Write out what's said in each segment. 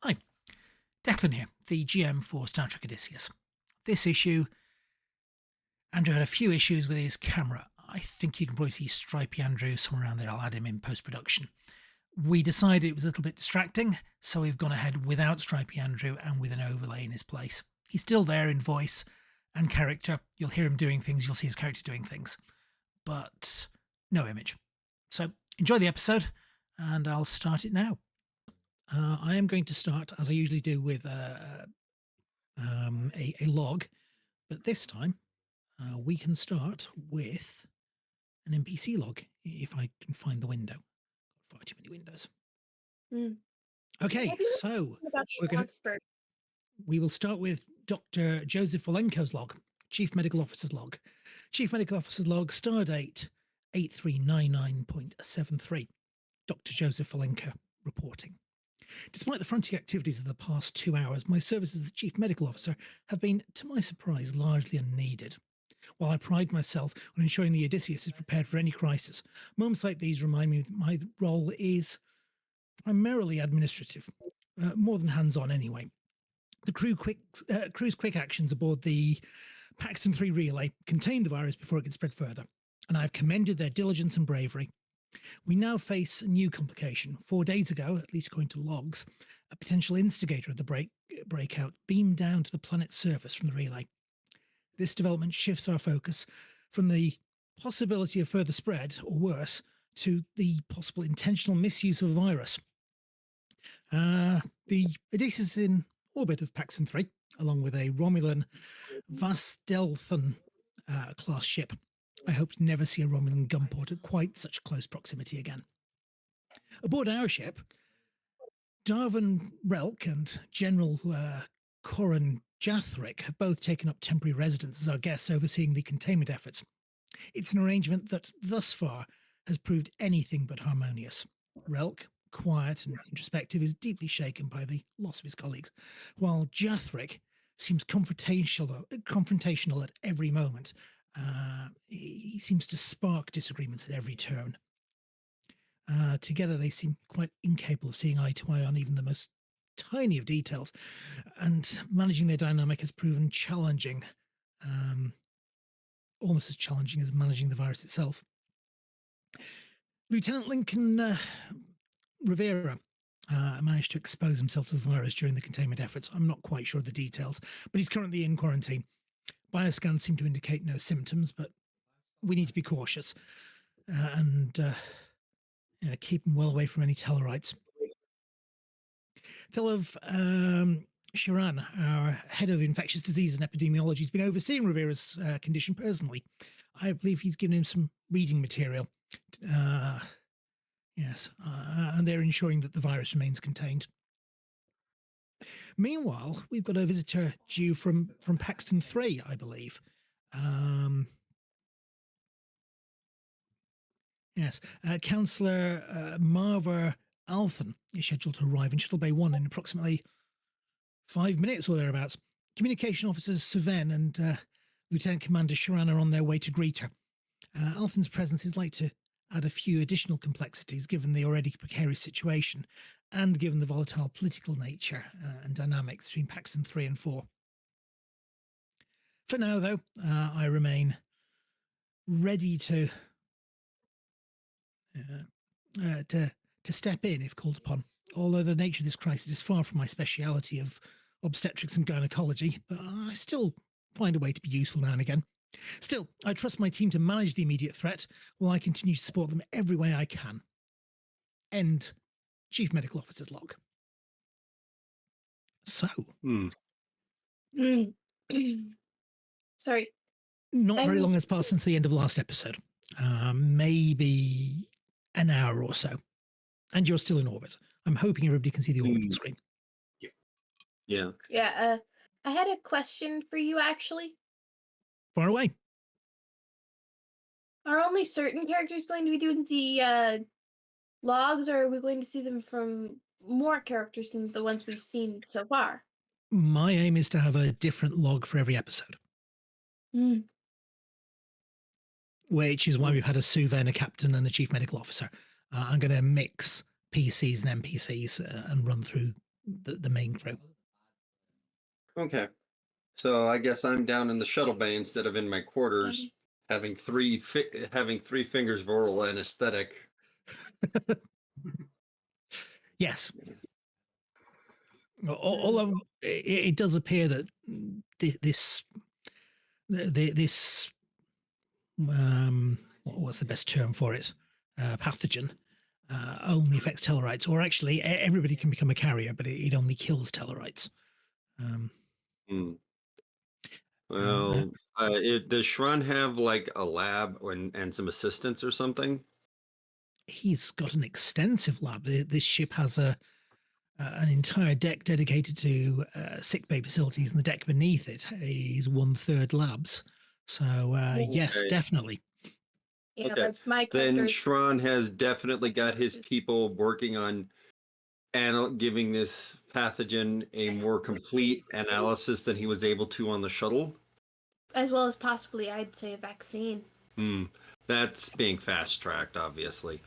Hi, Declan here, the GM for Star Trek Odysseus. This issue, Andrew had a few issues with his camera. I think you can probably see Stripey Andrew somewhere around there. I'll add him in post-production. We decided it was a little bit distracting, so we've gone ahead without Stripey Andrew and with an overlay in his place. He's still there in voice and character. You'll hear him doing things, you'll see his character doing things, but no image. So enjoy the episode, and I'll start it now. I am going to start, as I usually do, with a log, but this time we can start with an NPC log, if I can find the window. Far too many windows. Okay, so we will start with Dr. Joseph Volenko's log, Chief Medical Officer's log. Chief Medical Officer's log, stardate 8399.73. Dr. Joseph Volenko reporting. Despite the frantic activities of the past 2 hours, my services as the Chief Medical Officer have been, to my surprise, largely unneeded. While I pride myself on ensuring the Odysseus is prepared for any crisis, moments like these remind me that my role is primarily administrative, more than hands-on anyway. The crew's quick actions aboard the Paxton 3 relay contained the virus before it could spread further, and I have commended their diligence and bravery. We now face a new complication. 4 days ago, at least according to logs, a potential instigator of the breakout beamed down to the planet's surface from the relay. This development shifts our focus from the possibility of further spread, or worse, to the possible intentional misuse of a virus. The Odysseus is in orbit of Paxton 3, along with a Romulan Vasdelthan class ship. I hope to never see a Romulan gunport at quite such close proximity again. Aboard our ship, Darwin Relk and General Corin Jathrick have both taken up temporary residence as our guests overseeing the containment efforts. It's an arrangement that, thus far, has proved anything but harmonious. Relk, quiet and introspective, is deeply shaken by the loss of his colleagues, while Jathrick seems confrontational at every moment. He seems to spark disagreements at every turn. Together, they seem quite incapable of seeing eye to eye on even the most tiny of details, and managing their dynamic has proven challenging, almost as challenging as managing the virus itself. Lieutenant Lincoln Rivera managed to expose himself to the virus during the containment efforts. I'm not quite sure of the details, but he's currently in quarantine. Bioscans seem to indicate no symptoms, but we need to be cautious and keep him well away from any Tellarites. Thelov Sharan, our head of infectious disease and epidemiology, has been overseeing Rivera's condition personally. I believe he's given him some reading material. Yes, and they're ensuring that the virus remains contained. Meanwhile, we've got a visitor due from Paxton 3, I believe. Yes, Councillor Marva Alphen is scheduled to arrive in Shuttle Bay 1 in approximately 5 minutes or thereabouts. Communication officers Sven and Lieutenant Commander Sharan are on their way to greet her. Alphen's presence is likely to add a few additional complexities given the already precarious situation and given the volatile political nature and dynamics between Paxton 3 and 4. For now, though, I remain ready to step in if called upon. Although the nature of this crisis is far from my speciality of obstetrics and gynecology, but I still find a way to be useful now and again. Still, I trust my team to manage the immediate threat while I continue to support them every way I can. End Chief Medical Officer's log. So. Sorry. Not very long has passed since the end of the last episode. Maybe an hour or so. And you're still in orbit. I'm hoping everybody can see the orbital screen. Yeah. Yeah. I had a question for you, actually. Far away. Are only certain characters going to be doing the logs, or are we going to see them from more characters than the ones we've seen so far? My aim is to have a different log for every episode. Which is why we've had a Suven, a captain, and a chief medical officer. I'm going to mix PCs and NPCs and run through the main crew. Okay. So I guess I'm down in the shuttle bay instead of in my quarters, Um, having three fingers of oral anesthetic. Yes. Although it does appear that this what's the best term for it? Pathogen only affects Tellarites, or actually everybody can become a carrier, but it only kills Tellarites. Hmm. Uh, Well, does Shran have like a lab and some assistants or something? He's got an extensive lab. This ship has an entire deck dedicated to sick bay facilities, and the deck beneath it is 1/3 labs. So yes, Okay. definitely. yeah, Okay. like my Then character's Shran has definitely got his people working on giving this pathogen a more complete analysis than he was able to on the shuttle. as well as possibly, I'd say, a vaccine. That's being fast tracked, obviously.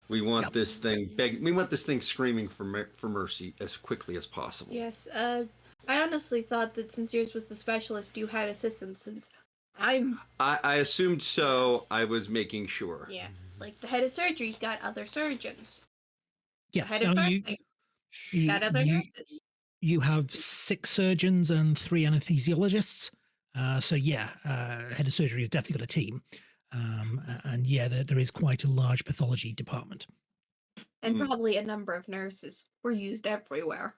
We want Yep. this thing we want this thing screaming for mercy as quickly as possible. Yes, I honestly thought that since yours was the specialist, you had assistants. Since I assumed so. I was making sure. yeah, like the head of surgery's got other surgeons. Yeah. The head Now of nursing got other nurses. you have 6 surgeons and 3 anesthesiologists. So yeah, head of surgery has definitely got a team. And yeah, there is quite a large pathology department. And probably a number of nurses were used everywhere.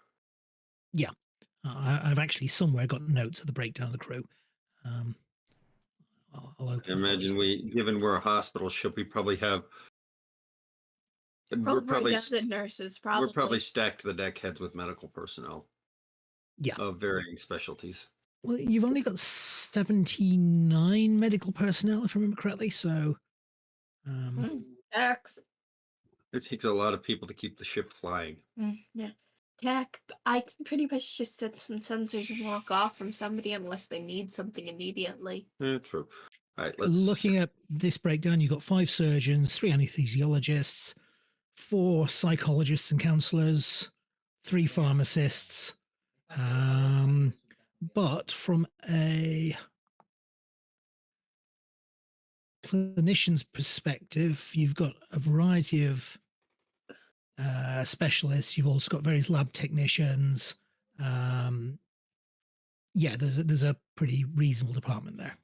Yeah. I've actually somewhere got notes of the breakdown of the crew. I'll open I imagine given we're a hospital ship, we probably have. We're probably nurses. We're probably stacked to the deck heads with medical personnel. Yeah. Of varying specialties. Well, you've only got 79 medical personnel, if I remember correctly. So, It takes a lot of people to keep the ship flying. Yeah. Tech, I can pretty much just set some sensors and walk off from somebody unless they need something immediately. Yeah, true. All right, looking at this breakdown, you've got 5 surgeons, 3 anesthesiologists, 4 psychologists and counselors, 3 pharmacists. But from a clinician's perspective, you've got a variety of specialists. You've also got various lab technicians. Yeah, there's a pretty reasonable department there.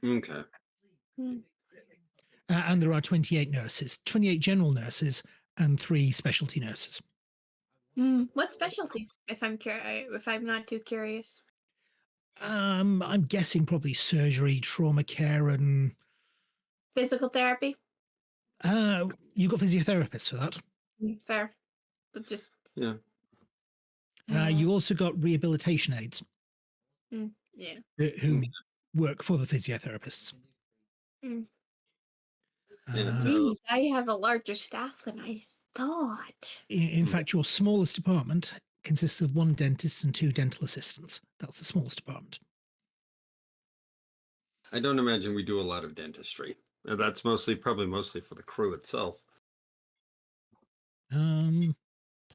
Okay. And there are 28 nurses, 28 general nurses, and 3 specialty nurses. What specialties? If I'm not too curious. I'm guessing probably surgery, trauma care, and Physical therapy. you've got physiotherapists for that. Fair, but just yeah. You also got rehabilitation aides. Yeah. Who work for the physiotherapists. Geez, I have a larger staff than I thought. In fact, your smallest department consists of 1 dentist and 2 dental assistants. That's the smallest department. I don't imagine we do a lot of dentistry. That's probably mostly for the crew itself.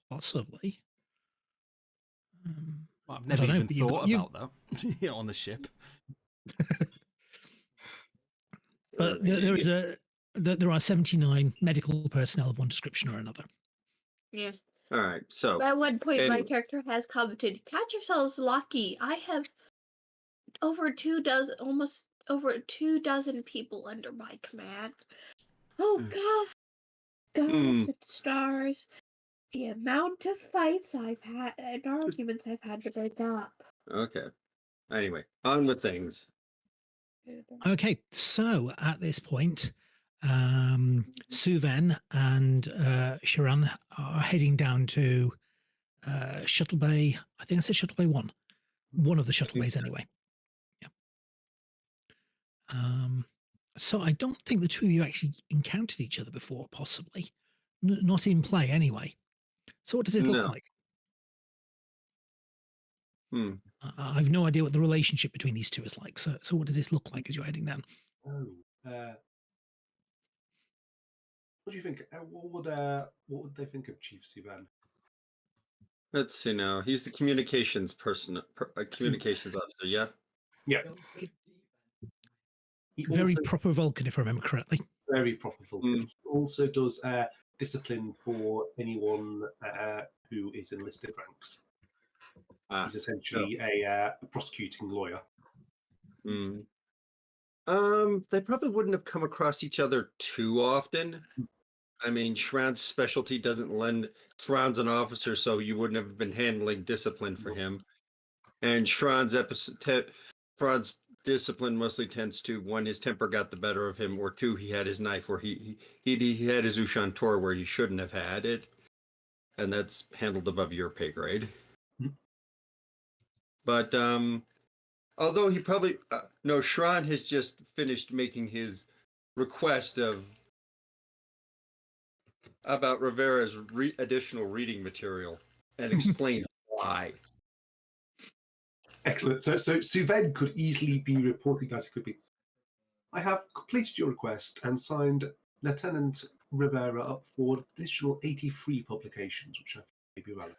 Possibly. I've never even thought about that on the ship. But there are 79 medical personnel of one description or another. Yeah. All right. So at one point, my character has commented, "Catch yourselves lucky. I have almost over 2 dozen people under my command." Oh God, and stars. The amount of fights I've had and arguments I've had to break up. Okay. Anyway, on with things. Okay, so at this point, Suven and Sharan are heading down to Shuttle Bay. I think I said Shuttle Bay 1. One of the shuttle bays, anyway. Yeah. So I don't think the two of you actually encountered each other before, possibly. Not in play, anyway. So what does it look like? I've no idea what the relationship between these two is like. So what does this look like as you're heading down? What do you think? What would they think of Chief Sivan? Let's see now. He's the communications person, communications officer. Yeah. Yeah. He Very also proper Vulcan, if I remember correctly. very proper Vulcan. He also does discipline for anyone who is enlisted ranks. He's essentially a prosecuting lawyer. They probably wouldn't have come across each other too often. I mean, Shroud's specialty doesn't lend. Shroud's an officer, so you wouldn't have been handling discipline for him. And Shroud's discipline mostly tends to, one, his temper got the better of him, or two, he had his knife where he had his Ushantor where he shouldn't have had it, and that's handled above your pay grade. But although he probably no, Shroud has just finished making his request about Rivera's additional reading material and explain why. Excellent. So Suven could easily be reporting as it could be. I have completed your request and signed Lieutenant Rivera up for additional 83 publications, which I think may be relevant.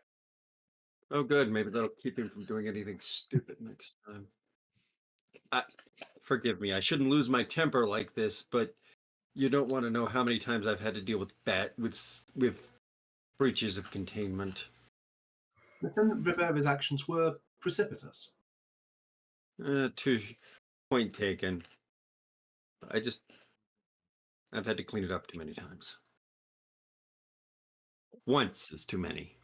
Oh, good. Maybe that'll keep him from doing anything stupid next time. Forgive me. I shouldn't lose my temper like this, but you don't want to know how many times I've had to deal with with breaches of containment. Lieutenant Rivera's actions were precipitous. Point taken. I've had to clean it up too many times. Once is too many.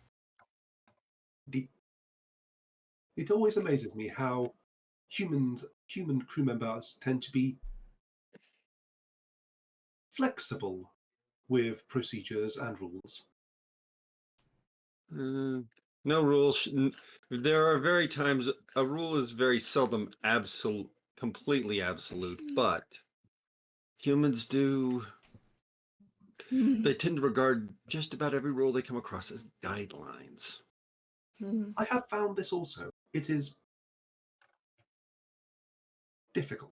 It always amazes me how human crew members tend to be flexible with procedures and rules. No rules. There are very times a rule is very seldom completely absolute, but humans do. They tend to regard just about every rule they come across as guidelines. I have found this also. It is difficult.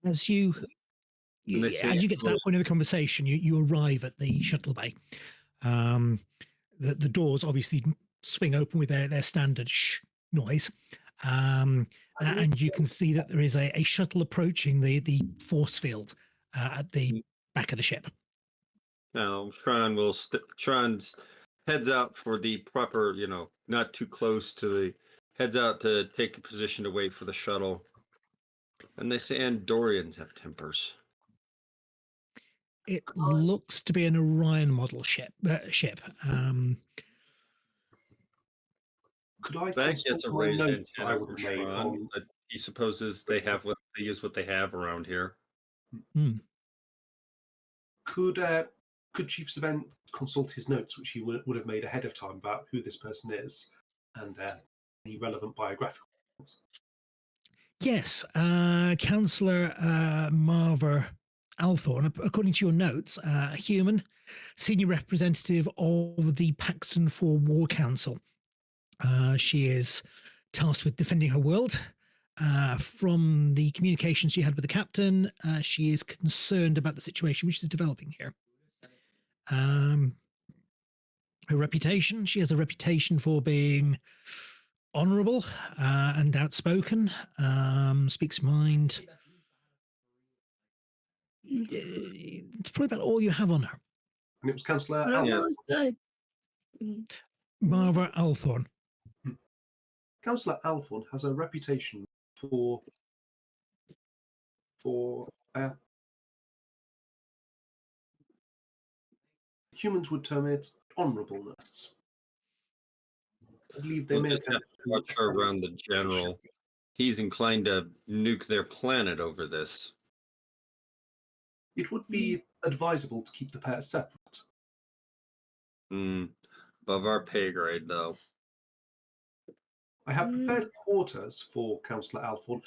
As you get to that point of the conversation, you arrive at the shuttle bay. The doors obviously swing open with their standard shh noise. And you can see that there is a shuttle approaching the force field at the back of the ship. Now, Tron's heads out for the proper, not too close to heads out to take a position to wait for the shuttle. And they say Andorians have tempers. It looks to be an Orion model ship. Could I that gets a raised antenna from made Tron, but he supposes they use what they have around here. Could Chief Savant consult his notes, which he would have made ahead of time about who this person is and any relevant biographical things? Yes, Councillor Marver Althorn, according to your notes, a human, senior representative of the Paxton 4 War Council. She is tasked with defending her world. From the communications she had with the captain, she is concerned about the situation which is developing here. Her reputation, she has a reputation for being honourable and outspoken, speaks mind. It's probably about all you have on her. And it was Councillor Marva Althorn. Councillor Althorn has a reputation for humans would term it honourableness. I believe they may just have to watch her around the general. He's inclined to nuke their planet over this. It would be advisable to keep the pair separate. Above our pay grade, though. I have prepared quarters for Councillor Althorn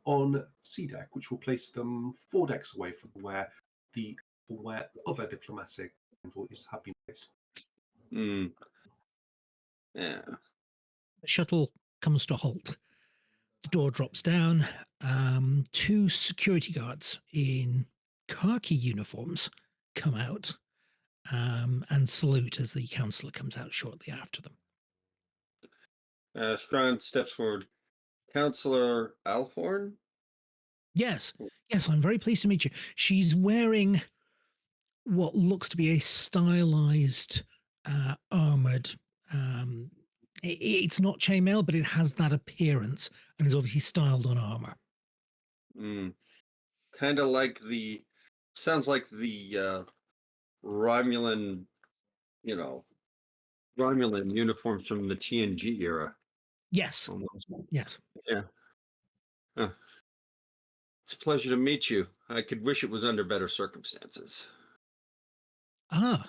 on C deck, which will place them 4 decks away from where other diplomatic envoys have been placed. Yeah. The shuttle comes to a halt. The door drops down. 2 security guards in khaki uniforms come out and salute as the counselor comes out shortly after them. Strand steps forward. Counselor Alphorn? Yes, I'm very pleased to meet you. She's wearing what looks to be a stylized, armored. It's not chainmail, but it has that appearance and is obviously styled on armor. Kind of like sounds like the Romulan, Romulan uniforms from the TNG era. Yes. Almost. Yes. Yeah. It's a pleasure to meet you. I could wish it was under better circumstances. Well,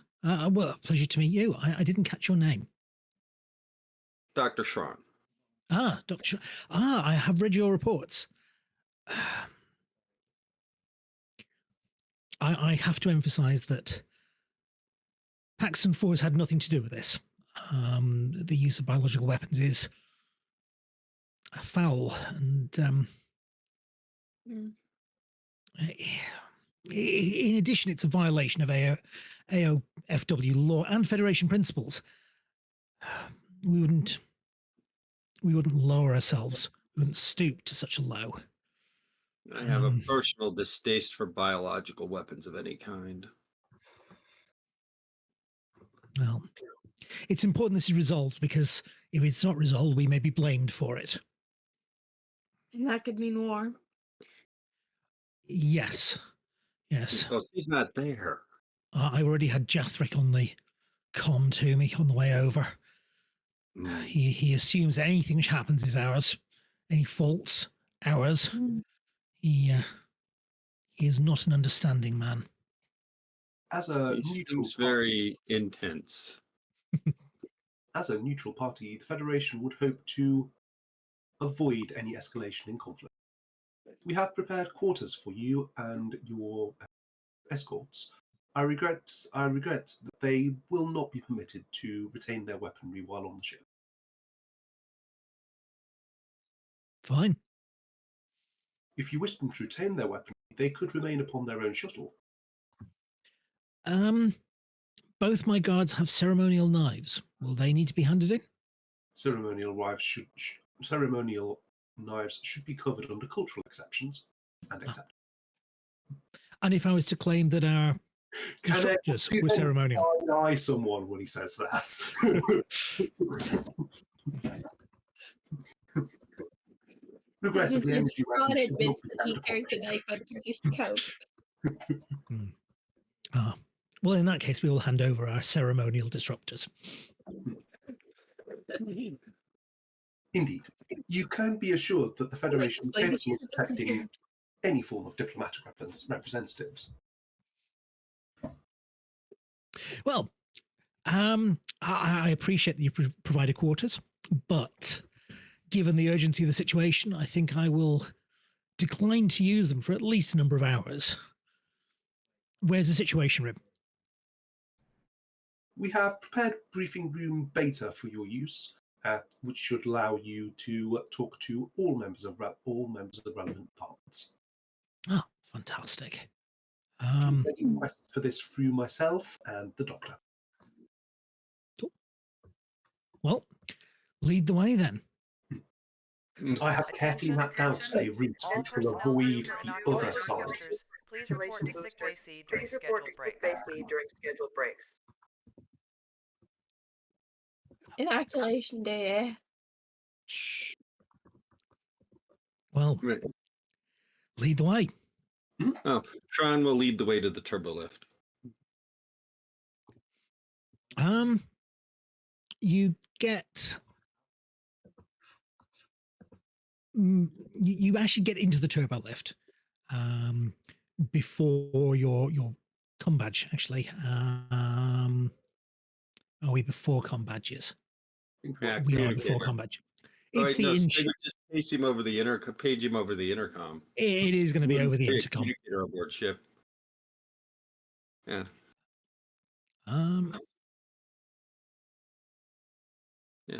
pleasure to meet you. I didn't catch your name. Dr. Schron. Dr. I have read your reports. I have to emphasize that Paxton 4 has had nothing to do with this. The use of biological weapons is foul, and in addition, it's a violation of AOFW law and Federation principles. We wouldn't lower ourselves. We wouldn't stoop to such a low. I have a personal distaste for biological weapons of any kind. Well, it's important this is resolved, because if it's not resolved, we may be blamed for it. And that could mean war. Yes. Well, he's not there. I already had Jathric on the comm to me on the way over. He assumes anything which happens is ours. Any faults, ours. He is not an understanding man. As a He neutral seems very intense. As a neutral party, the Federation would hope to avoid any escalation in conflict. We have prepared quarters for you and your escorts. I regret that they will not be permitted to retain their weaponry while on the ship. Fine. If you wish them to retain their weaponry, they could remain upon their own shuttle. Both my guards have ceremonial knives. Will they need to be handed in? Ceremonial knives should be covered under cultural exceptions and accepted. And if I was to claim that our disruptors were ceremonial? I someone when he says that. Regrettably, energy God weapons admits that he carries a knife under his coat. Well, in that case, we will hand over our ceremonial disruptors. Indeed. You can be assured that the Federation is capable of protecting any form of diplomatic representatives. Well, I appreciate that you provided quarters, but given the urgency of the situation, I think I will decline to use them for at least a number of hours. Where's the situation room? We have prepared briefing room beta for your use, which should allow you to talk to all members of relevant departments. Oh, fantastic. Requests for this through myself and the Doctor. Cool. Well, lead the way then. I have carefully mapped out a route which will avoid the other side. Please report to sick bay C during scheduled breaks. Inoculation day. Well, lead the way. Oh, Tron will lead the way to the turbo lift. You get... You actually get into the turbo lift before your com badge, actually. Are we before com badges? Yeah, we are before com badge. It's the just page him over the intercom. It is going to be over the intercom. Communicator aboard ship. Yeah. Yeah.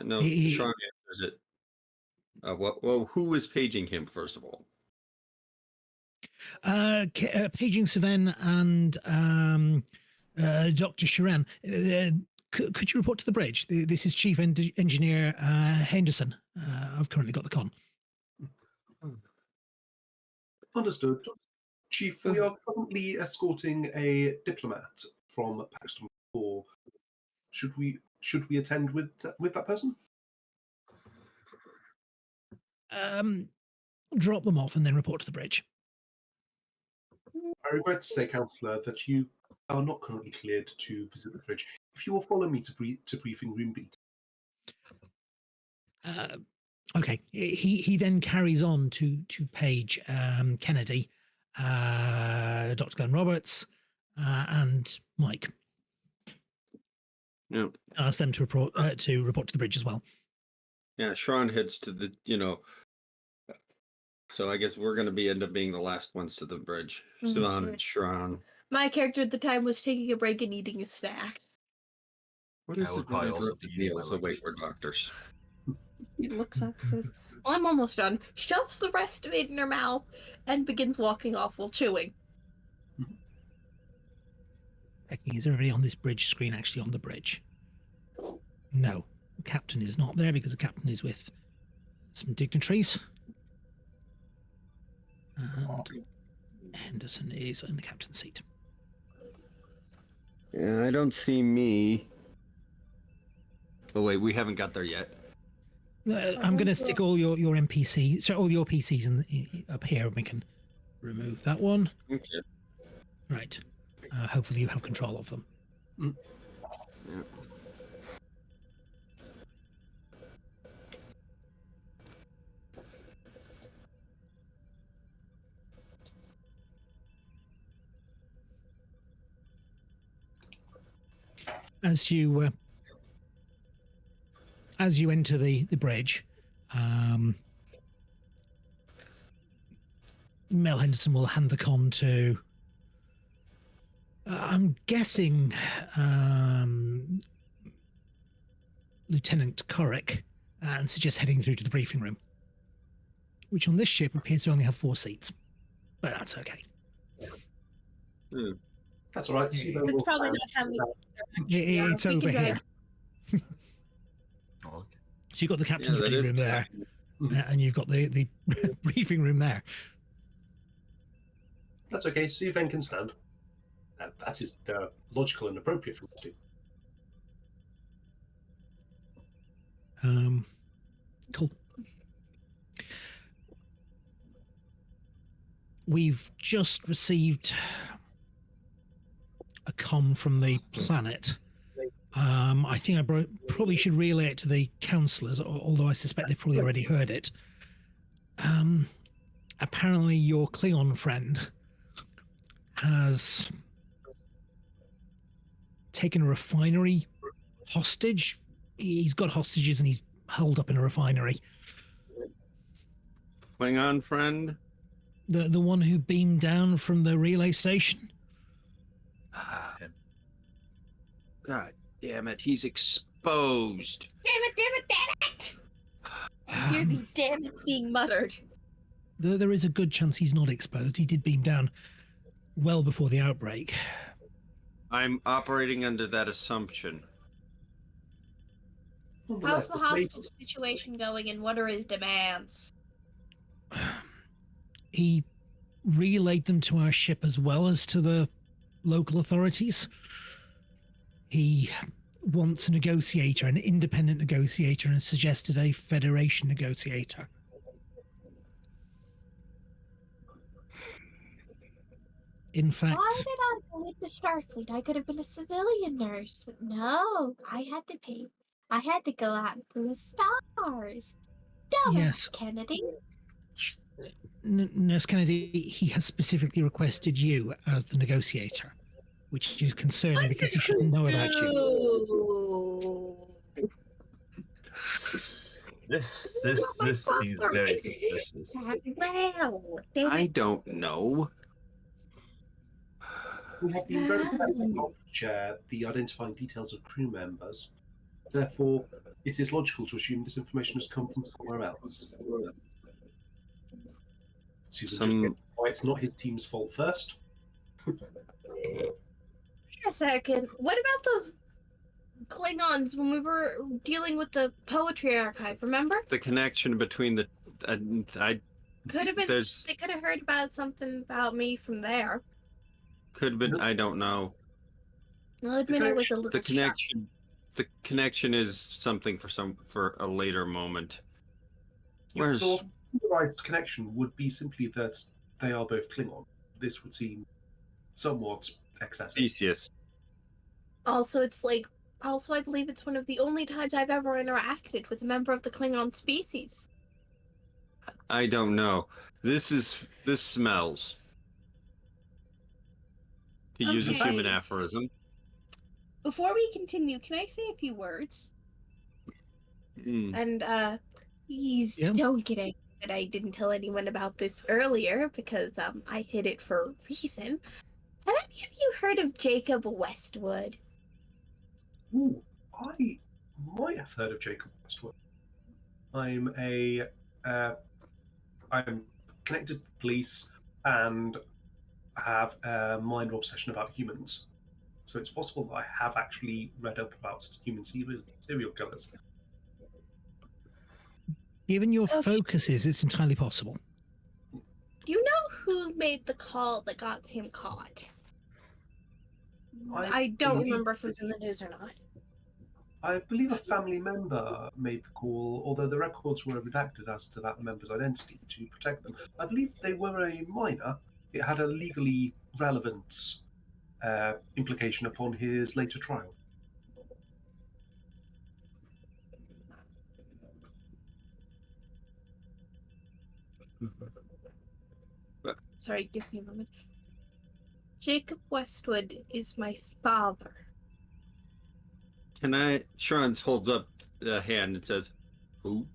No. Sean answers it. Well, who is paging him first of all? Paging Saven and Dr. Sharan, could you report to the bridge? This is Chief Engineer Henderson. I've currently got the con. Understood. Chief, we are currently escorting a diplomat from Paxton 4. Should we attend with that person? Drop them off and then report to the bridge. I regret to say, Councillor, that you are not currently cleared to visit the bridge. If you will follow me to briefing room B. Okay. He then carries on to page Kennedy, Dr. Glenn Roberts, and Mike. Yeah. Ask them to report to the bridge as well. Yeah, Shran heads to the, so I guess we're going to end up being the last ones to the bridge. Suhan and Shran. My character at the time was taking a break and eating a snack. What is I the would probably also be eating my meals? Oh, wait, lunch. we're doctors. He looks up and says, well, I'm almost done. Shoves the rest of it in her mouth and begins walking off while chewing. Checking, is everybody on this bridge screen actually on the bridge? No. The captain is not there because the captain is with some dignitaries. And Henderson is in the captain's seat. Yeah, I don't see me. Oh, wait, we haven't got there yet. I'm going to stick all your NPCs, so all your PCs up here, and we can remove that one. Okay. Right. Hopefully you have control of them. Yeah. As you enter the bridge, Mel Henderson will hand the con to, I'm guessing, Lieutenant Corrick, and suggest heading through to the briefing room, which on this ship appears to only have 4 seats, but that's okay. That's all right. It's probably not how we... It's over here. Oh, okay. So you've got the captain's that ready is room there, and you've got the briefing room there. That's okay. Suven can stand. That is logical and appropriate for him to do. Cool. We've just received a comm from the planet. I think I probably should relay it to the councillors, although I suspect they've probably already heard it. Apparently your Klingon friend has taken a refinery hostage. He's got hostages and he's held up in a refinery. Klingon friend? The one who beamed down from the relay station? Him. God damn it, he's exposed. Damn it! I hear these damn it's being muttered. There is a good chance he's not exposed. He did beam down well before the outbreak. I'm operating under that assumption. How's the hostage situation going and what are his demands? He relayed them to our ship as well as to the local authorities. He wants a negotiator, an independent negotiator, and suggested a Federation negotiator. In fact... Why did I go into Starfleet? I could have been a civilian nurse, but no, I had to pay. I had to go out into the stars. Dumbass Yes. Kennedy. Nurse Kennedy, he has specifically requested you as the negotiator, which is concerning because he shouldn't know about you. This seems very suspicious. Well, I don't know. We have been very careful not to share the identifying details of crew members. Therefore, it is logical to assume this information has come from somewhere else. Susan just gets why it's not his team's fault first. a second. What about those Klingons when we were dealing with the poetry archive? Remember? The connection between the Could have been. there's They could have heard about something about me from there. could have been. I don't know. I'll admit I was a little The shocked. connection. The connection is something for a later moment. Your theorized connection would be simply that they are both Klingon. This would seem somewhat excessive. Odysseus. Also, it's like. Also, I believe it's one of the only times I've ever interacted with a member of the Klingon species. I don't know. This smells. To use a Okay. human aphorism. Before we continue, can I say a few words? And please don't get angry that I didn't tell anyone about this earlier because I hid it for a reason. Have any of you heard of Jacob Westwood? Ooh, I might have heard of Jacob Westwood. I'm connected to the police and have a minor obsession about humans. So it's possible that I have actually read up about human serial killers. Given your focuses, it's entirely possible. Do you know who made the call that got him caught? I don't remember if it was in the news or not. I believe a family member made the call, although the records were redacted as to that member's identity to protect them. I believe they were a minor. It had a legally relevant implication upon his later trial. Sorry, give me a moment. Jacob Westwood is my father. Shrons holds up the hand and says, "Who?"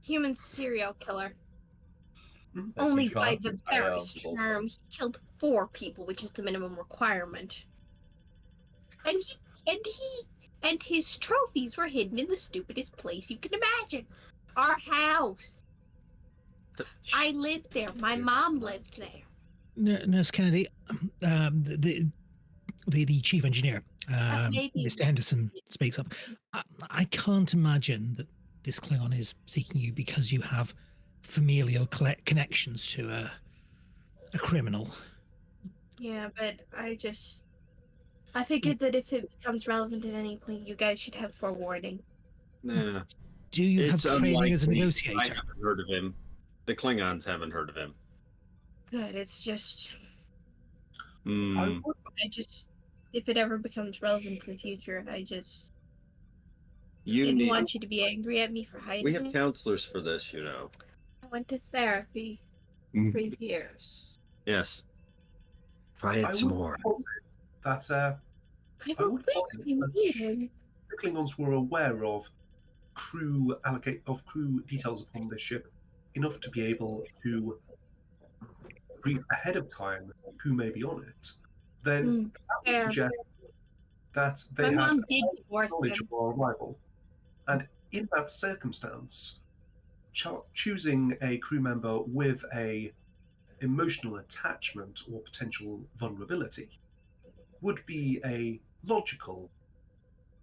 Human serial killer. Mm-hmm. Only by the barest term, he killed 4 people, which is the minimum requirement. And his trophies were hidden in the stupidest place you can imagine. Our house. I lived there. My mom lived there. Nurse Kennedy, the chief engineer, Mr. Henderson, speaks up. I can't imagine that this Klingon is seeking you because you have familial connections to a criminal. Yeah, but I figured that if it becomes relevant at any point, you guys should have forewarning. Nah. Do you have training as a negotiator? I haven't heard of him. The Klingons haven't heard of him. Good, it's just... Mm. If it ever becomes relevant in the future, I just didn't want you to be angry at me for hiding We have it. counselors for this, you know. I went to therapy for years. Yes. Try it some more. The Klingons were aware of crew details upon this ship enough to be able to brief ahead of time who may be on it. Then that would suggest that they had knowledge of our arrival. And in that circumstance, choosing a crew member with a emotional attachment or potential vulnerability would be a logical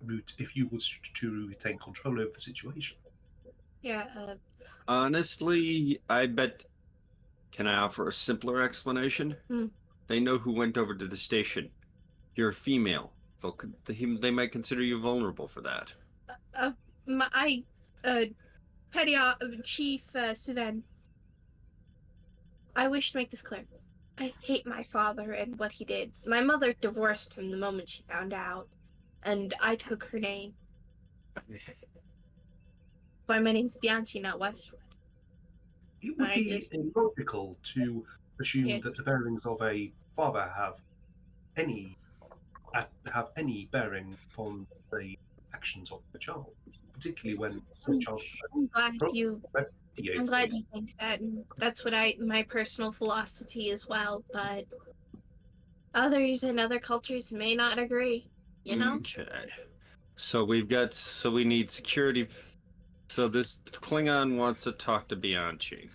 route if you was to retain control over the situation. Yeah. Honestly, I bet. Can I offer a simpler explanation? They know who went over to the station. You're a female. They might consider you vulnerable for that. Chief Suvan, I wish to make this clear. I hate my father and what he did. My mother divorced him the moment she found out, and I took her name. Why my name's Bianchi, not Westwood. It would be illogical to assume that the bearings of a father have any bearing on the actions of the child, particularly when some child. I'm glad you think that, and that's what my personal philosophy as well. But others in other cultures may not agree. You know. Okay. So we need security. So this Klingon wants to talk to Bianchi.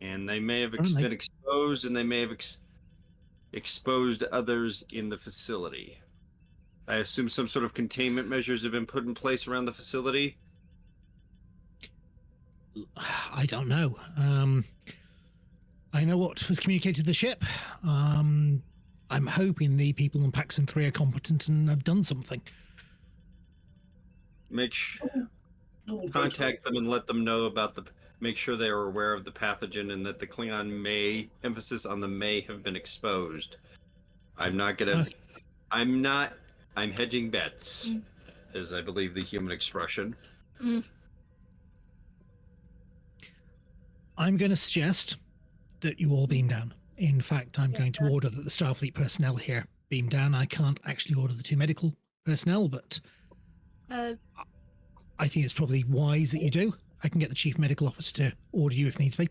And they may have Apparently. been exposed, and they may have exposed others in the facility. I assume some sort of containment measures have been put in place around the facility. I don't know. I know what was communicated to the ship. I'm hoping the people on Paxton 3 are competent and have done something. Contact them and let them know about make sure they are aware of the pathogen and that the Klingon may, emphasis on the may, have been exposed. I'm hedging bets, is I believe the human expression. I'm going to suggest that you all beam down. In fact, I'm going to order that the Starfleet personnel here beam down. I can't actually order the 2 medical personnel, but I think it's probably wise that you do. I can get the chief medical officer to order you if needs be.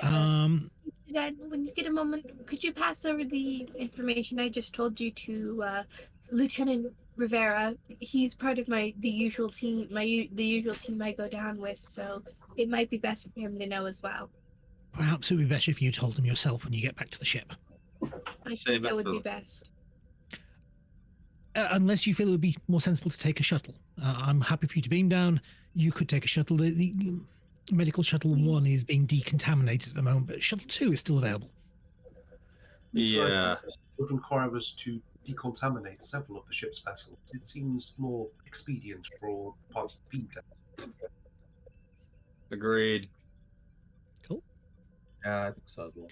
When you get a moment, could you pass over the information I just told you to Lieutenant Rivera? He's part of the usual team. The usual team I go down with, so it might be best for him to know as well. Perhaps it would be better if you told him yourself when you get back to the ship. I think that would be best. Unless you feel it would be more sensible to take a shuttle. I'm happy for you to beam down. You could take a shuttle. The medical shuttle 1 is being decontaminated at the moment, but shuttle 2 is still available. Yeah. It would require us to decontaminate several of the ship's vessels. It seems more expedient for the party to beam down. Agreed. Cool. Yeah, I think so as well.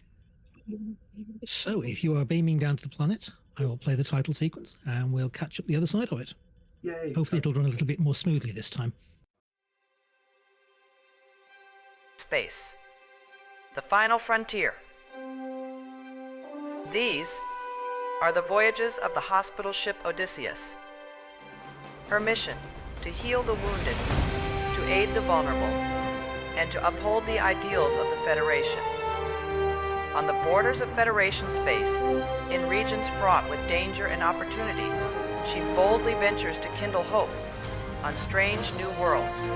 So if you are beaming down to the planet, I will play the title sequence and we'll catch up the other side of it. Yay! Hopefully it'll run a little bit more smoothly this time. Space. The final frontier. These are the voyages of the hospital ship Odysseus. Her mission: to heal the wounded, to aid the vulnerable, and to uphold the ideals of the Federation. On the borders of Federation space, in regions fraught with danger and opportunity, she boldly ventures to kindle hope on strange new worlds.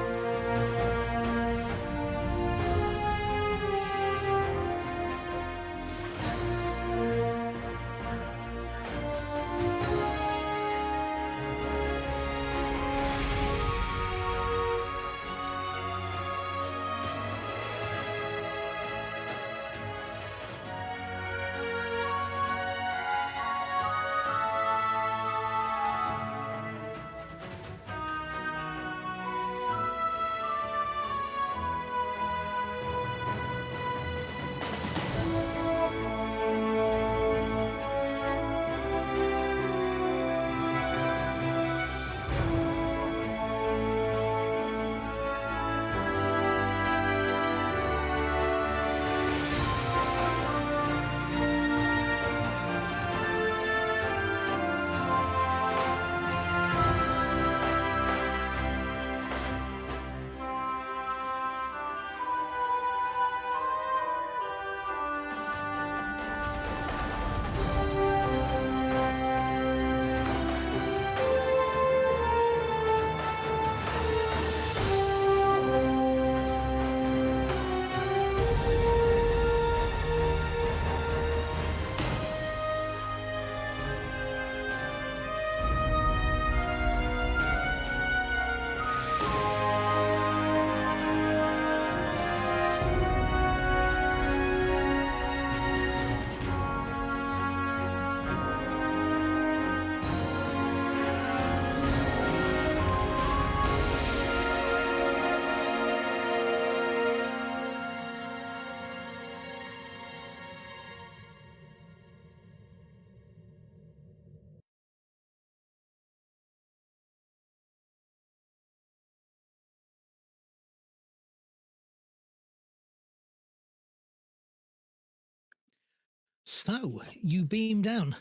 So you beam down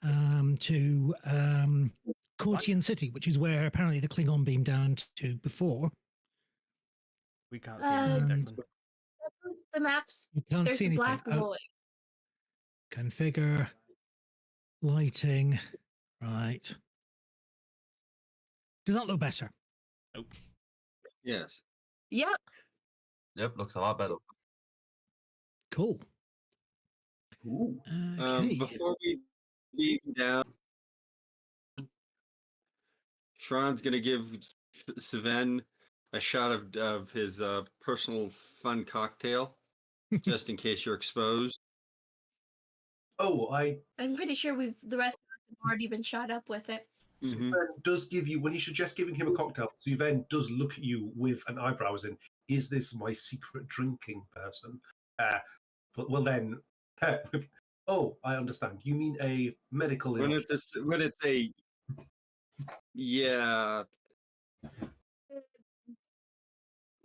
to Courtian City, which is where apparently the Klingon beamed down to before. We can't see anything, Declan. The maps. You can't There's see a anything. black void. Configure lighting. Right. Does that look better? Nope. Yes. Yep. Yep, looks a lot better. Cool. Ooh. Okay. Before we leave down, Shron's going to give Sven a shot of his personal fun cocktail, just in case you're exposed. Oh, I'm pretty sure the rest of us have already been shot up with it. Mhm. Suven does give you, when you suggest giving him a cocktail, Suven does look at you with an eyebrow as in, is this my secret drinking person? But well then, oh, I understand. You mean a medical When innocuous. it's a yeah,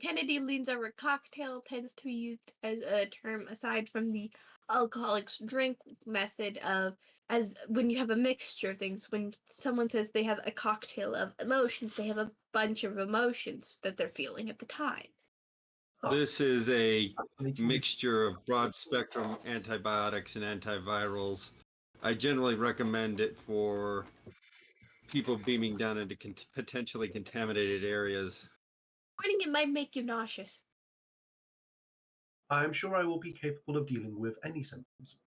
Kennedy leans over. Cocktail tends to be used as a term aside from the alcoholics drink method of as when you have a mixture of things. When someone says they have a cocktail of emotions, they have a bunch of emotions that they're feeling at the time. this is a Fascinating. mixture of broad spectrum antibiotics and antivirals. I generally recommend it for people beaming down into potentially contaminated areas. Quitting it might make you nauseous. I'm sure I will be capable of dealing with any symptoms.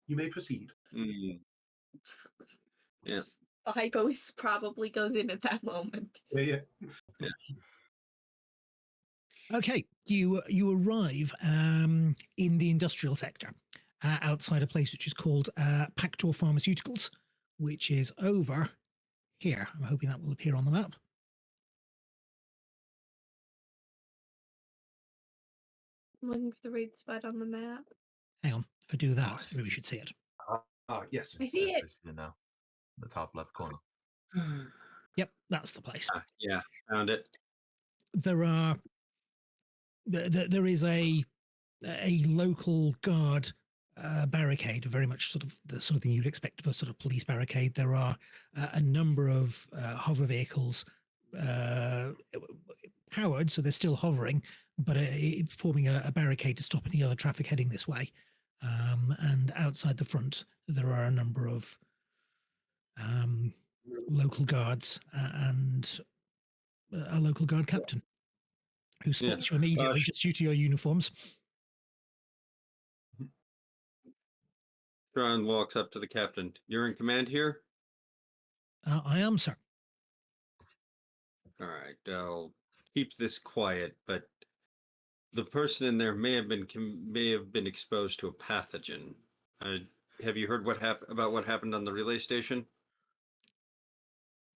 You may proceed. Mm. Yeah. The hypo probably goes in at that moment. Yeah. Okay, you arrive in the industrial sector outside a place which is called Pactor Pharmaceuticals, which is over here. I'm hoping that will appear on the map. I'm looking for the right spot on the map. Hang on, if I do that, Nice. maybe we should see it. Yes. I see it. I see it now. The top left corner. Yep, that's the place. Yeah, found it. There is a local guard barricade, very much sort of the sort of thing you'd expect of a sort of police barricade. There are a number of hover vehicles powered, so they're still hovering, but forming a barricade to stop any other traffic heading this way. And outside the front, there are a number of local guards and a local guard captain who spots you immediately just due to your uniforms. Shron walks up to the captain. You're in command here? I am, sir. All right, I'll keep this quiet, but the person in there may have been exposed to a pathogen. Have you heard about what happened on the relay station?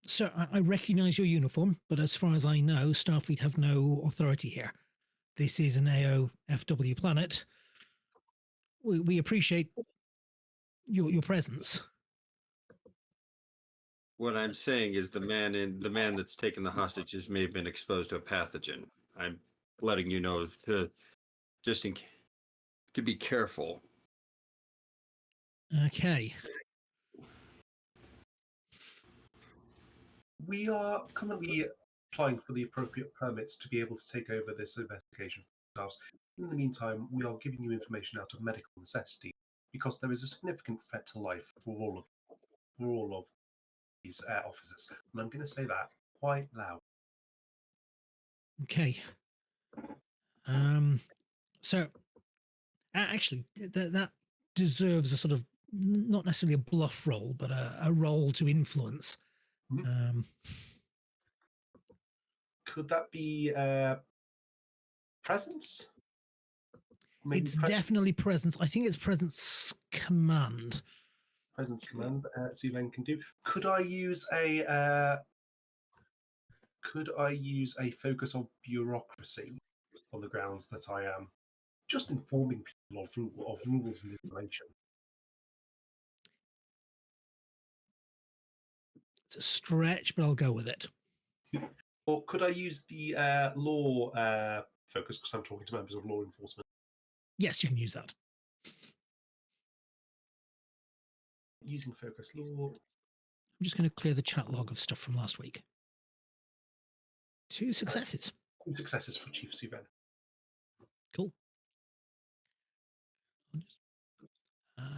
Sir, I recognize your uniform, but as far as I know, Starfleet have no authority here. This is an AOFW planet. We appreciate your presence. What I'm saying is the man that's taken the hostages may have been exposed to a pathogen. I'm letting you know to be careful. Okay. We are currently applying for the appropriate permits to be able to take over this investigation for ourselves. In the meantime, we are giving you information out of medical necessity because there is a significant threat to life for all of these officers. And I'm going to say that quite loud. Okay. So actually, that deserves a sort of not necessarily a bluff roll, but a roll to influence. Could that be presence? Maybe It's definitely presence. I think it's presence command. Presence command. See if I can do. Could I use a focus of bureaucracy on the grounds that I am just informing people of rules and information? It's a stretch, but I'll go with it. Or could I use the law focus because I'm talking to members of law enforcement? Yes, you can use that. Using focus law. I'm just going to clear the chat log of stuff from last week. 2 successes. 2 successes for Chief Suven. Cool.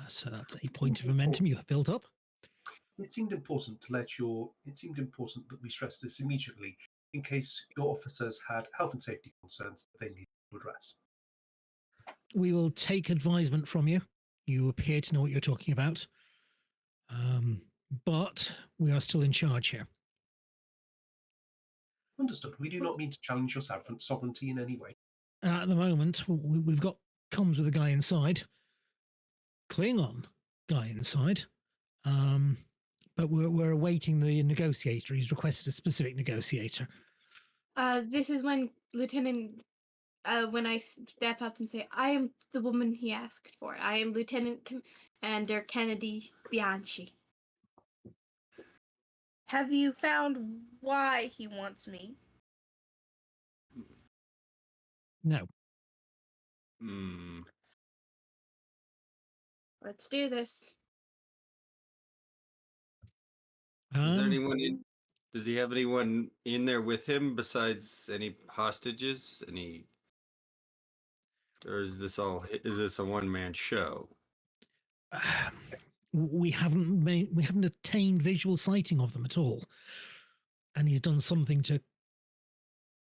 So that's a point of momentum you have built up. It seemed important that we stress this immediately in case your officers had health and safety concerns that they needed to address. we will take advisement from you. You appear to know what you're talking about. But we are still in charge here. Understood. We do not mean to challenge your sovereignty in any way. At the moment, we've got comms with the guy inside. Klingon guy inside. But we're awaiting the negotiator. He's requested a specific negotiator. This is when when I step up and say, I am the woman he asked for. I am Lieutenant Commander Kennedy Bianchi. Have you found why he wants me? No. Let's do this. Is there anyone in? Does he have anyone in there with him besides any hostages? Or is this a one-man show? We haven't attained visual sighting of them at all, and he's done something to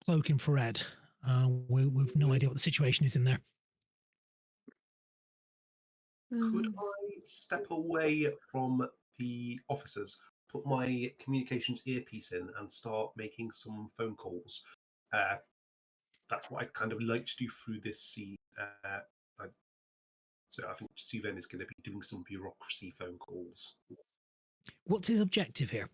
cloak infrared. We've no idea what the situation is in there. Could I step away from the officers, put my communications earpiece in, and start making some phone calls? That's what I'd kind of like to do through this scene. So I think Suven is going to be doing some bureaucracy phone calls. What's his objective here?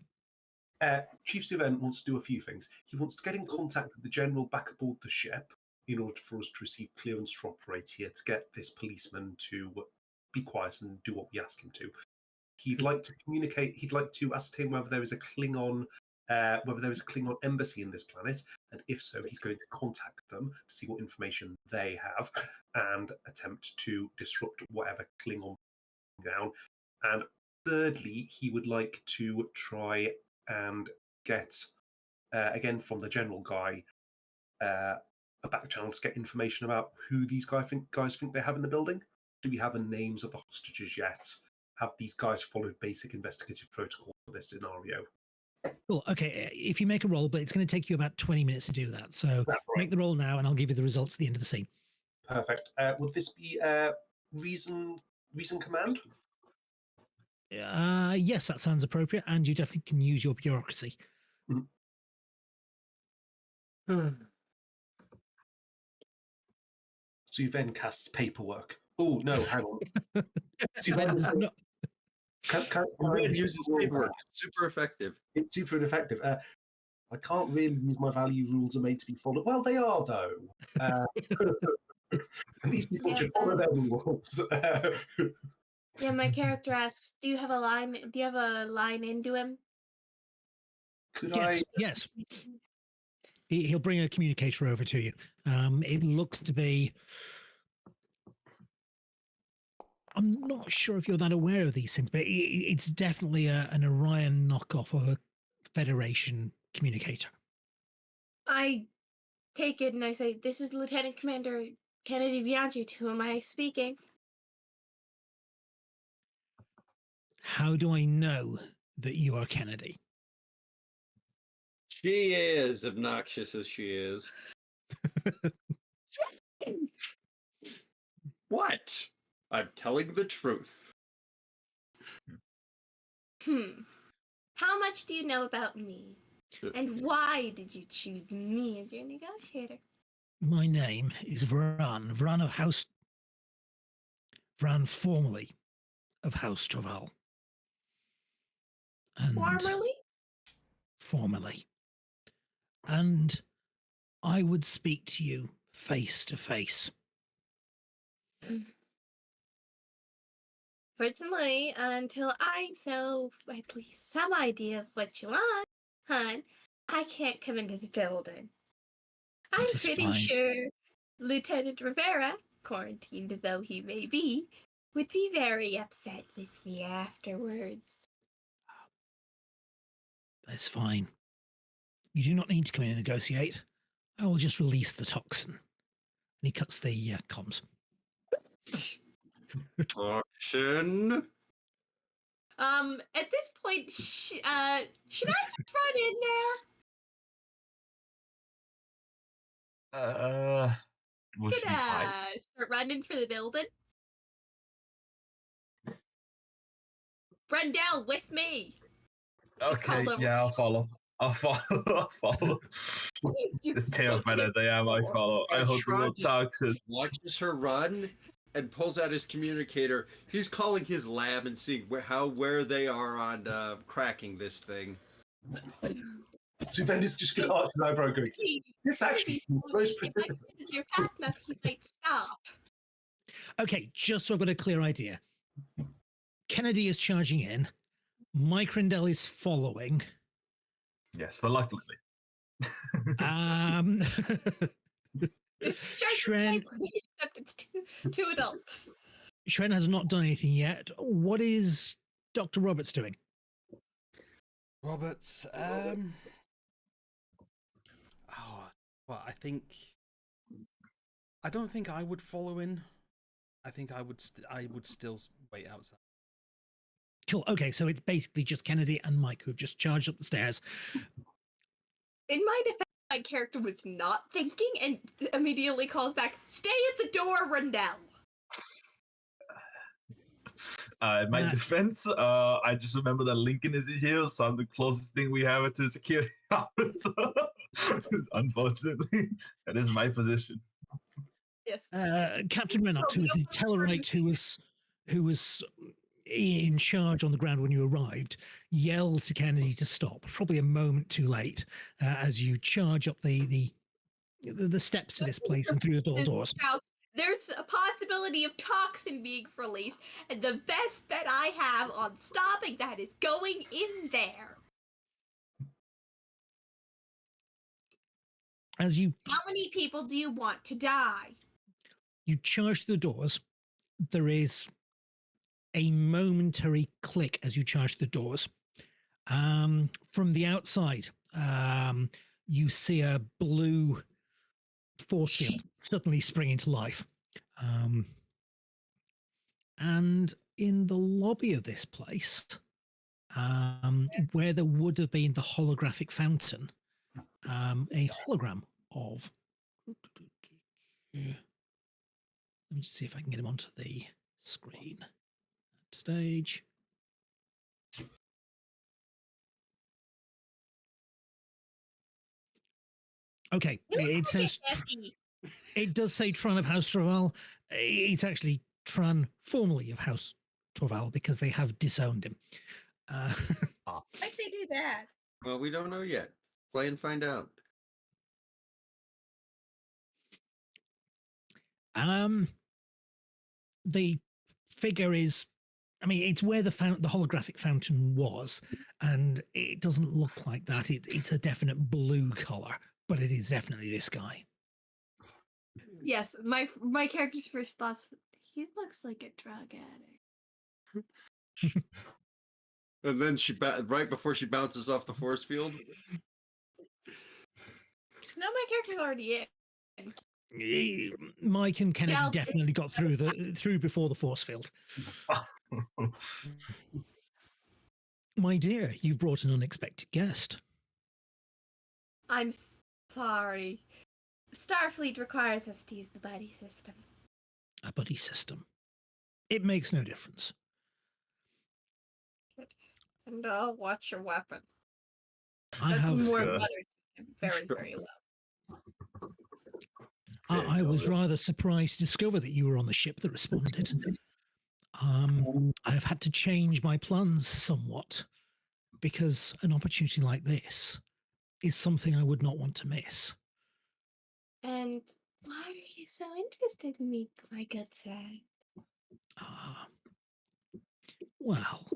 Chief Suven wants to do a few things. He wants to get in contact with the general back aboard the ship in order for us to receive clearance to operate here, to get this policeman to be quiet and do what we ask him to. He'd like to communicate. He'd like to ascertain whether there is a Klingon embassy in this planet, and if so, he's going to contact them to see what information they have and attempt to disrupt whatever Klingon down. And thirdly, he would like to try and get, again from the general guy, a back channel to get information about who these guys think they have in the building. Do we have the names of the hostages yet? Have these guys followed basic investigative protocol for this scenario? Cool. Okay, if you make a roll, but it's going to take you about 20 minutes to do that. So make the roll now, and I'll give you the results at the end of the scene. Perfect. Would this be reason command? Yes, that sounds appropriate, and you definitely can use your bureaucracy. Suven casts paperwork. Oh no, hang on. Suven does not. Suven uses paperwork. It's super effective. It's super effective. I can't really use my value rules are made to be followed. Well, they are though. These people should follow their rules. Yeah, my character asks, "Do you have a line into him?" Yes. He'll bring a communicator over to you. It looks to be. I'm not sure if you're that aware of these things, but it's definitely an Orion knockoff of a Federation communicator. I take it and I say, "This is Lieutenant Commander Kennedy Bianchi. To whom am I speaking?" How do I know that you are Kennedy? She is obnoxious as she is. What? I'm telling the truth. How much do you know about me? And why did you choose me as your negotiator? My name is Vran. Vran formerly of House Traval. Formerly. And I would speak to you face to face. Personally, until I know at least some idea of what you want, hon, I can't come into the building. I'm pretty sure Lieutenant Rivera, quarantined though he may be, would be very upset with me afterwards. That's fine. You do not need to come in and negotiate. I will just release the toxin. And he cuts the comms. Toxin? At this point, should I just run in there? Will she fight? Gonna start running for the building. Run down with me. Okay, called over. yeah, I'll follow. I'll follow. I'll follow. As terrified as I am, I follow. I hold the little toxin. Watches her run and pulls out his communicator. He's calling his lab and seeing where they are on cracking this thing. Suvenda's just going to arch an eyebrow going, this actually grows precipitous. If you're fast enough, he might stop. Okay, just so I've got a clear idea. Kennedy is charging in. Mike Rindell is following. Yes, reluctantly. It's Shren, except it's two adults. Shren has not done anything yet. What is Dr. Roberts doing? Roberts, oh, well, I don't think I would follow in. I think I would still wait outside. Cool. Okay, so it's basically just Kennedy and Mike who've just charged up the stairs. In my defense, my character was not thinking and immediately calls back, "Stay at the door, Rundell." In my defense, I just remember that Lincoln is here, so I'm the closest thing we have to a security officer. Unfortunately, that is my position. Yes. Captain Reynolds, who was the Tellarite who was in charge on the ground when you arrived, yells to Kennedy to stop. Probably a moment too late as you charge up the steps to this place and through the doors. There's a possibility of toxin being released, and the best bet I have on stopping that is going in there. As you, How many people do you want to die? you charge through the doors, there is a momentary click as you charge the doors. From the outside, you see a blue force field suddenly spring into life. And in the lobby of this place, where there would have been the holographic fountain, a hologram of... Let me just see if I can get him onto the screen. Stage. Okay, it says... It does say Tran of House Torval. It's actually Tran formerly of House Torval because they have disowned him. Like they do that. Well, we don't know yet. Play and find out. The figure is, I mean, it's where the holographic fountain was, and it doesn't look like that. It's a definite blue color, but it is definitely this guy. Yes, my character's first thoughts. He looks like a drug addict. And then right before she bounces off the force field. No, my character's already in. Mike and Kennedy definitely got through before the force field. My dear, you've brought an unexpected guest. I'm sorry. Starfleet requires us to use the buddy system. A buddy system. It makes no difference. And watch your weapon. I That's have more butter. Very, very low. I was rather surprised to discover that you were on the ship that responded. I have had to change my plans somewhat because an opportunity like this is something I would not want to miss. And why are you so interested in me, my good sir? Well,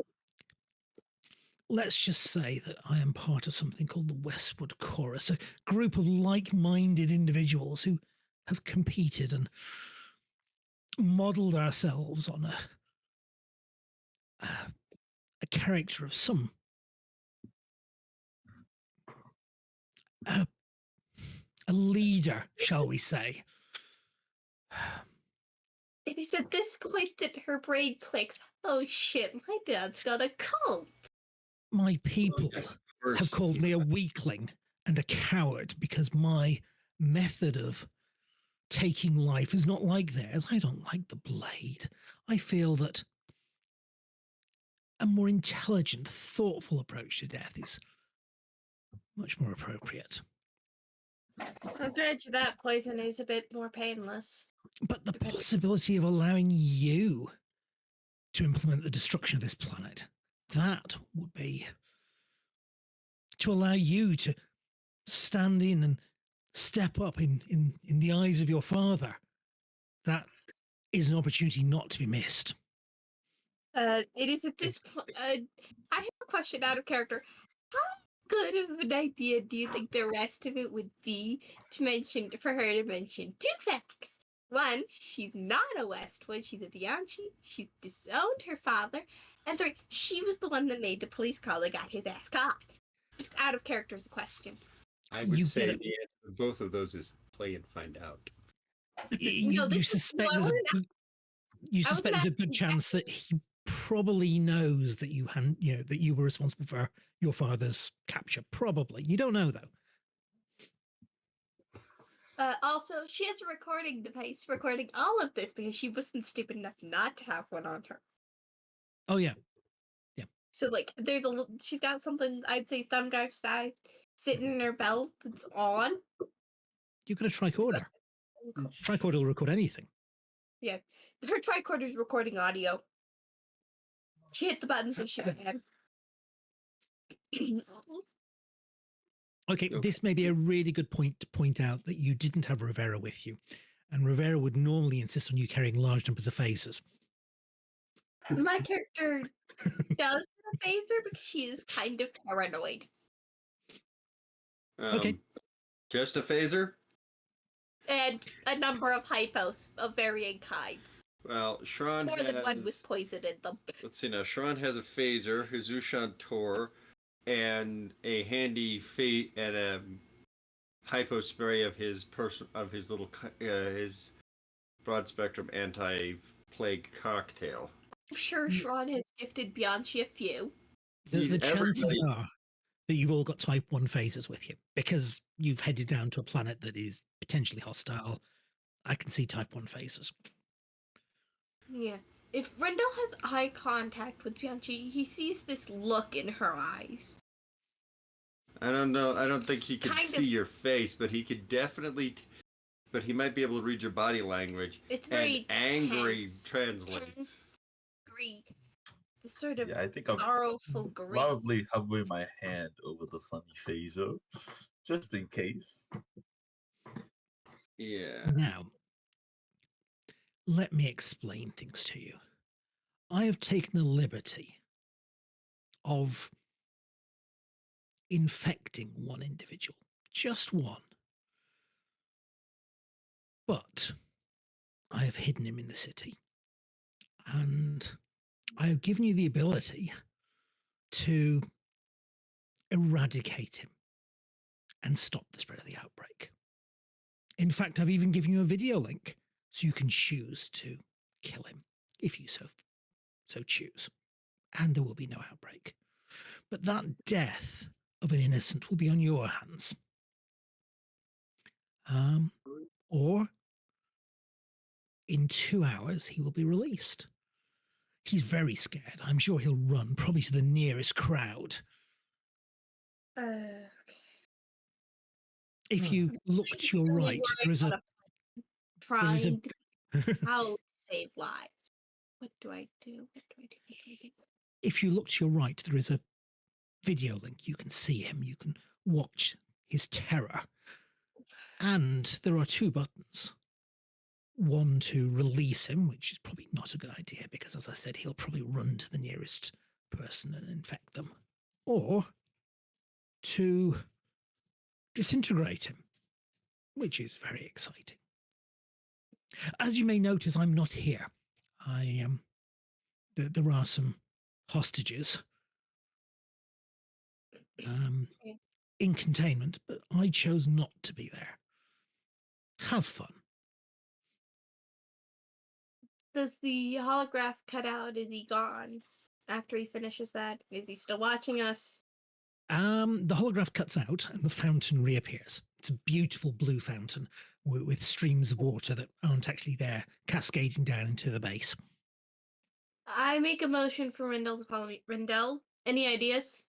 let's just say that I am part of something called the Westwood Chorus, a group of like-minded individuals who have competed and modelled ourselves on a character of some a leader, shall we say. It is at this point that her brain clicks. Oh shit, my dad's got a cult. My people have called me a weakling and a coward because my method of taking life is not like theirs. I don't like the blade. I feel that a more intelligent, thoughtful approach to death is much more appropriate. Compared to that, poison is a bit more painless. But the possibility of allowing you to implement the destruction of this planet, that would be to allow you to stand in and step up in the eyes of your father. That is an opportunity not to be missed. It is at this point. I have a question out of character. How good of an idea do you think the rest of it would be for her to mention 2 facts? 1, she's not a Westwood, she's a Bianchi. She's disowned her father. And 3, she was the one that made the police call that got his ass caught. Just out of character is a question. I would say the answer to both of those is play and find out. You suspect there's a good chance that he probably knows that that you were responsible for your father's capture. Probably. You don't know, though. Also, she has a recording device recording all of this because she wasn't stupid enough not to have one on her. Oh, yeah. So, like, she's got something, I'd say thumb drive style, sitting in her belt that's on. You've got a tricorder. Tricorder will record anything. Yeah. Her tricorder's recording audio. She hit the buttons and she ran. Okay, this may be a really good point to point out that you didn't have Rivera with you. And Rivera would normally insist on you carrying large numbers of phasers. My character does have a phaser because she is kind of paranoid. Okay. Just a phaser? And a number of hypos of varying kinds. Well, Shran More than one with poison in them. Let's see now. Shran has a phaser, his Zushan Tor, and a handy and a hypo spray of his his broad spectrum anti-plague cocktail. I'm sure Shran has gifted Bianchi a few. The chances are that you've all got type 1 phasers with you because you've headed down to a planet that is potentially hostile. I can see type 1 phasers. Yeah. If Rendell has eye contact with Bianchi, he sees this look in her eyes. I don't know. I don't think he could see your face, but he could definitely. But he might be able to read your body language. It's very angry tense, translates. The sort of I think I'm sorrowful grief. probably hovering my hand over the funny phaser, just in case. Yeah. Now, let me explain things to you. I have taken the liberty of infecting one individual, just one. But I have hidden him in the city. And I have given you the ability to eradicate him and stop the spread of the outbreak. In fact, I've even given you a video link so you can choose to kill him if you so choose. And there will be no outbreak. But that death of an innocent will be on your hands. Or in 2 hours, he will be released. He's very scared. I'm sure he'll run, probably to the nearest crowd. If you look to your right, there is a... Trying how to save lives. What do I do? If you look to your right, there is a video link. You can see him. You can watch his terror. And there are 2 buttons. One to release him, which is probably not a good idea because, as I said, he'll probably run to the nearest person and infect them. Or to disintegrate him, which is very exciting. As you may notice, I'm not here. There are some hostages in containment, but I chose not to be there. Have fun. Does the holograph cut out? Is he gone after he finishes that? Is he still watching us? The holograph cuts out and the fountain reappears. It's a beautiful blue fountain with streams of water that aren't actually there, cascading down into the base. I make a motion for Rendell to follow me. Rendell, any ideas?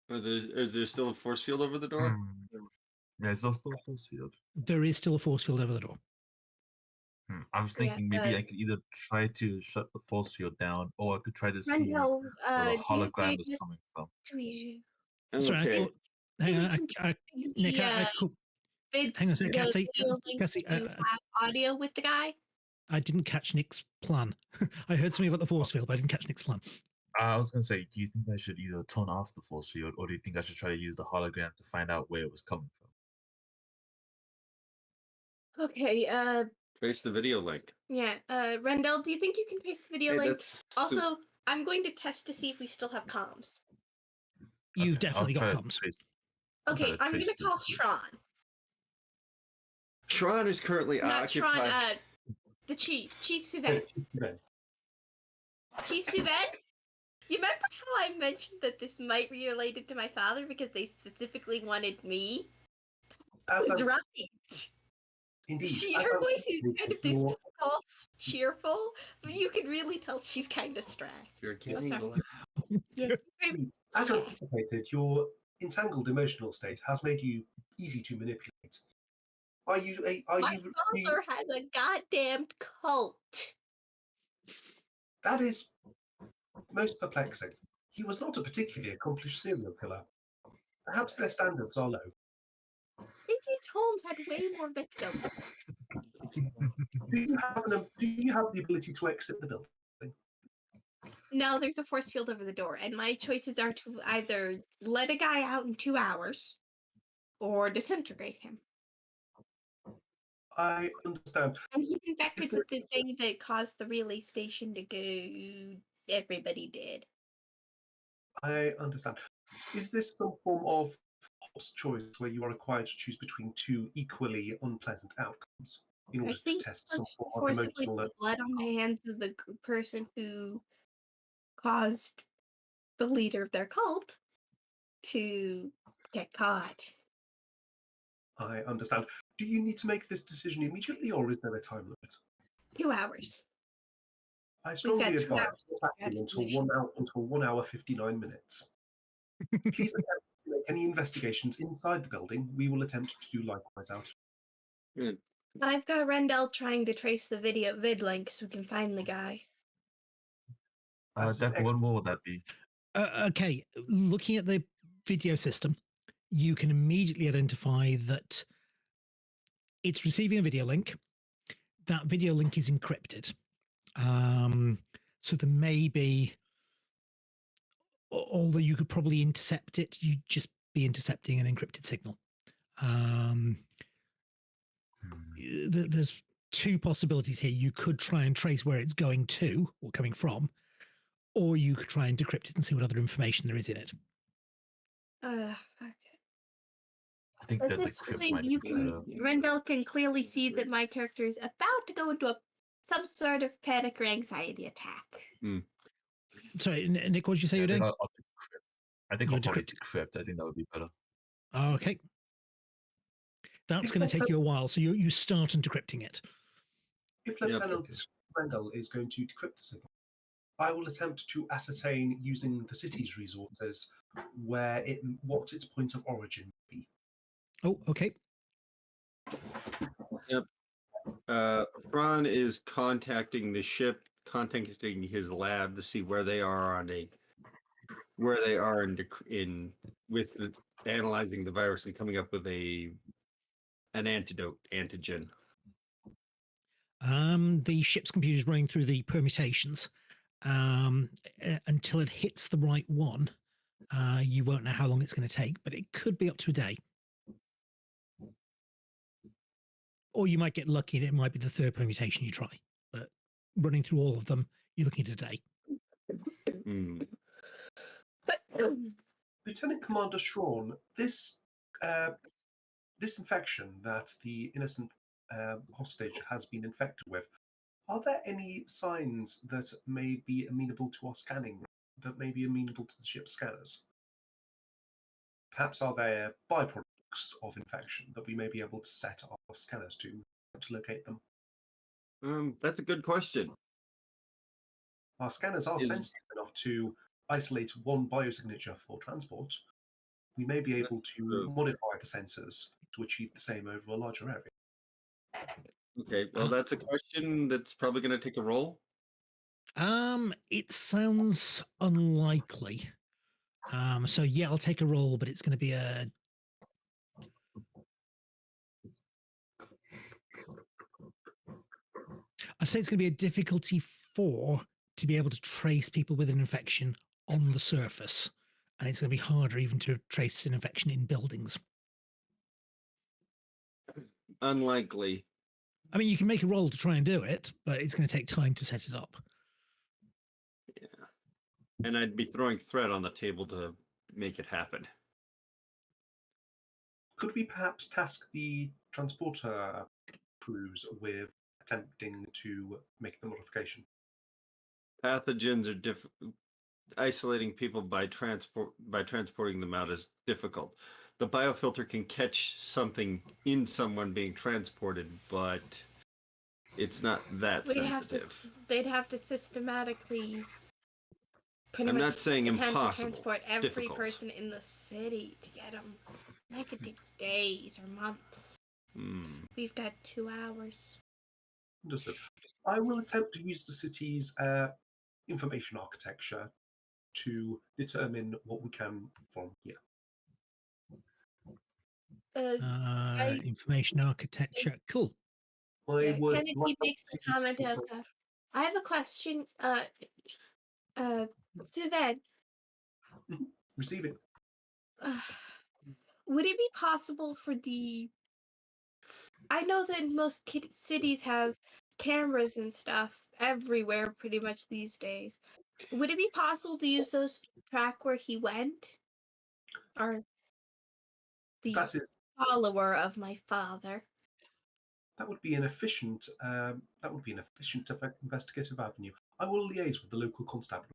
Is there still a force field over the door? Yeah, it's also a force field. There is still a force field over the door. I was Yeah, thinking maybe I could either try to shut the force field down, or I could try to see Rendell, where the do you hologram think is this coming from. Sorry, Okay. hang we on, can Nick, Vids, hang on a second, the Cassie, video link Cassie, to have audio with the guy? I didn't catch Nick's plan. I heard something about the force field, but I didn't catch Nick's plan. I was gonna say, do you think I should either turn off the force field, or do you think I should try to use the hologram to find out where it was coming from? Okay, Trace the video link. yeah, Rendell, do you think you can paste the video Hey, link? that's Also, I'm going to test to see if we still have comms. You've Okay, definitely I'll got try to comms. trace- Okay, to I'm trace gonna the call video. Shran. Shran is currently Not occupied. Shran, the chief, Chief Oh, Suven. Ben. Chief Suven? You remember how I mentioned that this might be related to my father because they specifically wanted me? As That's I'm- right. Indeed. Her voice is You're- kind of this false cheerful, but you can really tell she's kind of stressed. You're getting sorry. loud. Yeah, As anticipated, your entangled emotional state has made you easy to manipulate. Are you? my father has a goddamn cult. That is most perplexing. He was not a particularly accomplished serial killer. Perhaps their standards are low. H.H. Holmes had way more victims. Do you have the ability to exit the building? No, there's a force field over the door, and my choices are to either let a guy out in 2 hours or disintegrate him. I understand. And he's infected Is with this- the thing that caused the relay station to go. Everybody did. I understand. Is this some form of false choice where you are required to choose between two equally unpleasant outcomes in I order to think test some let's form of forcibly emotional? put blood on the hands of the person who caused the leader of their cult to get caught. I understand. Do you need to make this decision immediately, or is there a time limit? 2 hours. I strongly got 2 advise hours to not figure out acting a until solution. 1 hour 59 minutes. Please attempt to make any investigations inside the building. We will attempt to do likewise out. Good. I've got Rendell trying to trace the video vid link so we can find the guy. That's an Jeff, what more would that be? Okay, looking at the video system, you can immediately identify that it's receiving a video link. That video link is encrypted. So there may be, although you could probably intercept it, you'd just be intercepting an encrypted signal. There's two possibilities here. You could try and trace where it's going to or coming from, or you could try and decrypt it and see what other information there is in it. Okay. I think At that this the crypt point, might you be can better. Rendell can clearly see that my character is about to go into some sort of panic or anxiety attack. Sorry, Nick, what did you say Yeah, you're doing? I'll decrypt. I think You'll I'll probably decrypt. decrypt. I think that would be better. Okay. That's going to take you a while, so you start decrypting it. If Yep. Lieutenant Rendell is going to decrypt the signal, I will attempt to ascertain using the city's resources what its point of origin would be. Oh, okay. Yep. Ron is contacting the ship, contacting his lab to see where they are in with analyzing the virus and coming up with an antigen. The ship's computer is running through the permutations. Until it hits the right one, you won't know how long it's going to take, but it could be up to a day. Or you might get lucky and it might be the third permutation you try. But running through all of them, you're looking at a day. Lieutenant Commander Strawn, this infection that the innocent hostage has been infected with, are there any signs that may be amenable to our scanning, that may be amenable to the ship's scanners? Perhaps are there byproducts of infection that we may be able to set our scanners to locate them. That's a good question. Our scanners are Is- sensitive enough to isolate one biosignature for transport. We may be able to true. modify the sensors to achieve the same over a larger area. Okay, well, that's a question that's probably going to take a roll. It sounds unlikely. So yeah, I'll take a roll, but it's going to be a. I say it's going to be a difficulty 4 to be able to trace people with an infection on the surface, and it's going to be harder even to trace an infection in buildings. Unlikely. I mean, you can make a roll to try and do it, but it's going to take time to set it up. Yeah. And I'd be throwing threat on the table to make it happen. Could we perhaps task the transporter crews with attempting to make the modification? Pathogens are isolating people by transporting them out is difficult. The biofilter can catch something in someone being transported, but it's not that sensitive. They'd have to systematically pretty I'm much not saying attempt impossible, to transport every difficult. person in the city to get them. That could take days or months. We've got 2 hours. Understood. I will attempt to use the city's information architecture to determine what we can from here. Information architecture. Cool. Kennedy makes the comment of, I have a question. Suzanne. Receive it. Would it be possible for I know that most cities have cameras and stuff everywhere pretty much these days. Would it be possible to use those to track where he went? Or the follower of my father? That would be an efficient investigative avenue. I will liaise with the local constable.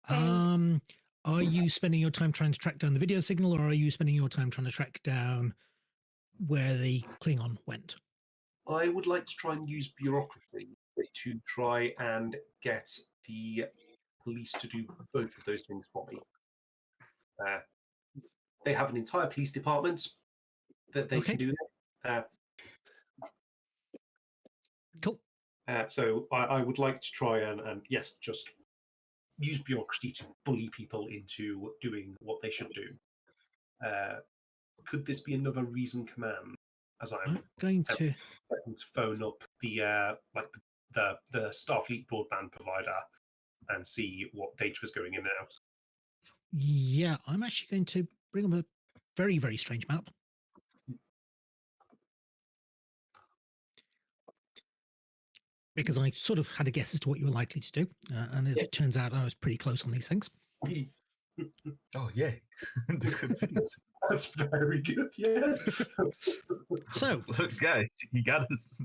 Are you spending your time trying to track down the video signal, or are you spending your time trying to track down where the Klingon went? I would like to try and use bureaucracy to try and get the police to do both of those things for me. They have an entire police department that they can do that. Cool. So I would like to try and yes, just use bureaucracy to bully people into doing what they should do. Could this be another reason command? As I'm going to phone up the Starfleet broadband provider and see what data is going in and out. Yeah, I'm actually going to bring up a very, very strange map. Because I sort of had a guess as to what you were likely to do. And as it turns out, I was pretty close on these things. Oh, yeah. That's very good, yes. So, look, guys, he got us.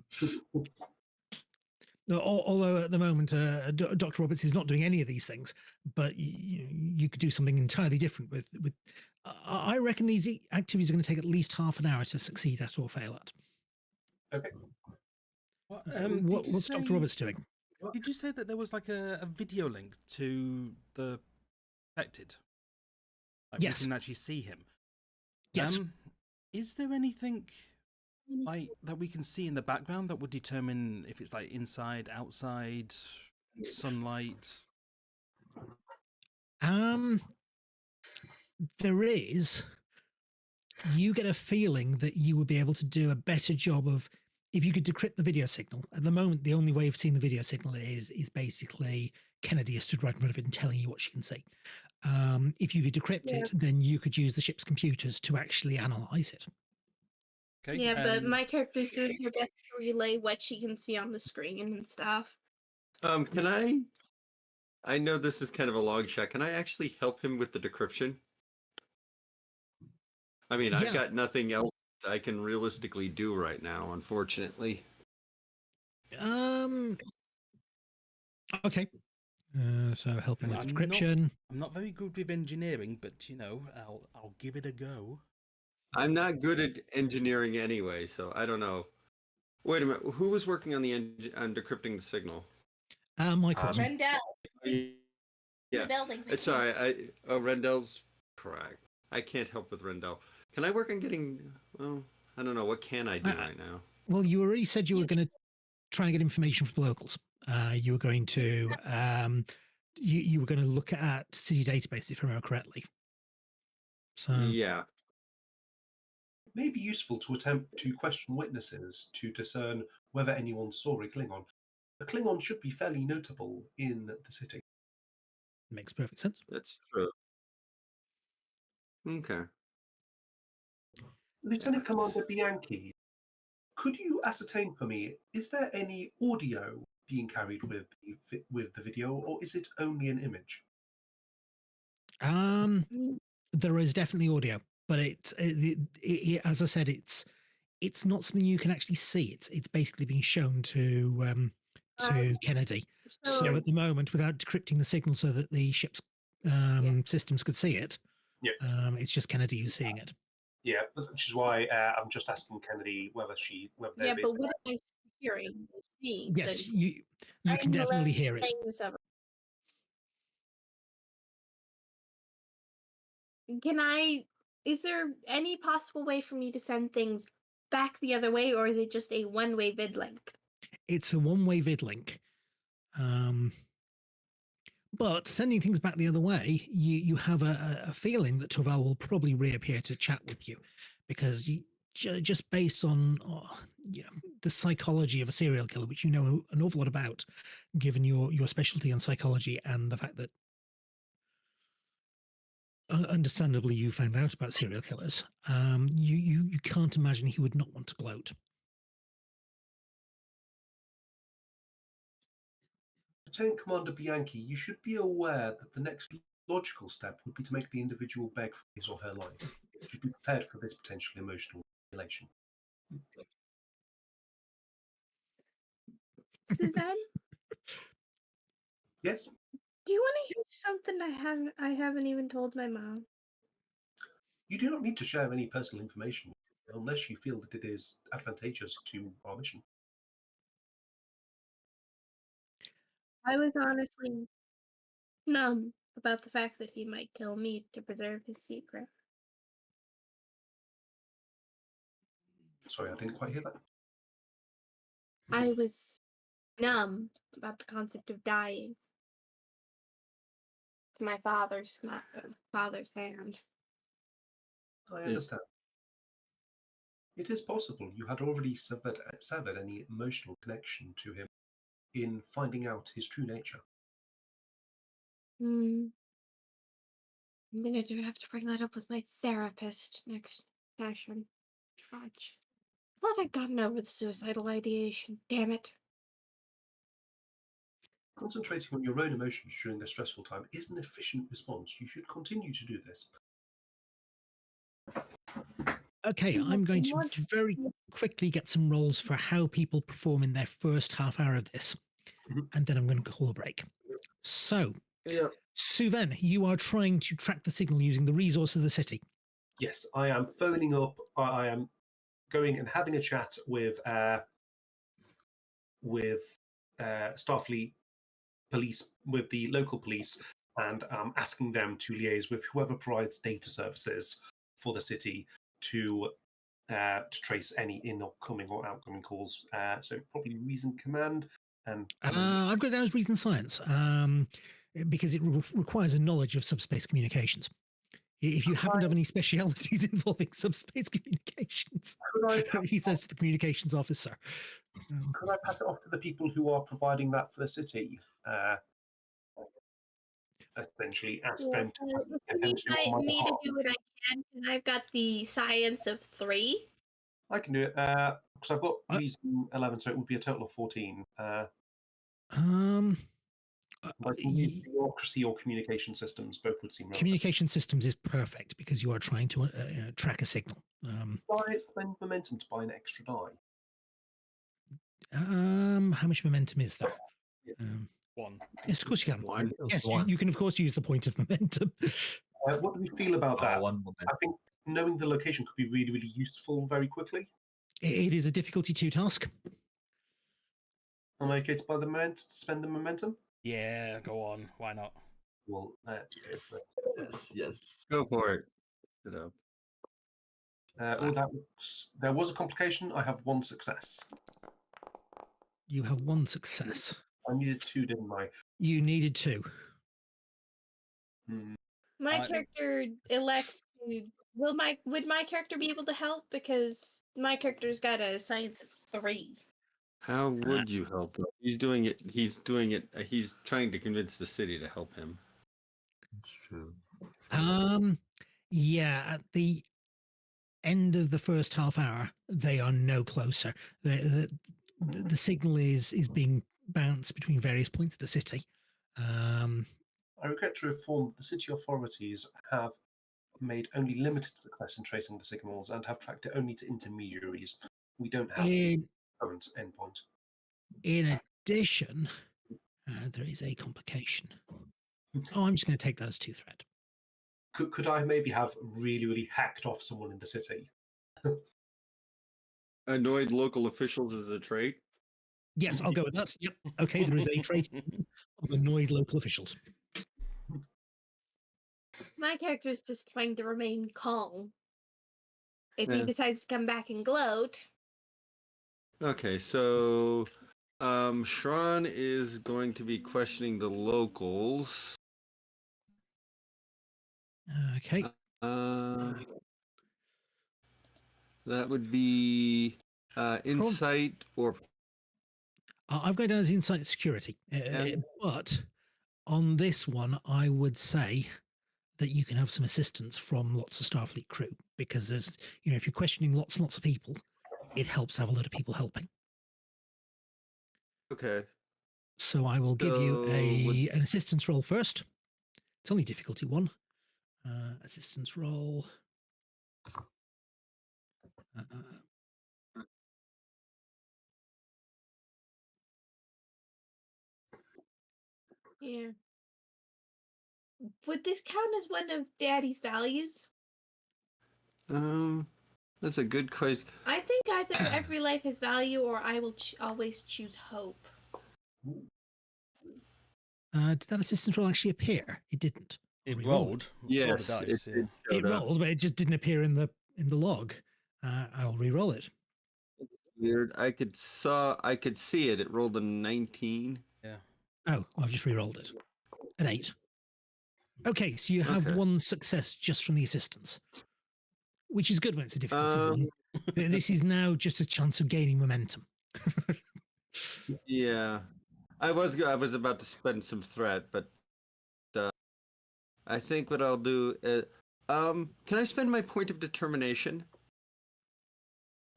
Although at the moment, Dr. Roberts is not doing any of these things, but you could do something entirely different with. I reckon these activities are going to take at least half an hour to succeed at or fail at. Okay. What's Dr. Roberts doing? Did you say that there was like a video link to the affected? Like yes. we can actually see him. Yes. Is there anything like that we can see in the background that would determine if it's like inside, outside, sunlight? There is. You get a feeling that you would be able to do a better job of if you could decrypt the video signal. At the moment, the only way of seeing the video signal is basically Kennedy is stood right in front of it and telling you what she can see. If you could decrypt it, then you could use the ship's computers to actually analyze it. Okay, yeah, but my character's doing her best to relay what she can see on the screen and stuff. Can I know this is kind of a long shot. Can I actually help him with the decryption? I mean, I've got nothing else I can realistically do right now, unfortunately. Okay. So helping with decryption. I'm not very good with engineering, but you know, I'll give it a go. I'm not good at engineering anyway, so I don't know. Wait a minute. Who was working on on decrypting the signal? Mike was. Rendell Yeah, in the building. with it's you. all right. Rendell's correct. I can't help with Rendell. Can I work on getting? Well, I don't know. What can I do right now? Well, you already said you were going to try and get information from the locals. You were going to you were going to look at city database, if I remember correctly. So Yeah. It may be useful to attempt to question witnesses to discern whether anyone saw a Klingon. A Klingon should be fairly notable in the city. makes perfect sense. That's true. Okay. Lieutenant Commander Bianchi, could you ascertain for me, is there any audio being carried with the video, or is it only an image? There is definitely audio, but as I said, it's not something you can actually see. It's basically being shown to Kennedy. So at the moment, without decrypting the signal so that the ship's systems could see it, it's just Kennedy who's seeing it. Yeah, which is why I'm just asking Kennedy whether there Yeah, is. but what am I hearing? Seeing? Yes, you can definitely hear it. Is there any possible way for me to send things back the other way, or is it just a one-way vid link? It's a one-way vid link. But sending things back the other way, you have a feeling that Torval will probably reappear to chat with you, because just based on the psychology of a serial killer, which you know an awful lot about, given your specialty on psychology and the fact that understandably you found out about serial killers, you can't imagine he would not want to gloat. Lieutenant Commander Bianchi, you should be aware that the next logical step would be to make the individual beg for his or her life. You should be prepared for this potential emotional manipulation. Suzanne? Yes? Do you want to hear something I haven't even told my mom? You do not need to share any personal information unless you feel that it is advantageous to our mission. I was honestly numb about the fact that he might kill me to preserve his secret. Sorry, I didn't quite hear that. I was numb about the concept of dying. My father's hand. I understand. It is possible you had already severed any emotional connection to him in finding out his true nature. I'm gonna have to bring that up with my therapist next session. Fudge. I thought I'd gotten over the suicidal ideation. Damn it. Concentrating on your own emotions during this stressful time is an efficient response. You should continue to do this. Okay, I'm going to very quickly get some roles for how people perform in their first half hour of this, and then I'm going to call a break. So, Suven, you are trying to track the signal using the resource of the city. Yes, I am phoning up. I am going and having a chat with Starfleet police, with the local police, and asking them to liaise with whoever provides data services for the city to trace any incoming or outgoing calls. So probably Reason Command. And I've got down as Reason Science because it requires a knowledge of subspace communications. If you happen to have any specialities involving subspace communications, he says to the communications officer. Could I pass it off to the people who are providing that for the city? Essentially, ask them to Me to do what I can, because I've got the science of 3. I can do it because I've got Reason 11, so it would be a total of 14. Bureaucracy or communication systems, both would seem relevant. Communication systems is perfect because you are trying to track a signal. Why spend momentum to buy an extra die? How much momentum is there? 1. Yes, of course you can. Yes, you can of course use the point of momentum. What do we feel about that? 1 momentum. I think knowing the location could be really, really useful very quickly. It is a difficulty 2 task. Am I okay to buy the spend the momentum? Yeah, go on. Why not? Well, let's go for it. Yes. Go for it. You know. There was a complication. I have 1 success. You have 1 success. I needed 2, didn't I? You needed 2. My character elects to. Would my character be able to help? Because my character's got a science of 3. How would you help him? He's doing it. He's doing it. He's trying to convince the city to help him. That's true. Yeah, at the end of the first half hour, they are no closer. The signal is being bounced between various points of the city. I regret to inform that the city authorities have made only limited success in tracing the signals and have tracked it only to intermediaries. We don't have a current endpoint. In addition, there is a complication. Oh, I'm just going to take that as 2 threat. Could I maybe have really, really hacked off someone in the city? Annoyed local officials is a trait. Yes, I'll go with that. Yep. Okay, there is a trait of annoyed local officials. My character is just trying to remain calm. If he Yeah. decides to come back and gloat, Okay, so Shran is going to be questioning the locals. Okay. That would be insight or I've got it down as insight security. But on this one, I would say that you can have some assistance from lots of Starfleet crew, because there's, if you're questioning lots and lots of people, it helps have a lot of people helping. okay. So I will give you an assistance roll first. It's only difficulty 1. Assistance roll. yeah. Would this count as one of Daddy's values? That's a good question. I think either every life has value, or I will always choose hope. Did that assistance roll actually appear? It didn't. It Reroll rolled. Yes, The dice, it It rolled, but it just didn't appear in the log. I'll re-roll it. Weird. I could see it. It rolled a 19. Yeah. Oh, I've just re-rolled it. An 8. Okay, so you have 1 success just from the assistance, which is good when it's a difficulty 1. This is now just a chance of gaining momentum. Yeah, I was about to spend some threat, but I think what I'll do is, can I spend my point of determination?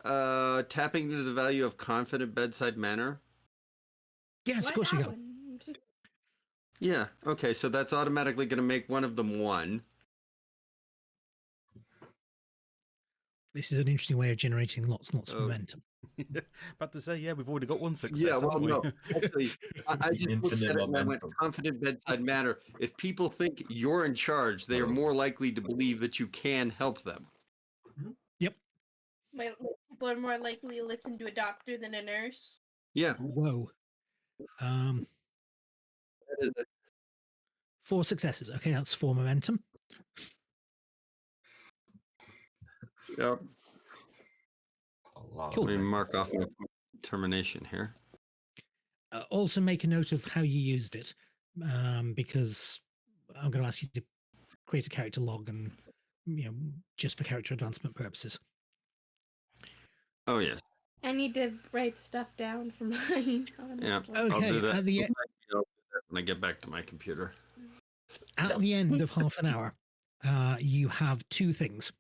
Tapping into the value of confident bedside manner. Yes, of course you can. Yeah. Okay, so that's automatically going to make one of them 1. This is an interesting way of generating lots and lots of momentum. About to say, yeah, we've already got 1 success. Yeah, well, haven't we? no. Actually, I just looked at it and I went, confident bedside manner. If people think you're in charge, they are more likely to believe that you can help them. Yep. People are more likely to listen to a doctor than a nurse. Yeah. Whoa. That is it. 4 successes. Okay, that's 4 momentum. Yep. Cool. Let me mark off my determination here. Also make a note of how you used it, because I'm going to ask you to create a character log, and just for character advancement purposes. Oh yes. I need to write stuff down for mine. Yeah. honestly. I'll do Okay, that. at the When I get back to my computer. At the end of half an hour, you have 2 things.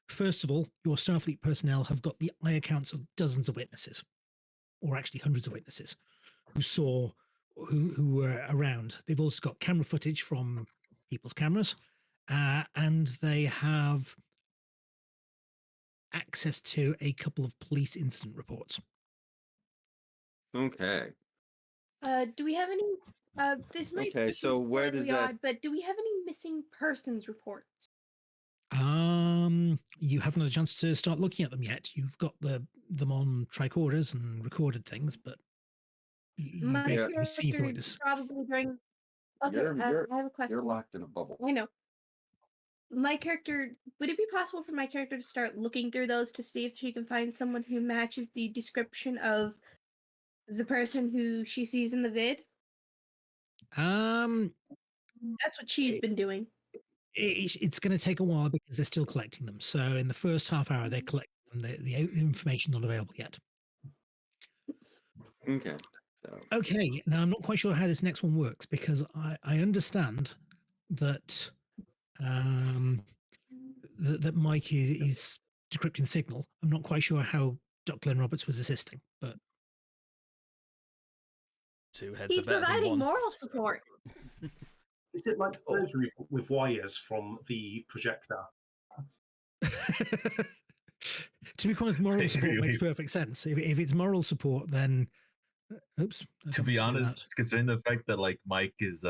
First of all, your Starfleet personnel have got the eye accounts of dozens of witnesses, or actually hundreds of witnesses, who were around. They've also got camera footage from people's cameras, and they have access to a couple of police incident reports. Okay. Do we have any? This might Okay, be so where does slightly that? odd, but do we have any missing persons reports? You haven't had a chance to start looking at them yet. You've got them on tricorders and recorded things, but you My basically received the character witness. probably during. Okay, I have a question. You're locked in a bubble. I know. My character, would it be possible for my character to start looking through those to see if she can find someone who matches the description of the person who she sees in the vid? That's what she's been doing. It's going to take a while because they're still collecting them. So in the first half hour, they're collecting them. The information not available yet. Okay. So, Okay, now I'm not quite sure how this next one works because I understand that that Mike is decrypting signal. I'm not quite sure how Dr. Glenn Roberts was assisting, but Two heads He's are better than providing one. moral support. Is it like surgery with wires from the projector? to be honest, moral support makes perfect sense. If it's moral support, then oops. To be honest, considering the fact that like Mike is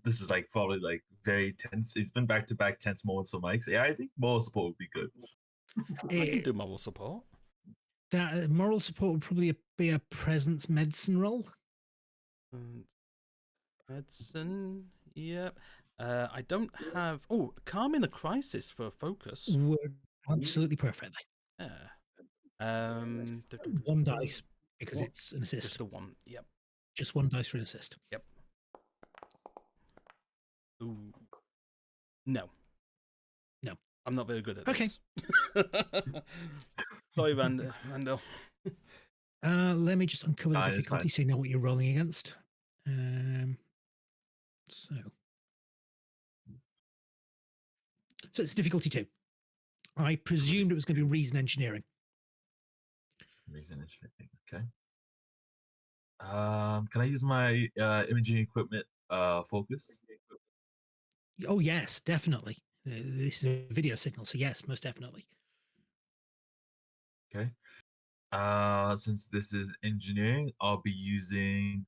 this is like probably like very tense. It's been back-to-back tense moments for Mike. So yeah, I think moral support would be good. I can do moral support. That moral support would probably be a presence medicine role. Medicine, yep. I don't have. Oh, calm in a crisis for focus. Would absolutely perfectly. Yeah. One dice because it's an assist. Just the one. Yep. Just one dice for an assist. Yep. Ooh. No. No. I'm not very good at Okay. this. Sorry, Randall. Let me just uncover the It's difficulty fine. so you know what you're rolling against. So it's difficulty 2. I presumed it was going to be reason engineering. Reason engineering. Okay. Can I use my imaging equipment focus? Oh yes, definitely. This is a video signal, so yes, most definitely. Okay. Since this is engineering, I'll be using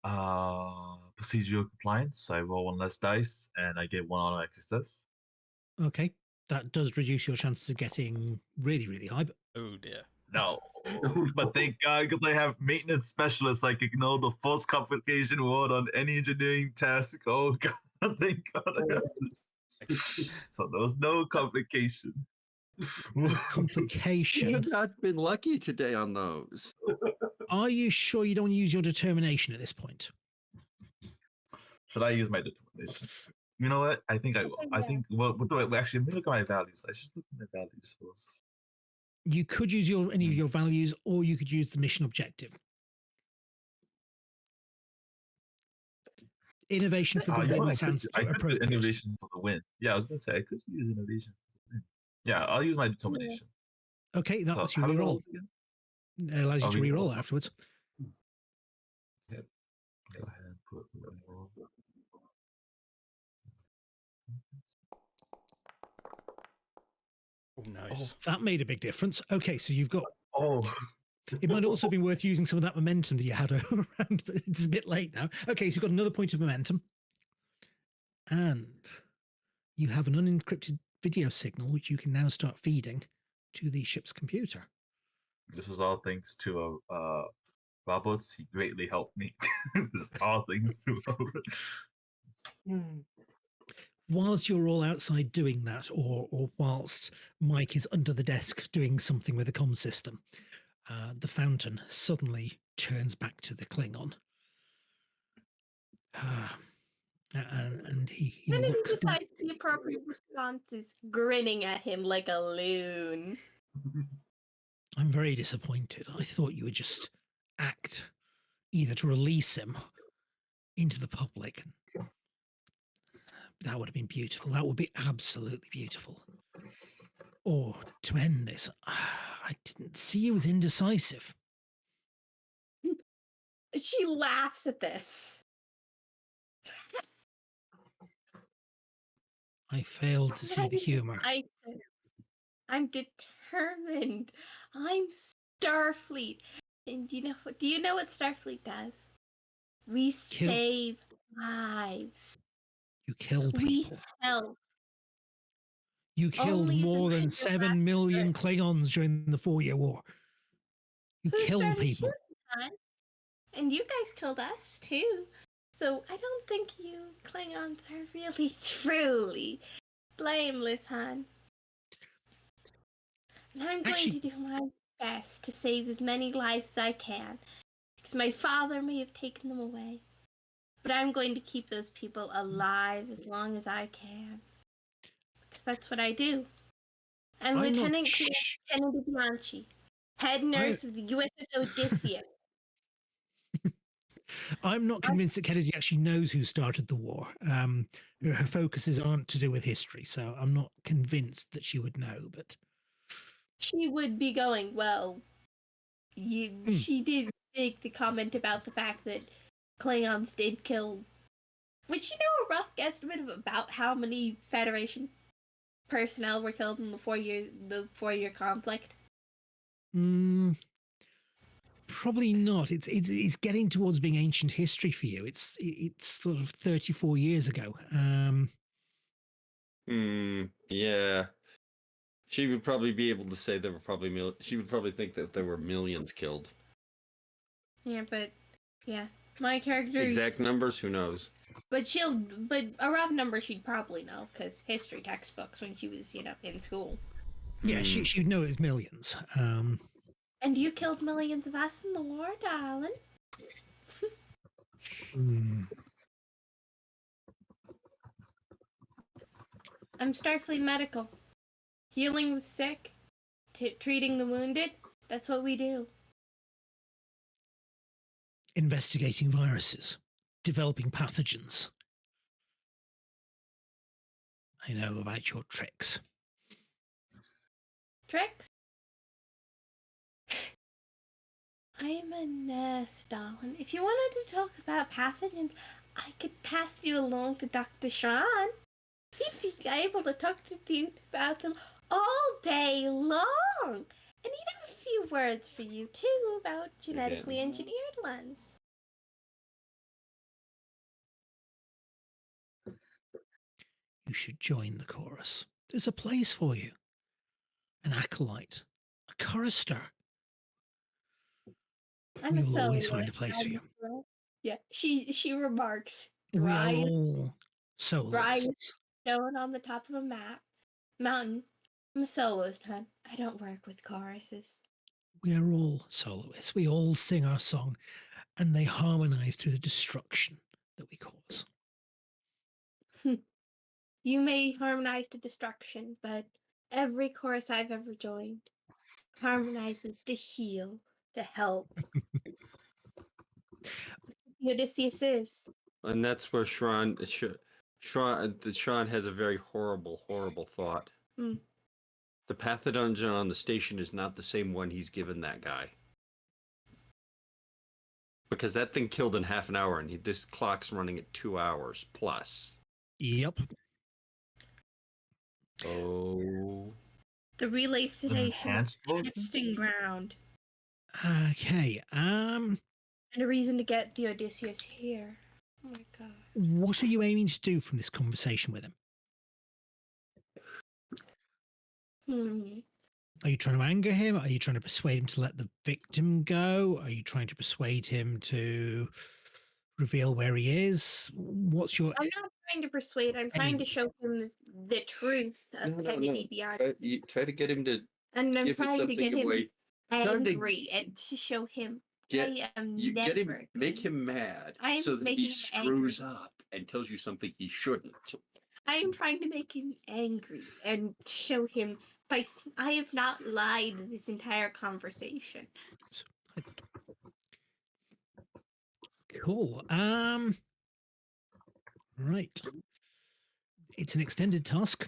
procedural compliance. So I roll 1 less dice and I get 1 automatic success. Okay, that does reduce your chances of getting really, really high. But Oh dear. No, but thank God, because I have maintenance specialists, I can know the first complication word on any engineering task. Oh God, thank God I have this. So there was no complication. complication. You've not been lucky today on those. Are you sure you don't use your determination at this point? Should I use my determination? You know what? I think I will. I think. Well, what do I actually? Let me look at my values. I should look at my values first. You could use any of your values, or you could use the mission objective. Innovation for the win sounds I could do appropriate. innovation for the win. Yeah, I was going to say I could use innovation for the win. Yeah, I'll use my determination. Okay, that lets you how does that reroll. work again? It allows you I'll to reroll. reroll afterwards. Yep. Go ahead and put reroll. Oh, nice. That made a big difference. Okay, so you've got. Oh. It might also be worth using some of that momentum that you had around, but it's a bit late now. Okay, so you've got another point of momentum. And you have an unencrypted video signal, which you can now start feeding to the ship's computer. This was all thanks to Roberts. He greatly helped me. This is all thanks to Robert. Whilst you're all outside doing that, or whilst Mike is under the desk doing something with the comm system, the fountain suddenly turns back to the Klingon. And he And then he looks down. decides the appropriate response is grinning at him like a loon. I'm very disappointed. I thought you would just act either to release him into the public. That would have been beautiful. That would be absolutely beautiful. Or to end this, I didn't see you as indecisive. She laughs at this. I failed to see the humor. I'm determined. I'm Starfleet. And do you know what Starfleet does? We save lives. You kill people. We help. You killed Only the more than men 7 million Klingons during the 4-year war. You who killed started people. shooting, hon? And you guys killed us too. So I don't think you Klingons are really truly blameless, hon. And I'm going Actually- to do my best to save as many lives as I can. Because my father may have taken them away. But I'm going to keep those people alive as long as I can. Because that's what I do. I'm I'm not Lieutenant sh- Kennedy Bianchi, head nurse of the USS Odysseus. I'm not convinced that Kennedy actually knows who started the war. Her focuses aren't to do with history, so I'm not convinced that she would know. But She would be going, well, she did make the comment about the fact that Klingons did kill, which you know a rough guesstimate of about how many Federation personnel were killed in the 4-year conflict. Probably not. It's getting towards being ancient history for you. It's sort of 34 years ago. Yeah. She would probably be able to say there were probably she would probably think that there were millions killed. Yeah, but yeah, my character. Exact numbers, who knows? But a rough number she'd probably know because history textbooks when she was in school. Yeah, she'd know it was millions. And you killed millions of us in the war, darling. I'm Starfleet Medical. Healing the sick, treating the wounded. That's what we do. Investigating viruses, developing pathogens. I know about your tricks. Tricks? I'm a nurse, darling. If you wanted to talk about pathogens, I could pass you along to Dr. Sean. He'd be able to talk to you about them all day long. And he'd have a few words for you, too, about genetically engineered ones. You should join the chorus. There's a place for you. An acolyte, a chorister. I'm We'll a always soloist. find a place for you. Yeah, she remarks. We are all soloists. Shown on the top of a mountain. I'm a soloist, hon. I don't work with choruses. We are all soloists. We all sing our song, and they harmonize through the destruction that we cause. You may harmonize to destruction, but every chorus I've ever joined harmonizes to heal, to help. The Odysseus is. And that's where Shran has a very horrible, horrible thought. The pathogen on the station is not the same one he's given that guy. Because that thing killed in half an hour, and this clock's running at 2 hours plus. Yep. Oh. The relay station. Enhanced version? Testing ground. Okay. And a reason to get the Odysseus here. Oh my god. What are you aiming to do from this conversation with him? Are you trying to anger him? Are you trying to persuade him to let the victim go? Are you trying to persuade him to reveal where he is? What's your... I'm not trying to persuade. I'm trying to show him the truth of Kennedy Beyond. You try to get him to And I'm give trying to get him away. angry and to show him I am never make him mad I am so that he making him screws angry. up and tells you something he shouldn't. I am trying to make him angry and to show him I have not lied this entire conversation. Cool. Right. It's an extended task.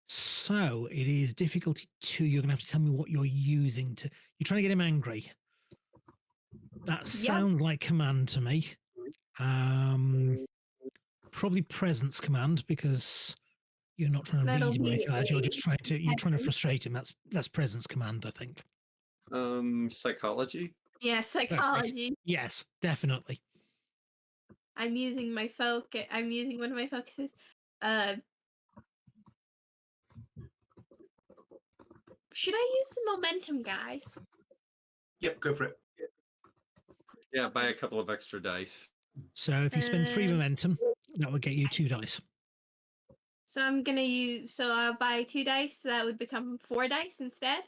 So it is difficulty 2. You're going to have to tell me what you're using to... You're trying to get him angry. That sounds like command to me. Probably presence command, because you're not trying to read him or anything like that. You're just trying to frustrate him. That's presence command, I think. Psychology? Yeah, psychology. Yes, definitely. I'm using my I'm using one of my focuses. Should I use the momentum, guys? Yep, go for it. Yeah, buy a couple of extra dice. So if you spend 3 momentum, that would get you 2 dice. So I'm gonna use. So I'll buy 2 dice. So that would become 4 dice instead.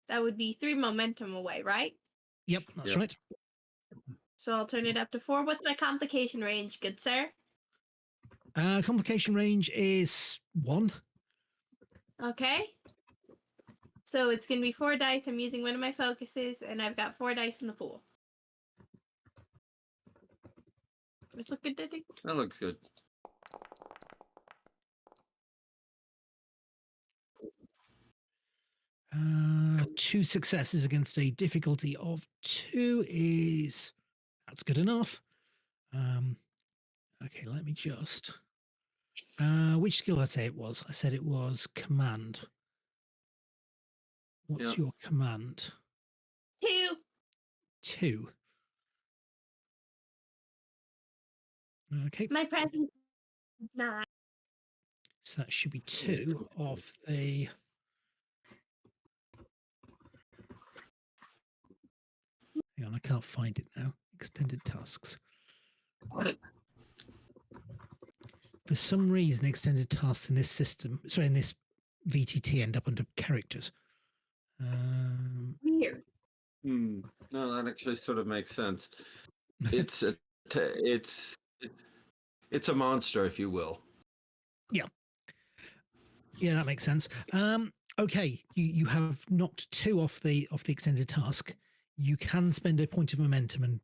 That would be 3 momentum away, right? Yep, that's Yep. right. So I'll turn it up to 4. What's my complication range, good sir? Complication range is 1. Okay. So it's gonna be 4 dice. I'm using one of my focuses, and I've got 4 dice in the pool. This look good, Diddy? That looks good. Two successes against a difficulty of 2 is... That's good enough. Okay, let me just... which skill did I say it was? I said it was command. What's Yep. your command? 2. 2. Okay, My presence is 9. so that should be 2 of the... Hang on, I can't find it now. Extended tasks. For some reason, extended tasks in this system, sorry, in this VTT end up under characters. Weird. No, that actually sort of makes sense. It's a it's a monster, if you will. Yeah, that makes sense. Okay, you have knocked 2 off the extended task. You can spend a point of momentum and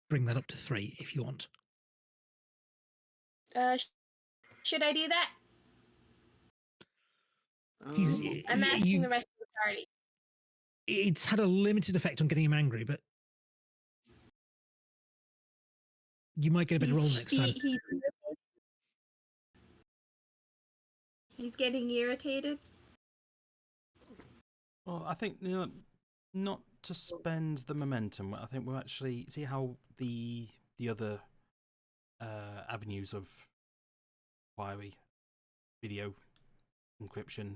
bring that up to 3 if you want. Should I do that? He's, I'm asking the rest of the party. It's had a limited effect on getting him angry, but you might get a better roll next time. He's getting irritated. Well, I think not to spend the momentum. I think we'll actually see how the other avenues of inquiry, video encryption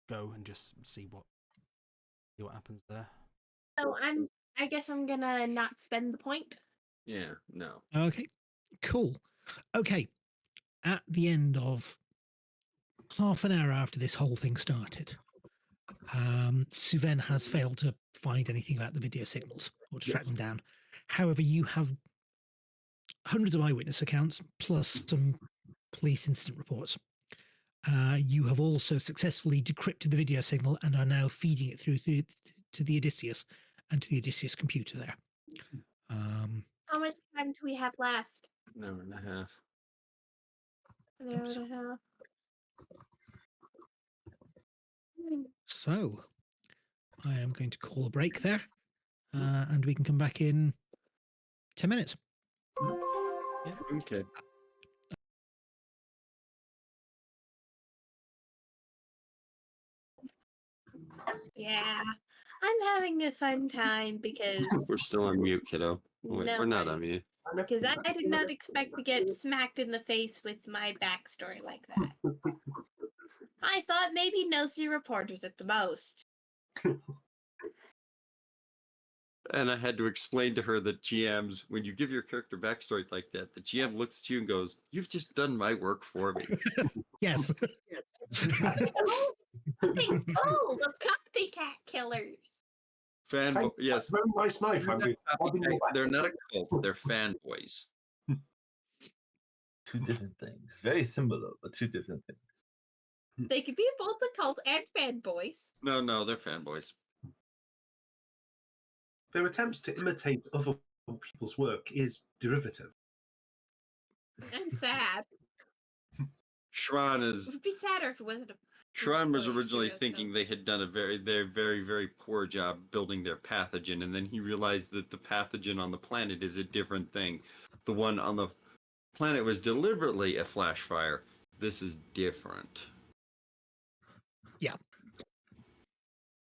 go, and just see what happens there. So I guess I'm gonna not spend the point. Yeah, no. Okay, cool. Okay, at the end of half an hour after this whole thing started, Suven has failed to find anything about the video signals or to track them down. However, you have hundreds of eyewitness accounts plus some police incident reports. You have also successfully decrypted the video signal and are now feeding it through to the Odysseus and to the Odysseus computer there. How much time do we have left? An hour and a half. An hour and a half. So, I am going to call a break there, and we can come back in 10 minutes. Okay. Yeah, I'm having a fun time because We're still on mute, kiddo. Wait, No we're not way. on mute. because I did not expect to get smacked in the face with my backstory like that. I thought maybe nosy reporters at the most. And I had to explain to her that GMs, when you give your character backstory like that, the GM looks at you and goes, "You've just done my work for me." Yes. Think cool of copycat killers. Fanboy, yes. Very nice knife. I'm going to They're not a cult, they're fanboys. Two different things. Very similar, but two different things. They could be both a cult and fanboys. No, they're fanboys. Their attempts to imitate other people's work is derivative. And sad. Shran It is. would be sadder if it wasn't a. Shran was Sorry, originally serial thinking killer. they had done a very poor job building their pathogen, and then he realized that the pathogen on the planet is a different thing. The one on the planet was deliberately a flash fire. This is different.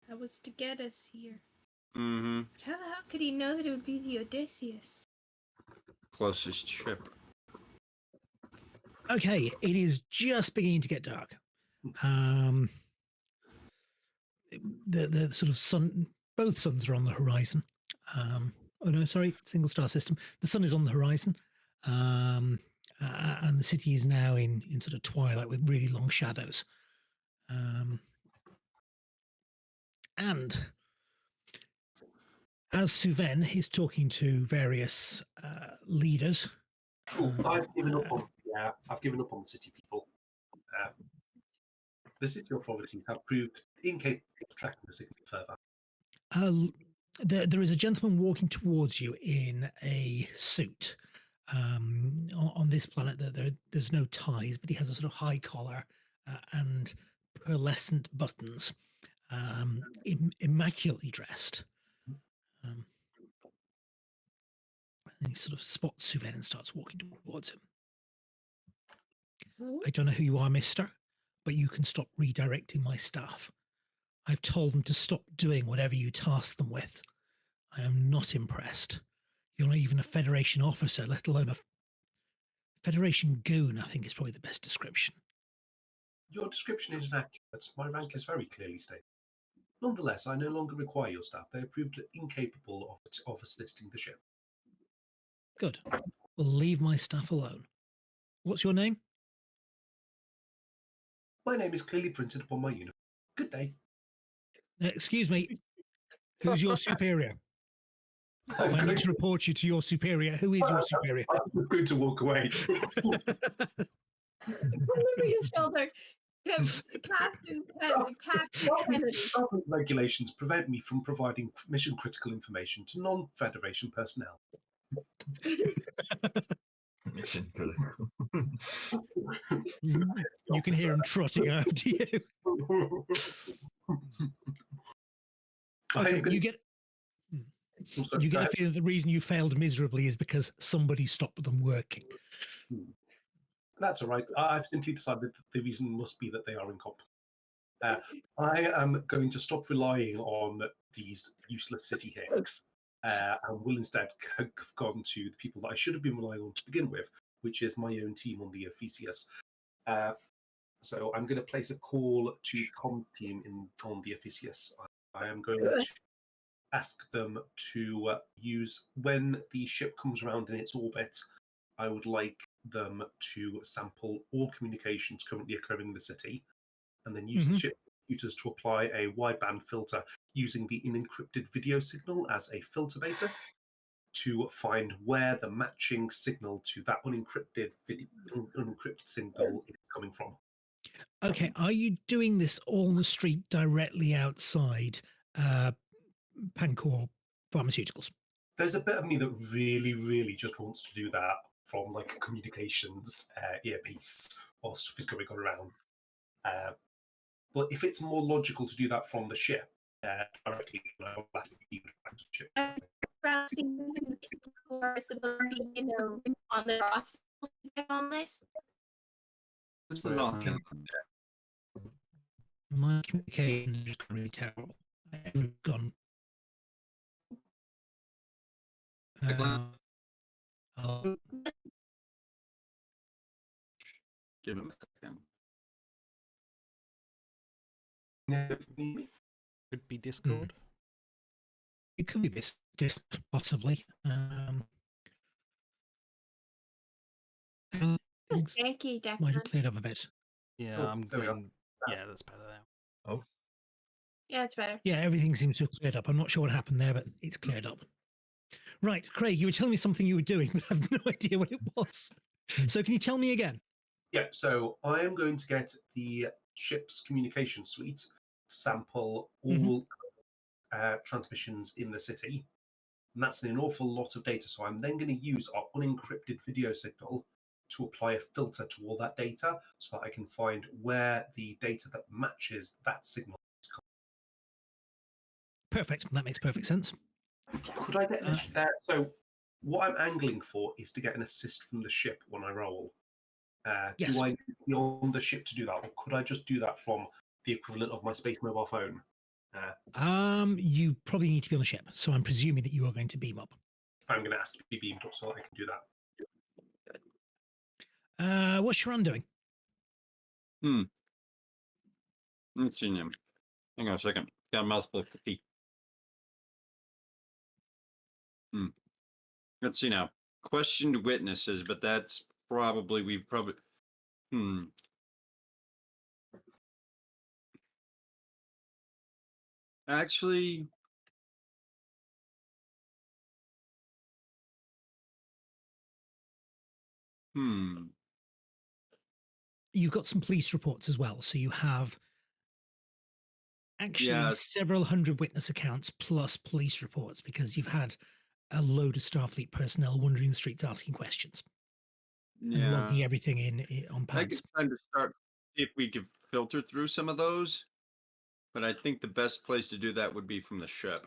That was to get us here. Mm-hmm. How the hell could he know that it would be the Odysseus? Closest ship. Okay, it is just beginning to get dark. the sort of sun, both suns are on the horizon. Oh no, sorry, single star system. The sun is on the horizon, and the city is now in sort of twilight with really long shadows. And as Suven is talking to various leaders, I've given up on I've given up on the city people. The city authorities have proved incapable of tracking the signal further. there is a gentleman walking towards you in a suit. On this planet, there's no ties, but he has a sort of high collar and pearlescent buttons, immaculately dressed. And he sort of spots Suven and starts walking towards him. I don't know who you are, mister, but you can stop redirecting my staff. I've told them to stop doing whatever you task them with. I am not impressed. You're not even a Federation officer, let alone a Federation goon, I think is probably the best description. Your description is inaccurate. My rank is very clearly stated. Nonetheless, I no longer require your staff. They have proved incapable of assisting the ship. Good. Well, leave my staff alone. What's your name? My name is clearly printed upon my uniform. Good day. Excuse me. Who's your superior? I need to report you to your superior. Who is your superior? I'm going to walk away. Over your shoulder. Captain Kennedy. Government regulations prevent me from providing mission critical information to non-Federation personnel. Mission critical. You can hear him trotting after you. Okay, you get a feeling the reason you failed miserably is because somebody stopped them working. That's all right. I've simply decided that the reason must be that they are incompetent. I am going to stop relying on these useless city hicks and will instead have gone to the people that I should have been relying on to begin with, which is my own team on the Odysseus. So I'm going to place a call to the comms team on the Odysseus. I am going to ask them to use, when the ship comes around in its orbit, I would like them to sample all communications currently occurring in the city, and then use the ship computers to apply a wideband filter using the unencrypted video signal as a filter basis to find where the matching signal to that unencrypted signal is coming from. Okay, are you doing this on the street directly outside Pancor Pharmaceuticals? There's a bit of me that really, really just wants to do that from like a communications earpiece or stuff is going on around. But if it's more logical to do that from the ship directly, ship. Asking people who are supposed to be, on their office on this. This is not My communication is just really terrible. I've gone. Give him a second. Could be Discord. It could be this possibly. Things Janky might have cleared up a bit. Yeah, Oh, I'm there we going. Yeah, that's better now. Oh, Yeah, it's better. Yeah, everything seems to have cleared up. I'm not sure what happened there, but it's cleared up. Right, Craig, you were telling me something you were doing, but I have no idea what it was. So can you tell me again? Yeah, so I am going to get the ship's communication suite to sample all transmissions in the city. And that's an awful lot of data. So I'm then going to use our unencrypted video signal to apply a filter to all that data so that I can find where the data that matches that signal is coming. Perfect. That makes perfect sense. Could I get so what I'm angling for is to get an assist from the ship when I roll. Yes. Do I be on the ship to do that, or could I just do that from the equivalent of my space mobile phone? You probably need to be on the ship, so I'm presuming that you are going to beam up. I'm going to ask to be beamed up so that I can do that. What's Sharon doing? Let's see him. Hang on a second. Got a mouthful of cookie. Let's see now. Questioned witnesses, but that's probably Actually, You've got some police reports as well, so you have actually Yes. several hundred witness accounts plus police reports because you've had a load of Starfleet personnel wandering the streets asking questions and logging everything in on I think pads. it's time to start see if we could filter through some of those. But I think the best place to do that would be from the ship.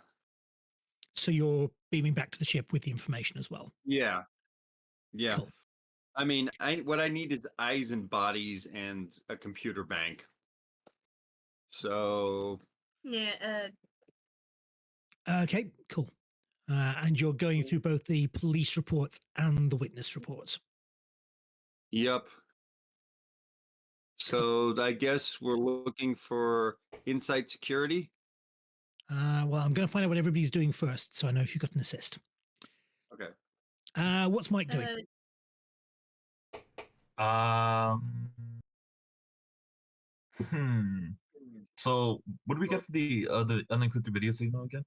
So you're beaming back to the ship with the information as well. Yeah. Yeah. Cool. I mean, what I need is eyes and bodies and a computer bank. So Yeah. Okay, cool. And you're going through both the police reports and the witness reports. Yep. So I guess we're looking for inside security. Well, I'm going to find out what everybody's doing first, so I know if you've got an assist. Okay. What's Mike doing? So, what do we get for the unencrypted video signal again?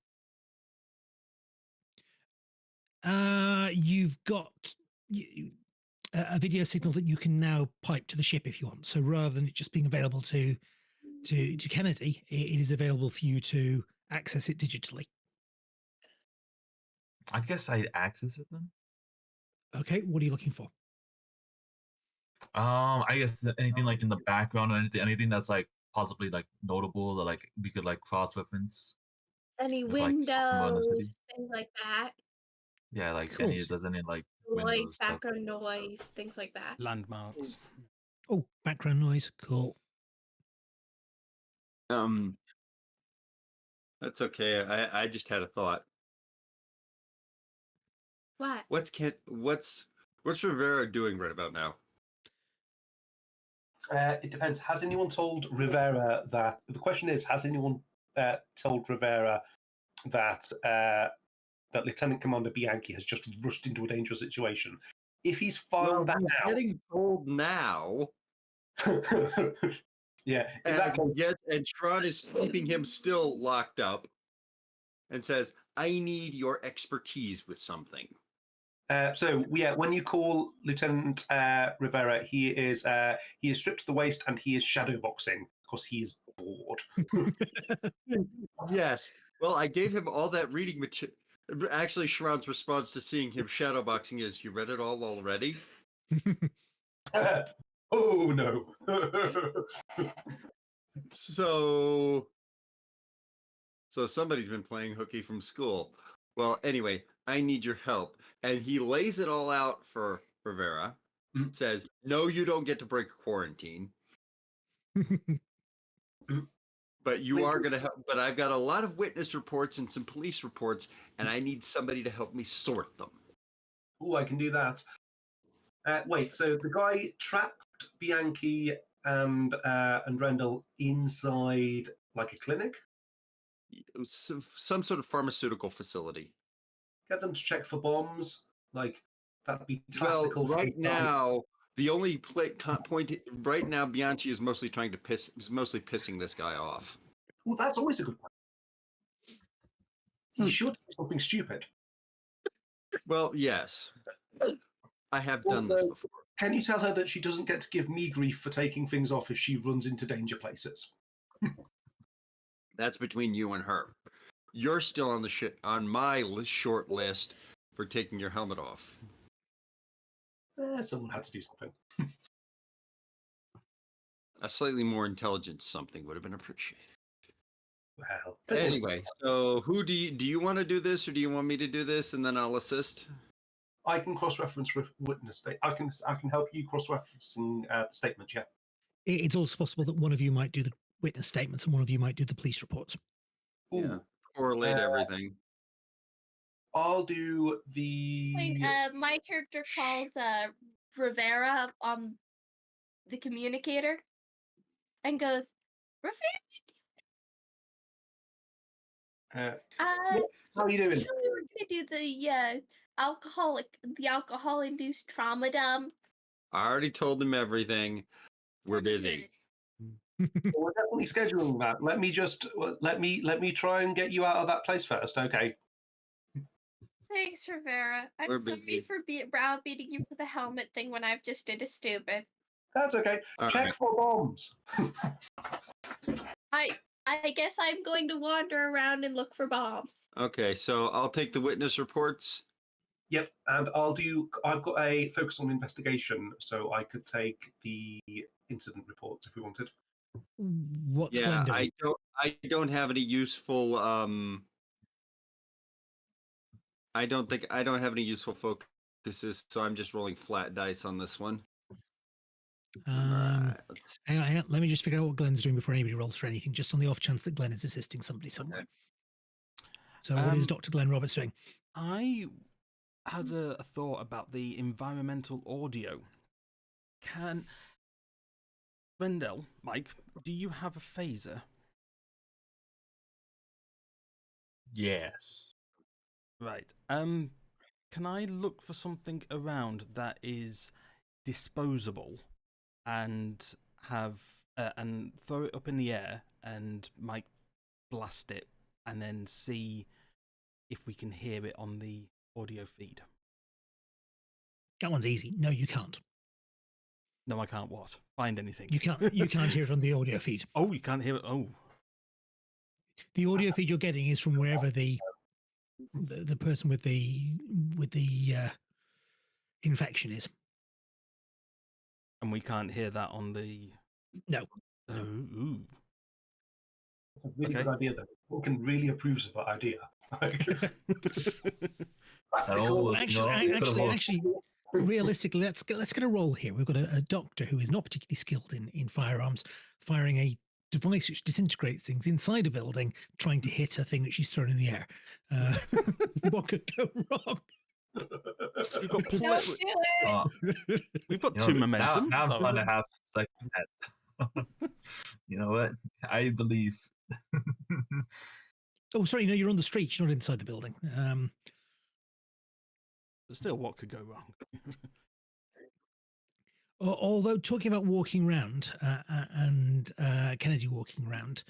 You've got a video signal that you can now pipe to the ship if you want. So rather than it just being available to Kennedy, it is available for you to access it digitally. I guess I'd access it then. Okay, what are you looking for? I guess anything like in the background or anything that's like possibly like notable or like we could like cross-reference. Any with, like, someone in the city. windows, things like that. Yeah, like Cool. does any like Noise, windows stuff. background noise, things like that. Landmarks. Oh, background noise. Cool. That's okay. I just had a thought. What? What's Rivera doing right about now? It depends. Has anyone told Rivera that? The question is, has anyone told Rivera that that Lieutenant Commander Bianchi has just rushed into a dangerous situation? If he's found that out, getting told now. Yeah. And Shroud is keeping him still locked up and says, I need your expertise with something. When you call Lieutenant Rivera, he is stripped to the waist and he is shadowboxing because he is bored. Yes. Well, I gave him all that reading material. Actually, Shroud's response to seeing him shadowboxing is, you read it all already? Oh, no. So somebody's been playing hooky from school. Well, anyway, I need your help. And he lays it all out for Rivera. Says, no, you don't get to break quarantine. But you are going to help. But I've got a lot of witness reports and some police reports, and I need somebody to help me sort them. Oh, I can do that. Wait, so the guy trapped Bianchi and Rendell inside like a clinic? Some sort of pharmaceutical facility. Get them to check for bombs. Like, that'd be classical. Well, right now, the only point right now, Bianchi is mostly pissing this guy off. Well, that's always a good point. He should do something stupid. Well, yes. I have done this before. Can you tell her that she doesn't get to give me grief for taking things off if she runs into danger places? That's between you and her. You're still on my short list for taking your helmet off. Someone had to do something. A slightly more intelligent something would have been appreciated. Well, anyway, so who do you want to do this, or do you want me to do this, and then I'll assist? I can cross-reference witness. I can help you cross-referencing the statements. Yeah. It's also possible that one of you might do the witness statements and one of you might do the police reports. Ooh. Yeah. Correlate everything. I'll do the. Wait, my character calls Rivera on the communicator and goes, Rivera, Uh, How are you doing? yeah, we were gonna do the alcohol-induced trauma dump. I already told them everything. We're busy. Well, we're definitely scheduling that. Let me try and get you out of that place first. Okay. Thanks, Rivera. I'm We're sorry busy. for browbeating you for the helmet thing when I've just did a stupid. That's okay. All Check right. for bombs. I guess I'm going to wander around and look for bombs. Okay, so I'll take the witness reports. Yep, and I've got a focus on investigation, so I could take the incident reports if we wanted. What's Glenn doing? I don't have any useful I don't have any useful focuses, so I'm just rolling flat dice on this one. Right. Hang on. Let me just figure out what Glenn's doing before anybody rolls for anything, just on the off chance that Glenn is assisting somebody somewhere. Okay. So what is Dr. Glenn Roberts doing? I had a thought about the environmental audio. Wendell, Mike, do you have a phaser? Yes. Right. Can I look for something around that is disposable and have and throw it up in the air and Mike blast it and then see if we can hear it on the audio feed? That one's easy. No, you can't. No, I can't what? Find anything. You can't hear it on the audio feed. Oh, you can't hear it. Oh. The audio feed you're getting is from wherever the person with the infection is. And we can't hear that on the... No. Oh, ooh. That's a really good idea, though. Morgan really approves of that idea. Actually, realistically, let's get a roll here. We've got a doctor who is not particularly skilled in firearms, firing a device which disintegrates things inside a building, trying to hit a thing that she's thrown in the air. What could go wrong? We've got Don't do it! We've got two momentum. Now I'm trying to have second head. You know what? I believe. Oh, sorry, no, you're on the street. You're not inside the building. But still, what could go wrong? Although talking about walking around and Kennedy walking around,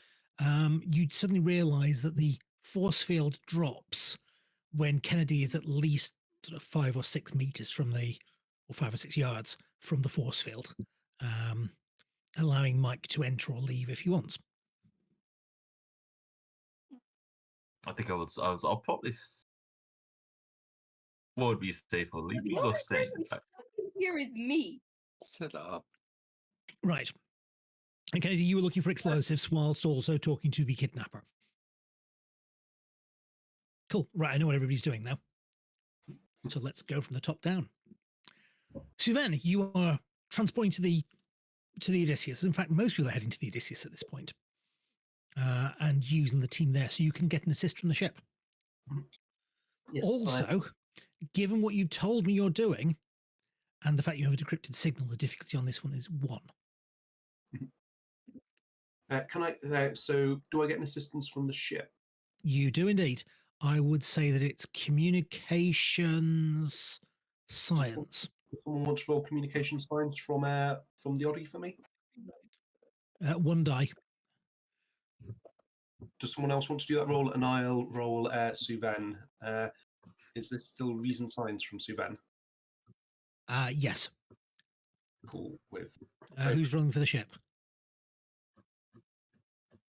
you'd suddenly realise that the force field drops when Kennedy is at least sort of 5 or 6 meters from or 5 or 6 yards from the force field, allowing Mike to enter or leave if he wants. I think I'll probably. What would be safer? We The go only staying. person stuck in here is me. Set up. Right. And Kennedy, you were looking for explosives whilst also talking to the kidnapper. Cool. Right, I know what everybody's doing now. So let's go from the top down. Suzanne, you are transporting to the Odysseus. In fact, most people are heading to the Odysseus at this point, and using the team there so you can get an assist from the ship. Yes, also, given what you've told me you're doing, and the fact you have a decrypted signal, the difficulty on this one is 1. So do I get an assistance from the ship? You do indeed. I would say that it's communications science. Does someone want to roll communication science from the Oddie for me? 1 die. Does someone else want to do that roll? And I'll roll Suven. Is this still reason science from Suven? Yes. Cool. With Who's rolling for the ship?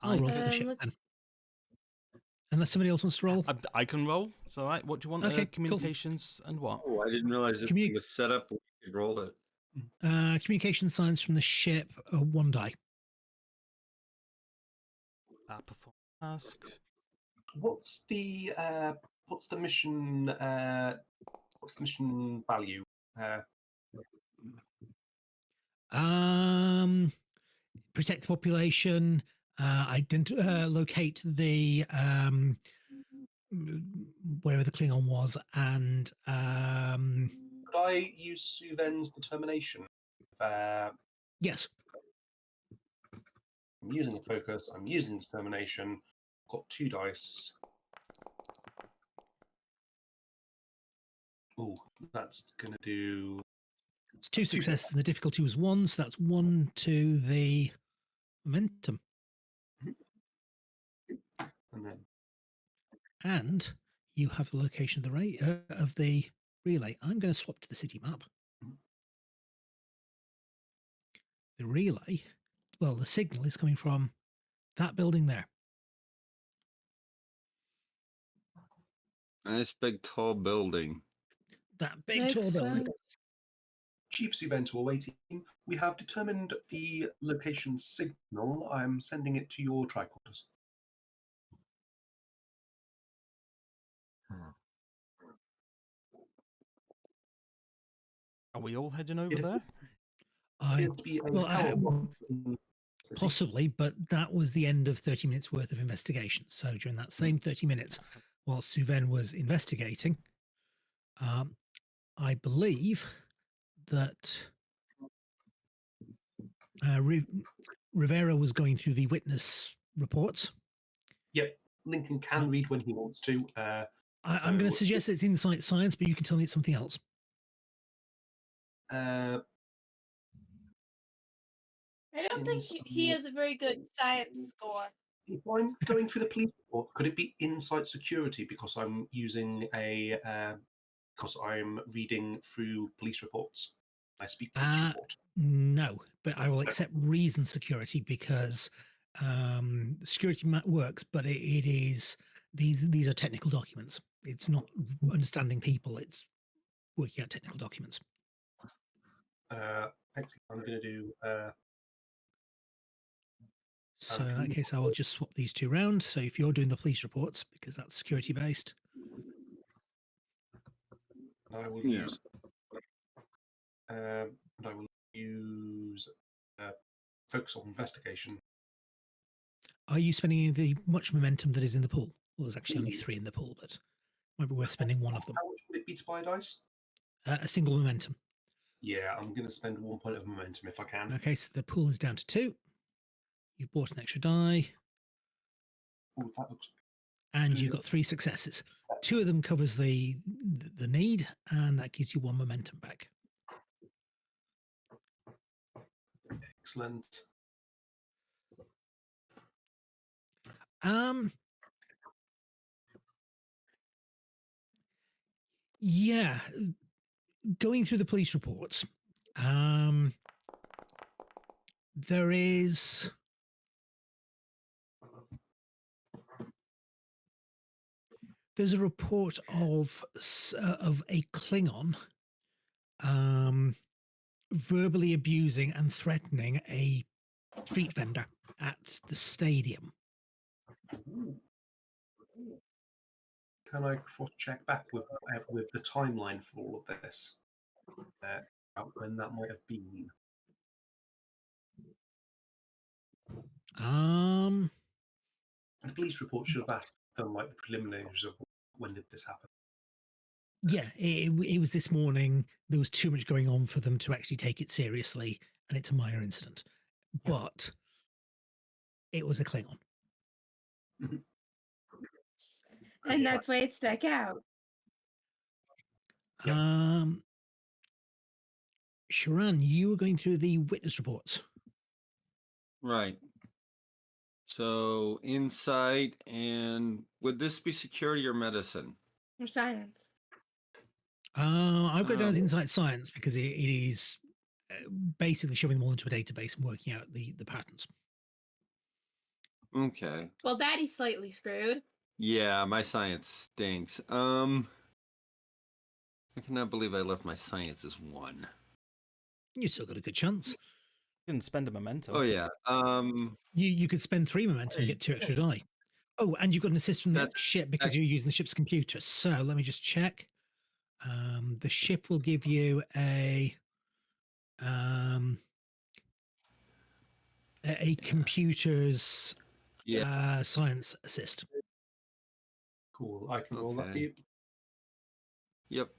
I'll roll for the ship then. Unless somebody else wants to roll. I can roll. It's all right. What do you want? Okay, cool. Communications and what? Oh, I didn't realize this thing was set up. We could roll it. Communication science from the ship, 1 die. Perform task. what's the mission? What's the mission value? Protect the population. Locate the wherever the Klingon was, and could I use Suven's determination? Yes. I'm using a focus. I'm using determination. Got 2 dice. Oh, that's going to do. It's 2 successes, and the difficulty was 1, so that's 1 to the momentum. And then. And you have the location of the relay. I'm going to swap to the city map. The relay, well, the signal is coming from that building there. Nice big tall building. That big Makes tall building. sense. Chief's event awaiting. We have determined the location signal. I'm sending it to your tricorders. Are we all heading over It there? appears to be a power block in the city. Possibly, but that was the end of 30 minutes worth of investigation. So during that same 30 minutes, while Suven was investigating, I believe that Rivera was going through the witness reports. Yep, Lincoln can read when he wants to. I'm going to suggest it's insight science, but you can tell me it's something else. I don't think he has a very good science score. If I'm going for the police report, could it be inside security because I'm using because I'm reading through police reports? I speak police report. No, but I will accept reason security because security works, but it is these are technical documents. It's not understanding people. It's working out technical documents. Actually, I'm going to do. So in that case, I will just swap these 2 round. So if you're doing the police reports, because that's security based, I will use. And I will use focus on investigation. are you spending the much momentum that is in the pool? Well, there's actually only 3 in the pool, but might be worth spending 1 of them. How much would it be to buy a dice? A single momentum. Yeah, I'm going to spend 1 point of momentum if I can. Okay, so the pool is down to 2. You've bought an extra die. Oh, that looks. And you've got 3 successes. 2 of them covers the need, and that gives you 1 momentum back. Excellent. Yeah, going through the police reports, there's a report of a Klingon verbally abusing and threatening a street vendor at the stadium. Can I cross-check back with the timeline for all of this? About when that might have been. The police report should have asked them like the preliminaries of when did this happen. Yeah, it was this morning. There was too much going on for them to actually take it seriously, and it's a minor incident. But it was a Klingon. And that's why it stuck out. Sharan, you were going through the witness reports. Right. So insight, and would this be security or medicine? Or science. I've got down as insight science because it is basically shoving them all into a database and working out the patterns. Okay. Well, Daddy's slightly screwed. Yeah, my science stinks. I cannot believe I left my science as 1. You still got a good chance. You can spend a momentum. Oh yeah. You could spend 3 momentum and get 2 extra die. Oh, and you've got an assist from the ship because you're using the ship's computer. So let me just check. The ship will give you a computer's science assist. Cool. I can roll that for you. Yep.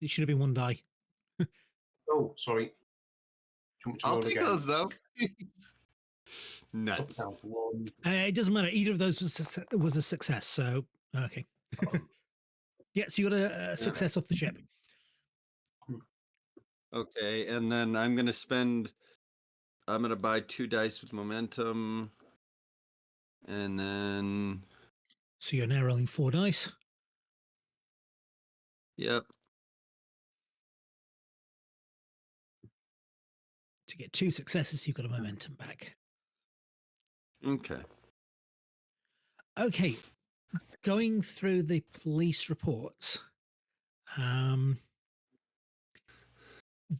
It should have been 1 die. Oh, sorry. I'll take those though. Nuts. It doesn't matter. Either of those was a success. So okay. Yeah, so you got a success off the ship. Okay, and then I'm going to buy 2 dice with momentum. And then, So you're now rolling 4 dice. yep. To get 2 successes, you've got a momentum back. Okay. Okay, going through the police reports,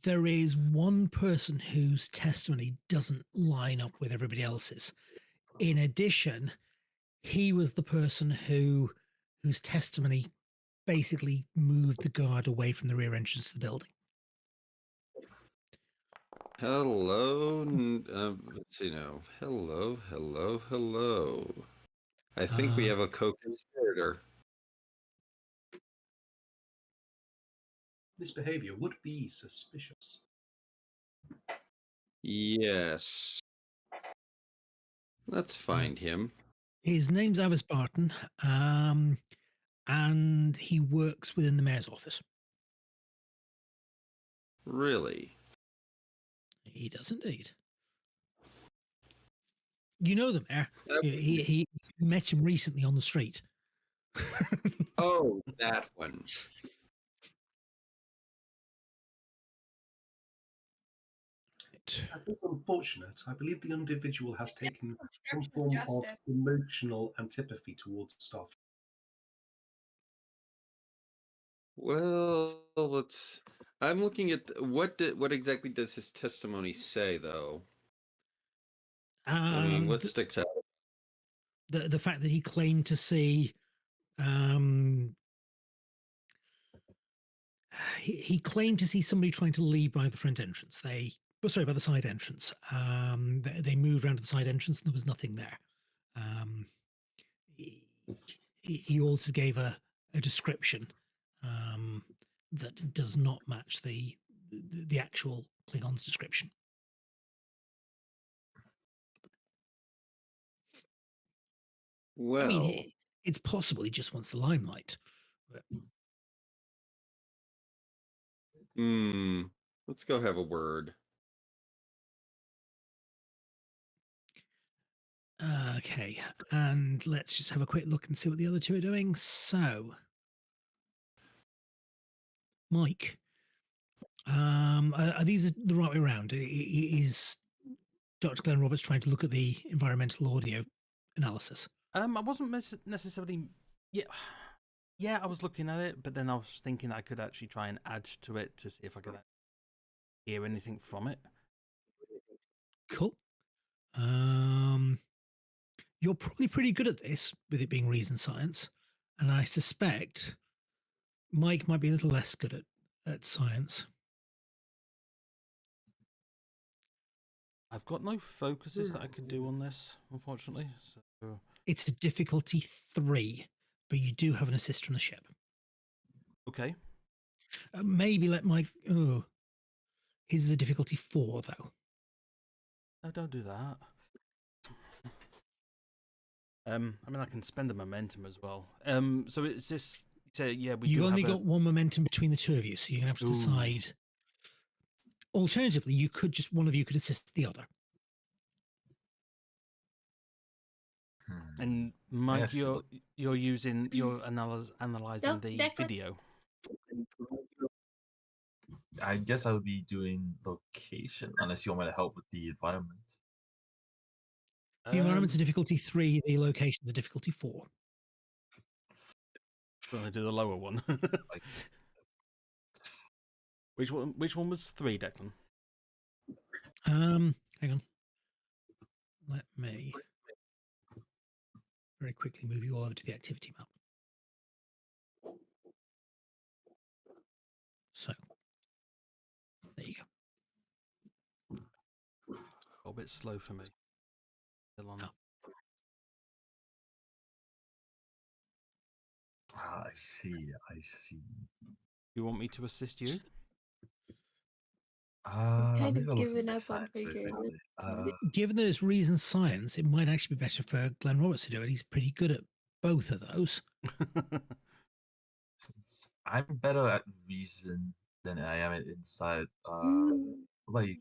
there is one person whose testimony doesn't line up with everybody else's. In addition, he was the person whose testimony basically moved the guard away from the rear entrance to the building. Hello. Let's see now. Hello. I think we have a co-conspirator. This behavior would be suspicious. Yes. Let's find him. His name's Avis Barton, and he works within the mayor's office. Really? He does indeed. You know the mayor. He met him recently on the street. Oh, that one. That is unfortunate. I believe the individual has taken some Obstruction of form of justice. emotional antipathy towards staff. Well, I'm looking at what exactly does his testimony say, though? I mean, what sticks out? The fact that he claimed to see, he claimed to see somebody trying to leave by the front entrance. By the side entrance. They moved around to the side entrance and there was nothing there. He also gave a description that does not match the actual Klingon's description. Well, I mean, it's possible he just wants the limelight. let's go have a word. Okay, and let's just have a quick look and see what the other two are doing. So, Mike, are these the right way around? Is Dr. Glenn Roberts trying to look at the environmental audio analysis? I wasn't necessarily. Yeah, I was looking at it, but then I was thinking I could actually try and add to it to see if I could hear anything from it. Cool. You're probably pretty good at this, with it being reason science, and I suspect Mike might be a little less good at science. I've got no focuses that I could do on this, unfortunately. So It's a difficulty 3, but you do have an assist from the ship. okay. Maybe let Mike. Oh, his is a difficulty 4, though. No, don't do that. I mean, I can spend the momentum as well. So it's this. So yeah, You've only got one momentum between the two of you, so you're gonna have to Ooh. decide. Alternatively, you could just one of you could assist the other. And Mike, Yes. you're analyzing the Declan? video. I guess I'll be doing location unless you want me to help with the environment. The environment's a difficulty 3. The location's a difficulty 4. Gonna do the lower one. Which one was 3, Declan? Hang on. Let me very quickly move you all over to the activity map. So there you go. A bit slow for me. Still on. Oh. I see. You want me to assist you? kind I'm of gonna look given at up on science figuring basically. Given that it's reason science, it might actually be better for Glenn Roberts to do it. He's pretty good at both of those. Since I'm better at reason than I am at insight. What about you?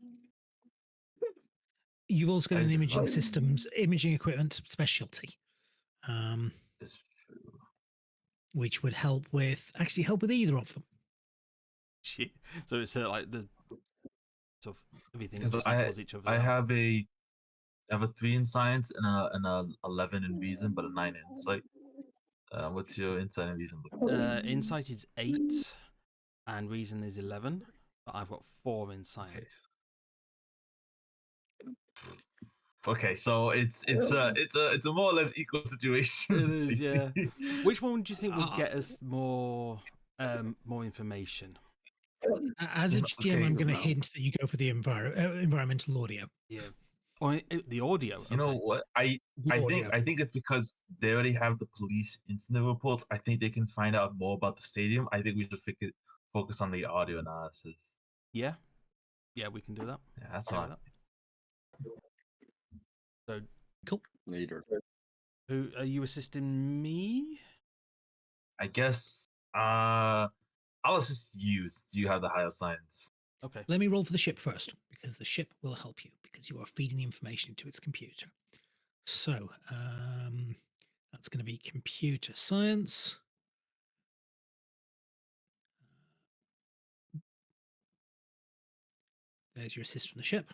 You've also got an Guys, imaging systems, imaging equipment specialty, it's true. which would help with either of them. Shit. So it's like the sort of everything Because just equals each other. I out. have a 3 in science and a 11 in reason, but a 9 in insight. What's your insight and reason? Insight is 8, and reason is 11. But I've got 4 in science. Okay, so it's a more or less equal situation. It is, yeah. basically. Which one do you think would get us more information? As a GM, Okay, I'm going to well. hint that you go for the environmental audio. Yeah. Or the audio. You know okay. what? The audio. I think it's because they already have the police incident reports. I think they can find out more about the stadium. I think we should focus on the audio analysis. Yeah. Yeah, we can do that. Yeah, that's Okay what. with that. So, Cool. Later. who are you assisting me? I guess. I'll assist you since you have the higher science. Okay. Let me roll for the ship first, because the ship will help you, because you are feeding the information into its computer. So that's going to be computer science. There's your assist from the ship.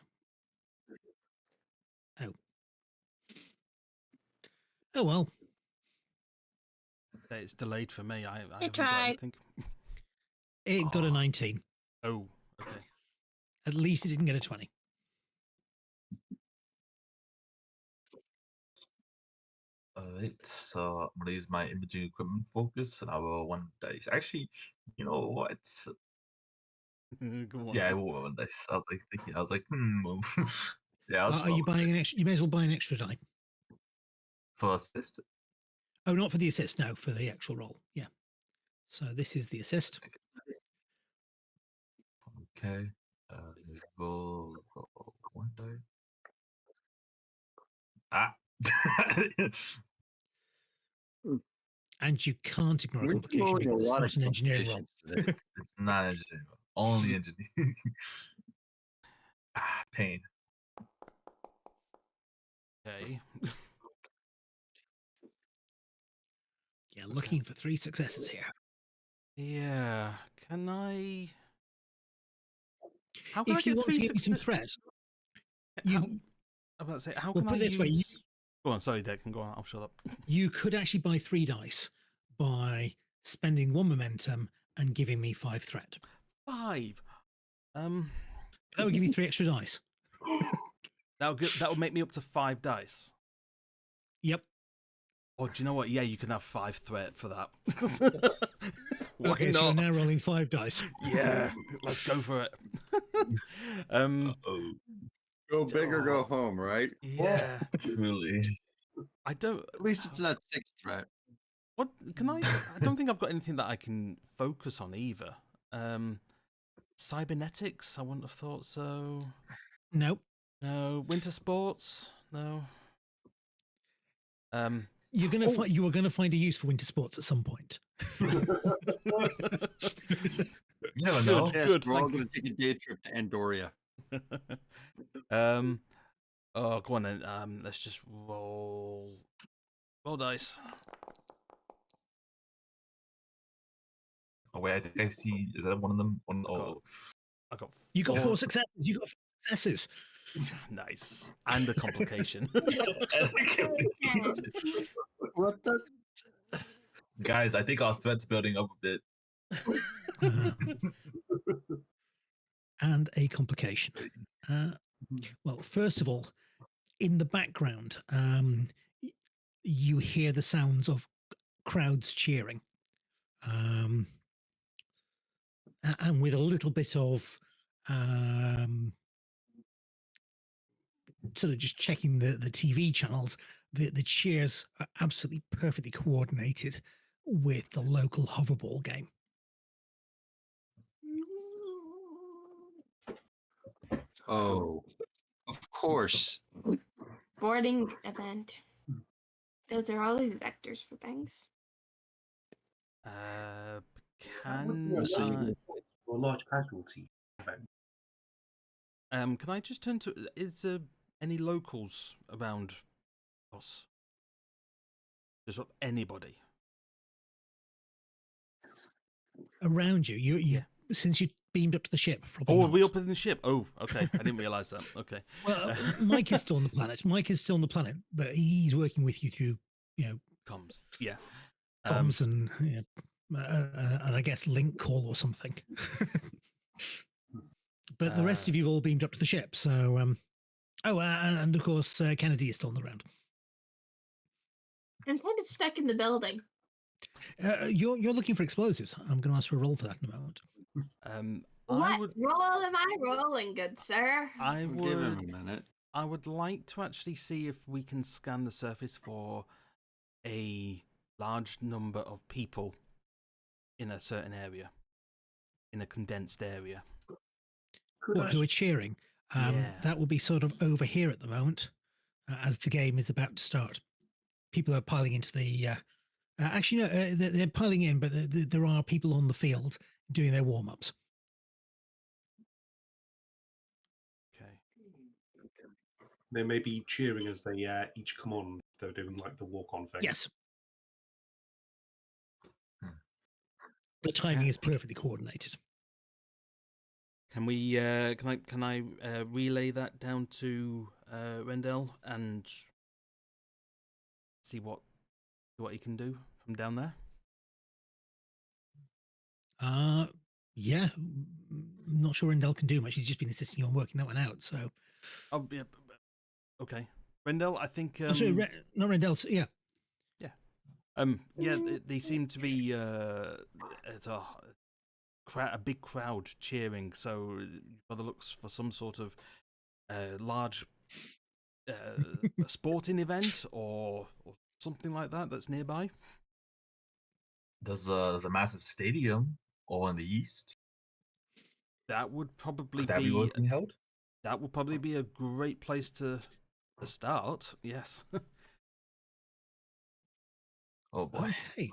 Oh. Oh, well. It's delayed for me. I haven't tried. got anything. It got a 19. Oh, okay. At least it didn't get a 20. Alright, so I'm gonna use my imaging equipment focus and I will roll 1 dice. Actually, you know what? Go on. Yeah, I will roll 1 dice. I was like thinking, yeah, I'll just Are you roll 1 buying dice. an extra? You may as well buy an extra die. For assist? Oh, not for the assist, no, for the actual roll. Yeah. So this is the assist. Okay. Roll 1 die. Ah. And you can't ignore a We're complication throwing a because it's lot not of an engineering roll. complications today. It's not engineering. Only engineering. Pain. Okay. Yeah, looking for 3 successes here. Yeah. Can I? How can I If you get want to 3 give me some success? threat, How, you I'm about to say, how well, can put I it this way, use? Go on, sorry, Declan. Go on. I'll shut up. you could actually buy 3 dice by spending 1 momentum and giving me 5 threat. 5. That would give you 3 extra dice. That would make me up to 5 dice. Yep. Or do you know what? Yeah, you can have 5 threat for that. Why Okay, not? so you're now rolling 5 dice. Yeah, let's go for it. Go big or go home, right? Yeah, Really? I don't. At least it's not 6 threat. What can I? I don't think I've got anything that I can focus on either. Cybernetics? I wouldn't have thought so. Nope. No. Winter sports? No. You are going to find a use for winter sports at some point. You never know. Yes, Good, we're all thank going to take a day trip to Andoria. Oh, go on then. Let's just roll dice. Oh wait, I think I see. Is that one of them? I got. You got 4 successes. You got 4 successes. Nice, and a complication. What the? Guys, I think our threat's building up a bit. And a complication. Well, first of all, in the background, you hear the sounds of crowds cheering. And with a little bit of sort of just checking the TV channels, the cheers are absolutely perfectly coordinated with the local hoverball game. Oh, of course. Sporting event. Those are always vectors for things. Can So I, it's for a large casualty event. can I just turn to, is there any locals around us? Just anybody? Around you, you Yeah. since you beamed up to the ship. Probably Oh, are not. we up in the ship? Oh, okay. I didn't realize that. Okay. Well, Mike is still on the planet. Mike is still on the planet, but he's working with you through, Comms. Yeah. comms and I guess link call or something. But the rest of you all beamed up to the ship. So, and of course, Kennedy is still on the ground. I'm kind of stuck in the building. You're looking for explosives. I'm going to ask for a roll for that in a moment. What roll am I rolling, good sir? I I'll give him would. a minute. I would like to actually see if we can scan the surface for a large number of people in a certain area, in a condensed area. Who are cheering? Yeah. That will be sort of over here at the moment, as the game is about to start. People are piling into the. Actually, no, they're piling in, but there are people on the field doing their warm ups. Okay. They may be cheering as they each come on. They're doing like the walk-on thing. Yes. The timing is perfectly coordinated. Can we? Can I relay that down to Rendell and see what he can do from down there? Yeah. Not sure Rendell can do much. He's just been insisting you on working that one out. So. Oh yeah. Okay, Rendell. I think. Sorry, not Rendell. Yeah. Yeah. Yeah. They seem to be. It's a big crowd cheering. So, by the looks, for some sort of large sporting event or something like that that's nearby. There's a massive stadium all in the east. That would probably Could that be what's being held? That would probably be a great place to start. Yes. Oh boy. Okay.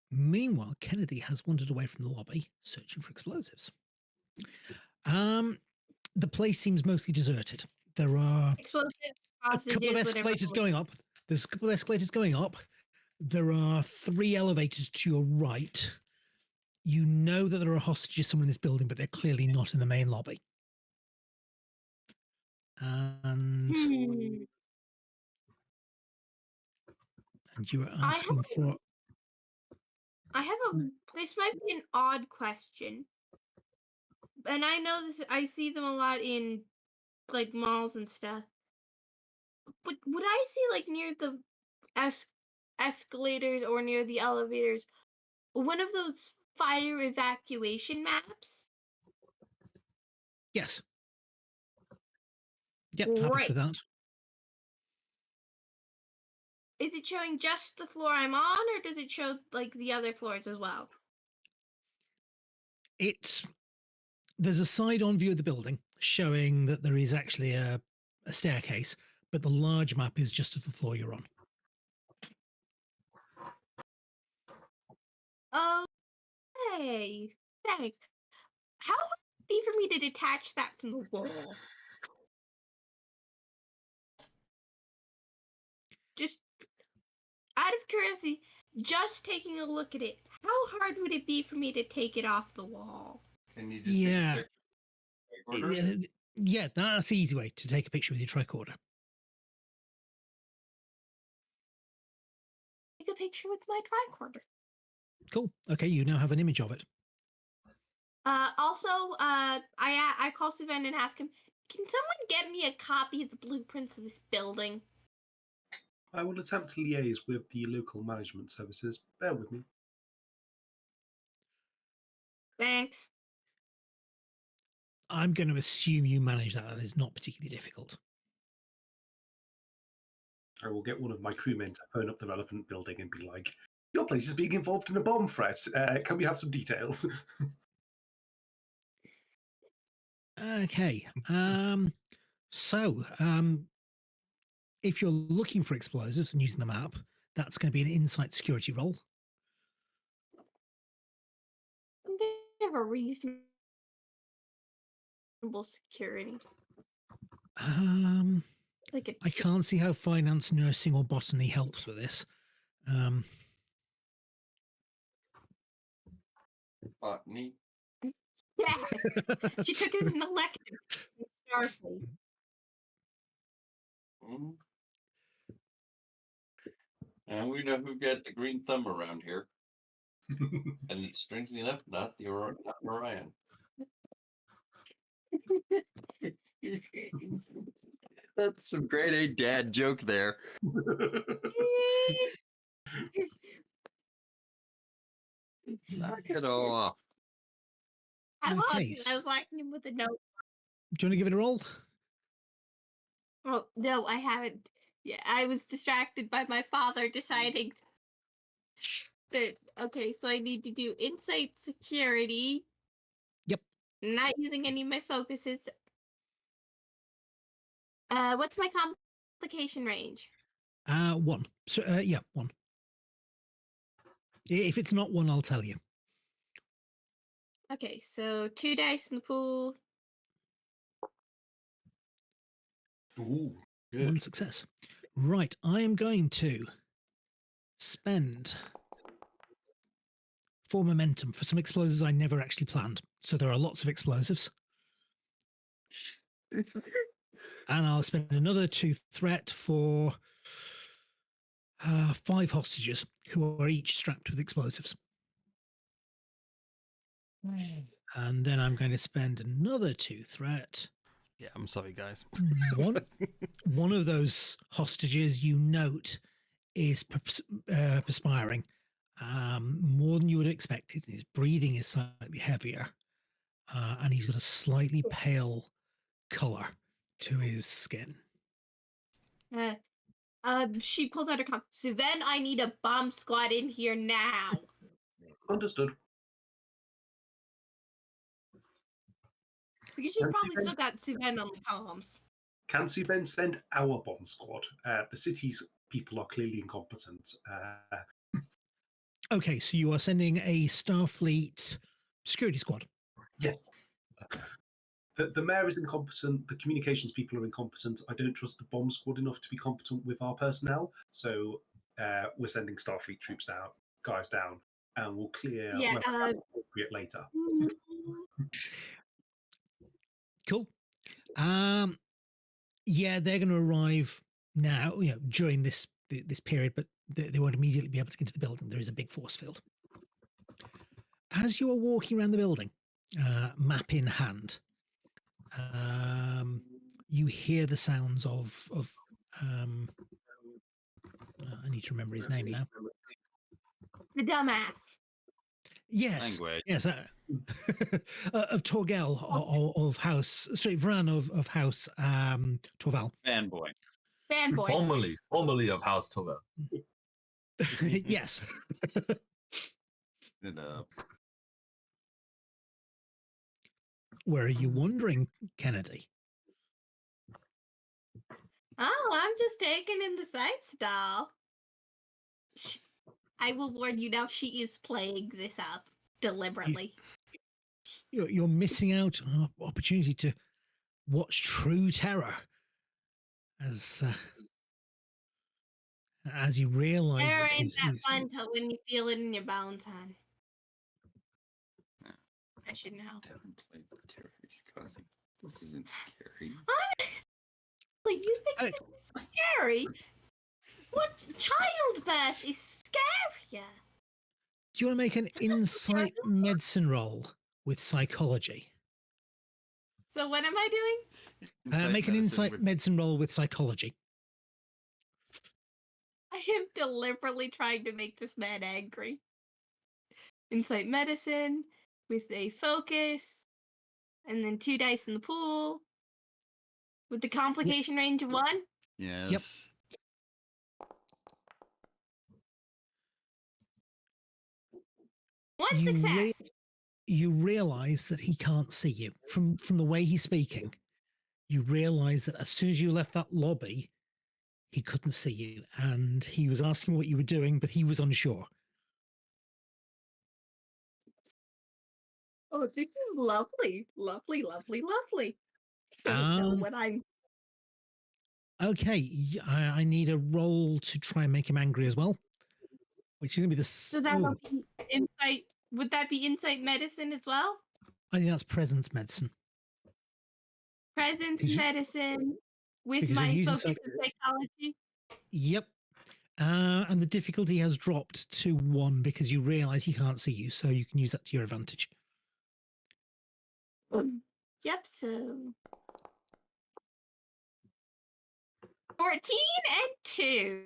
Meanwhile, Kennedy has wandered away from the lobby, searching for explosives. The place seems mostly deserted. There are Explosives, a couple of escalators going up. There's a couple of escalators going up. There are 3 elevators to your right. You know that there are hostages somewhere in this building, but they're clearly not in the main lobby. And you were asking for. I have this might be an odd question, and I know this. I see them a lot in like malls and stuff. But would I see like near the escalators or near the elevators one of those fire evacuation maps? Yes. Yep, happy for that. Is it showing just the floor I'm on, or does it show like the other floors as well? There's a side-on view of the building showing that there is actually a staircase, but the large map is just of the floor you're on. Okay, thanks. How would it be for me to detach that from the wall? Just out of curiosity, just taking a look at it, how hard would it be for me to take it off the wall? Can you just take a picture? Yeah, that's the easy way to take a picture with your tricorder. Take a picture with my tricorder. Cool. Okay, you now have an image of it. Also, I call Sven and ask him, can someone get me a copy of the blueprints of this building? I will attempt to liaise with the local management services. Bear with me. Thanks. I'm going to assume you manage that. That is not particularly difficult. I will get one of my crewmen to phone up the relevant building and be like, your place is being involved in a bomb threat. Can we have some details? Okay. So, if you're looking for explosives and using the map, that's going to be an insight security roll. a reasonable security? Like a I can't see how finance, nursing, or botany helps with this. Botany. Yes, she took it as an elective in Starfleet. And we know who got the green thumb around here. And it's strangely enough, not Orion. That's some grade A dad joke there. Knock it off. I love Okay, it. I was liking him with a note. Do you want to give it a roll? Oh, no, I haven't. Yeah, I was distracted by my father deciding that, okay, so I need to do insight security. Yep. Not using any of my focuses. What's my complication range? 1. So, yeah, 1. If it's not 1, I'll tell you. Okay, so 2 dice in the pool. Ooh, good. 1 success. Right, I am going to spend 4 momentum for some explosives I never actually planned. So there are lots of explosives. And I'll spend another 2 threat for 5 hostages who are each strapped with explosives. And then I'm going to spend another 2 threat. Yeah, I'm sorry, guys. One of those hostages you note is perspiring more than you would expect. His breathing is slightly heavier, and he's got a slightly pale color to his skin. She pulls out her comp. So then I need a bomb squad in here now. Understood. Because she's probably still got Suven on the comms. Can Suben send our bomb squad? The city's people are clearly incompetent. Okay, so you are sending a Starfleet security squad. Yes. The mayor is incompetent. The communications people are incompetent. I don't trust the bomb squad enough to be competent with our personnel. So we're sending Starfleet troops down, and we'll clear Yeah, appropriate later. Cool. Yeah, they're going to arrive now, during this period, but they won't immediately be able to get into the building. There is a big force field. As you are walking around the building, map in hand, you hear the sounds of I need to remember his name now. The dumbass. Yes, Language. yes, of Torgal of House Vran of House Torval. Fanboy. Fanboy. Formerly of House Tovel. Yes. Where are you wandering, Kennedy? Oh, I'm just taking in the sights, doll. I will warn you now, she is playing this up deliberately. You're missing out on an opportunity to watch true terror as you realize Terror ain't that fun till when you feel it in your bones, hon. I should know. Haven't played with terror he's causing. This isn't scary. Honestly, you think this is scary? What childbirth is scarier? Do you want to make an insight medicine roll with psychology? So what am I doing? Make an insight medicine roll with psychology. I am deliberately trying to make this man angry. Insight medicine with a focus, and then 2 dice in the pool with the complication range of 1. Yes. Yep. One success. You realize that he can't see you from the way he's speaking. You realize that as soon as you left that lobby, he couldn't see you, and he was asking what you were doing, but he was unsure. Oh, this is lovely, lovely, lovely, lovely. Don't know what I'm. Okay, I need a roll to try and make him angry as well, which is going to be the. So that'll be insight. Would that be insight medicine as well? I think that's presence medicine. Presence Because you- medicine with because you're my using focus in psychology. Yep. And the difficulty has dropped to 1 because you realize he can't see you, so you can use that to your advantage. Yep, so 14 and 2.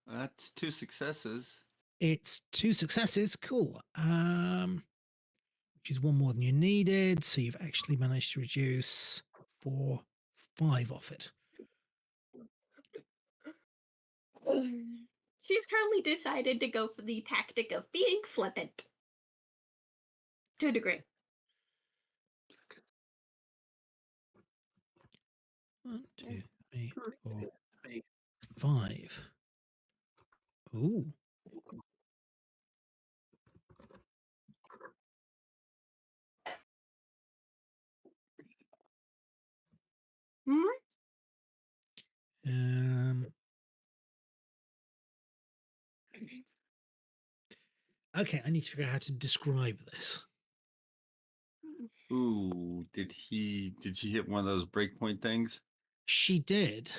That's 2 successes. It's 2 successes. Cool. Which is 1 more than you needed. So you've actually managed to reduce 4, 5 off it. She's currently decided to go for the tactic of being flippant. To a degree. 1, 2, 3, 4, 5. Ooh. Okay, I need to figure out how to describe this. Ooh, did she hit one of those breakpoint things? She did.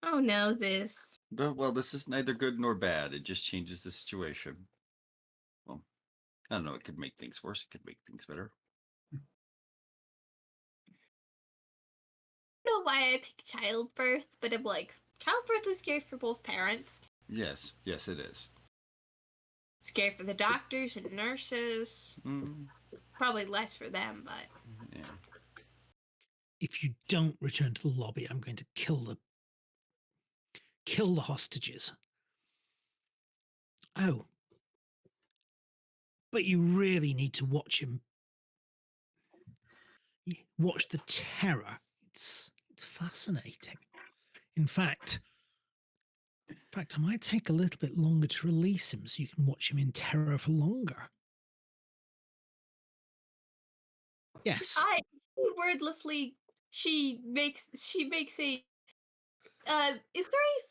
Oh no, this. Well, this is neither good nor bad. It just changes the situation. Well, I don't know. It could make things worse. It could make things better. I don't know why I picked childbirth, but I'm like, childbirth is scary for both parents. Yes, it is. Scary for the doctors and nurses. Probably less for them, but Yeah. If you don't return to the lobby, I'm going to kill the hostages. Oh. But you really need to watch him. Watch the terror. It's fascinating. In fact, I might take a little bit longer to release him so you can watch him in terror for longer. Yes. wordlessly, she makes a. Is there a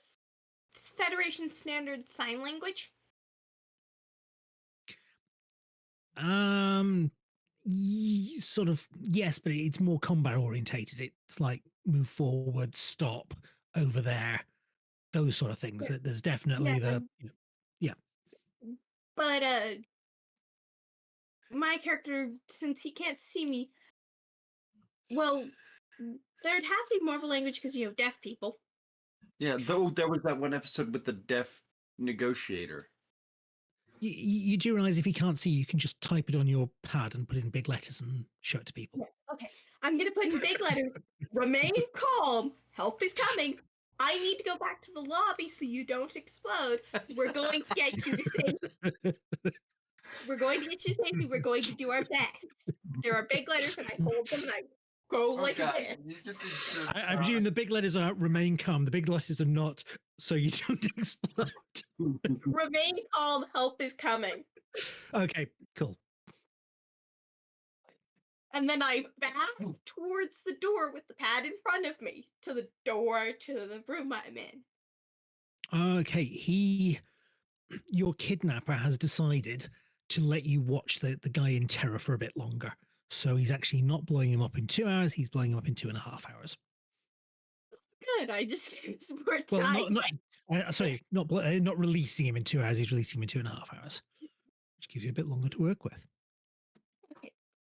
Federation standard sign language? Sort of, yes, but it's more combat orientated. It's like move forward, stop, over there, those sort of things. Yeah. There's definitely yeah. But my character, since he can't see me, well, there'd have to be more of a language because deaf people. Yeah, though there was that one episode with the deaf negotiator. You do realize if he can't see you, can just type it on your pad and put it in big letters and show it to people. Yeah, okay, I'm gonna put in big letters. Remain calm. Help is coming. I need to go back to the lobby so you don't explode. We're going to get you to safety. We're going to get you safety. We're going to do our best. There are big letters, and I hold them, and I go like this. I presume the big letters are remain calm. The big letters are not so you don't explode. Remain calm. Help is coming. Okay, cool. And then I back towards the door with the pad in front of me to the door to the room I'm in. Okay, your kidnapper has decided to let you watch the guy in terror for a bit longer. So he's actually not blowing him up in 2 hours. He's blowing him up in 2.5 hours. Good. I just need some more time. Not releasing him in 2 hours. He's releasing him in 2.5 hours, which gives you a bit longer to work with. Okay.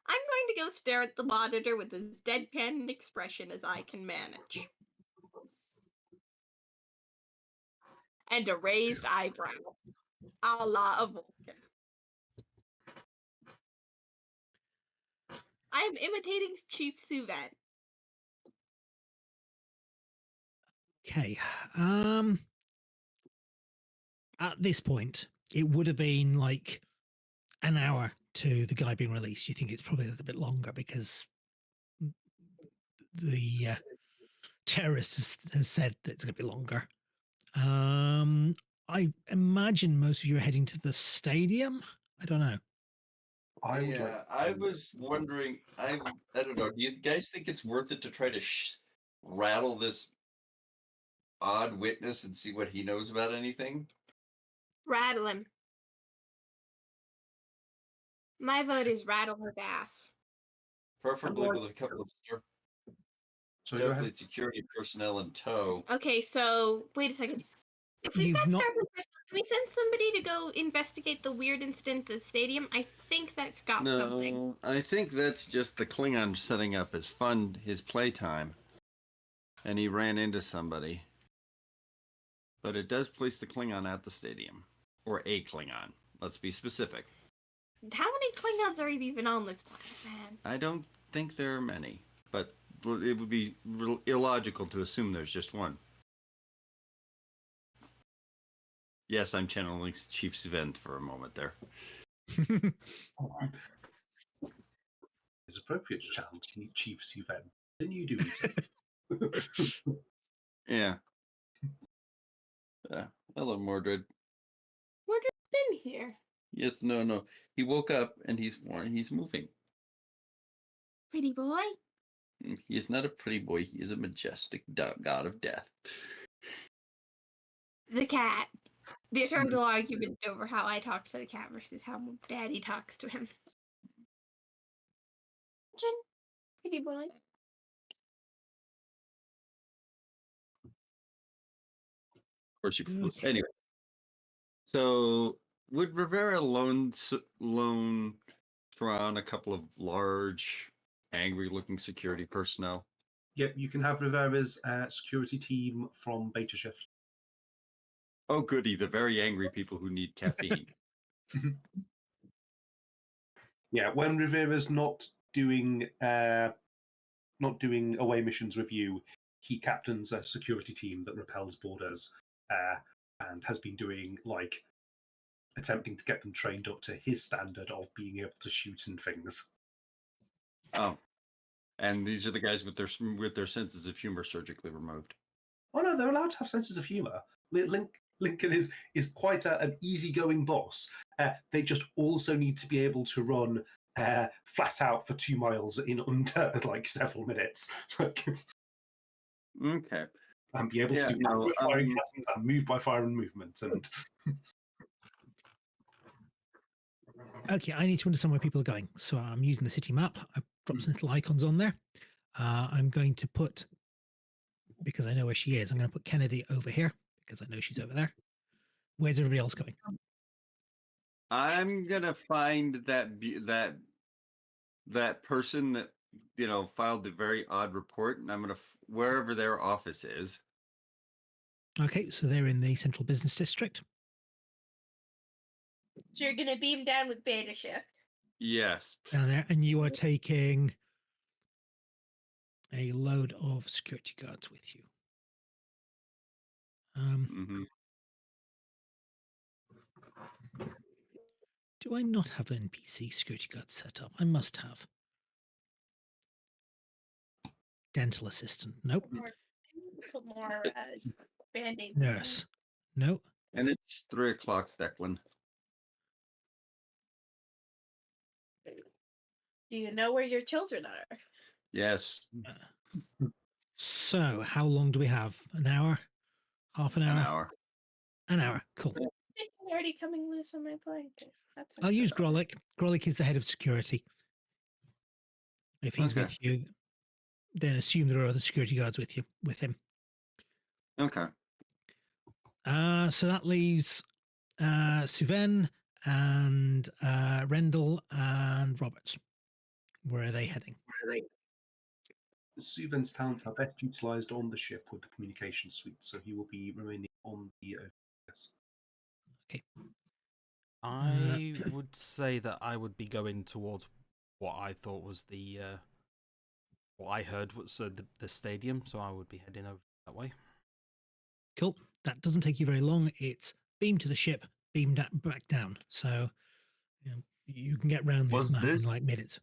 I'm going to go stare at the monitor with as deadpan an expression as I can manage. And a raised eyebrow, a la a Vulcan. I am imitating Chief Suvan. Okay. At this point, it would have been like an hour to the guy being released. You think it's probably a little bit longer because the terrorist has said that it's going to be longer. I imagine most of you are heading to the stadium. I don't know. I would Yeah, like. I was wondering. I don't know. Do you guys think it's worth it to try to rattle this odd witness and see what he knows about anything? Rattle him. My vote is rattle his ass. Preferably with a couple of So go ahead. Starfleet security personnel in tow. Okay, so wait a second. If we've You've got not- Starfleet personnel, can we send somebody to go investigate the weird incident at the stadium? I think that's got something. No, I think that's just the Klingon setting up his playtime, and he ran into somebody. But it does place the Klingon at the stadium, or a Klingon. Let's be specific. How many Klingons are even on this planet, man? I don't think there are many, but it would be illogical to assume there's just one. Yes, I'm channeling Chief's event for a moment there. It's appropriate to challenge Chief's event. Didn't you do it? Yeah. Hello, Mordred. Mordred's been here. Yes, no. He woke up and he's moving. Pretty boy. He is not a pretty boy. He is a majestic god of death. The cat. The eternal argument over how I talk to the cat versus how Daddy talks to him. Pretty boy. Of course, anyway. So, would Rivera loan Thrawn a couple of large, angry-looking security personnel? Yep, you can have Rivera's security team from Beta Shift. Oh, goody! The very angry people who need caffeine. Yeah, when Rivera's not doing away missions with you, he captains a security team that repels borders, and has been doing attempting to get them trained up to his standard of being able to shoot and things. Oh, and these are the guys with their senses of humor surgically removed. Oh no, they're allowed to have senses of humor. Lincoln is quite an easygoing boss. They just also need to be able to run flat out for 2 miles in under several minutes. Okay. And be able to do firing lessons and move by fire and movement. And Okay, I need to understand where people are going. So I'm using the city map. I've dropped some little icons on there. I'm going to put, because I know where she is, I'm going to put Kennedy over here because I know she's over there. Where's everybody else going? I'm gonna find that person that filed the very odd report, and I'm gonna wherever their office is. Okay, so they're in the central business district. So you're gonna beam down with Beta Shift. Yes. Down there, and you are taking a load of security guards with you. Do I not have an NPC security guard set up? I must have. Dental assistant. Nope. More band-aids. Nurse. Nope. And it's 3:00, Declan. Do you know where your children are? Yes. So, how long do we have? An hour? Half an hour? An hour. An hour. Cool. It's already coming loose on my blanket. I'll use Grolic. Grolic is the head of security. If he's Okay. with you, then assume there are other security guards with him. Okay. So that leaves Suven and Rendell and Roberts. Where are they heading? Suven's talents are best utilized on the ship with the communication suite, so he will be remaining on the OS. Okay. I would say that I would be going towards what I thought was what I heard was the stadium, so I would be heading over that way. Cool. That doesn't take you very long. It's beam to the ship, beam back down. So you can get round this map in minutes.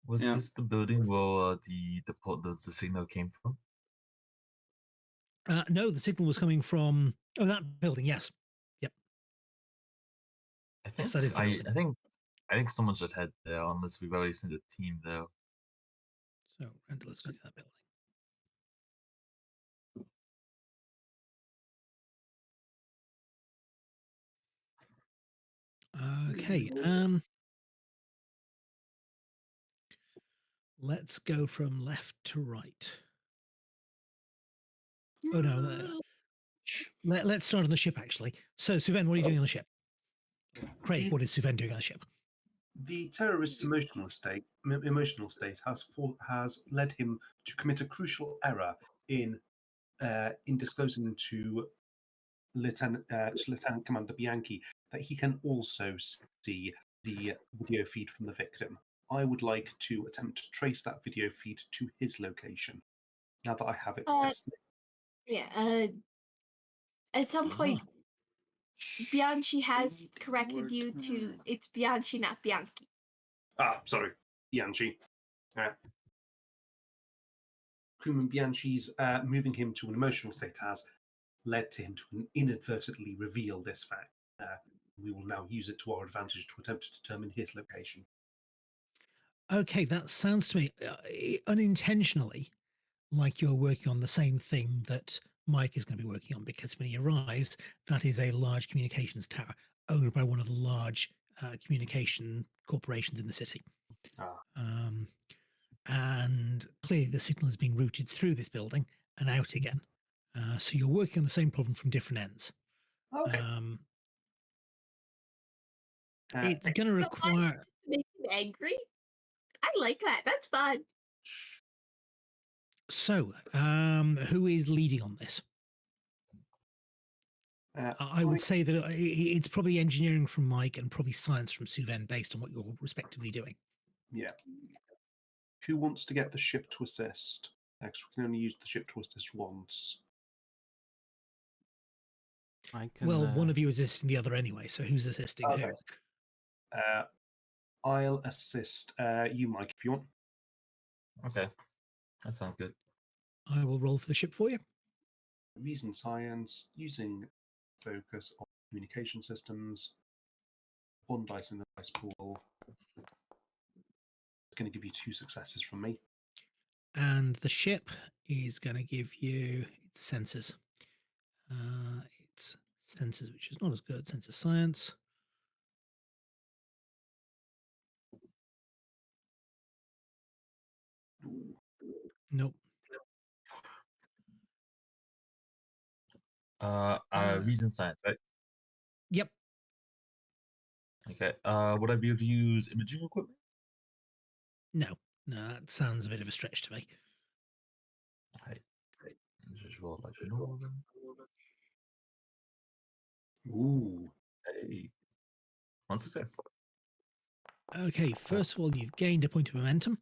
Was this the building where the signal came from? No, the signal was coming from that building. Yes. Yep. Yes, that is. I think I think someone should head there unless we've already sent a team there. So, Randall is going to that building. Okay. Let's go from left to right. Oh no. Let's start on the ship actually. So, Suven, what are you doing on the ship? Craig, The- what is Suven doing on the ship? The terrorist's emotional state has led him to commit a crucial error in disclosing to Lieutenant Commander Bianchi that he can also see the video feed from the victim. I would like to attempt to trace that video feed to his location. Now that I have its destiny. Yeah. At some point, Bianchi has corrected you to it's Bianchi, not Bianchi. Sorry, Bianchi. Crewman Bianchi's moving him to an emotional state has led to him to inadvertently reveal this fact. We will now use it to our advantage to attempt to determine his location. Okay, that sounds to me unintentionally like you're working on the same thing that Mike is going to be working on, because when he arrives, that is a large communications tower owned by one of the large communication corporations in the city. And clearly the signal is being routed through this building and out again. So you're working on the same problem from different ends. Okay. It's going to require... Make him angry? I like that. That's fun. So, who is leading on this? I would say that it's probably engineering from Mike and probably science from Suven, based on what you're respectively doing. Yeah. Who wants to get the ship to assist? Because we can only use the ship to assist once. I can, Well, one of you is assisting the other anyway, so who's assisting who? I'll assist you, Mike, if you want. Okay, that sounds good. I will roll for the ship for you. Reason science, using focus on communication systems. 1 dice in the dice pool. It's going to give you 2 successes from me. And the ship is going to give you its sensors. Its sensors, which is not as good. Sensor science. Nope. Reason science, right? Yep. Okay. Would I be able to use imaging equipment? No, that sounds a bit of a stretch to me. Right. Let's just roll like normal then. Ooh. Hey. 1 success. Okay, first of all, you've gained a point of momentum.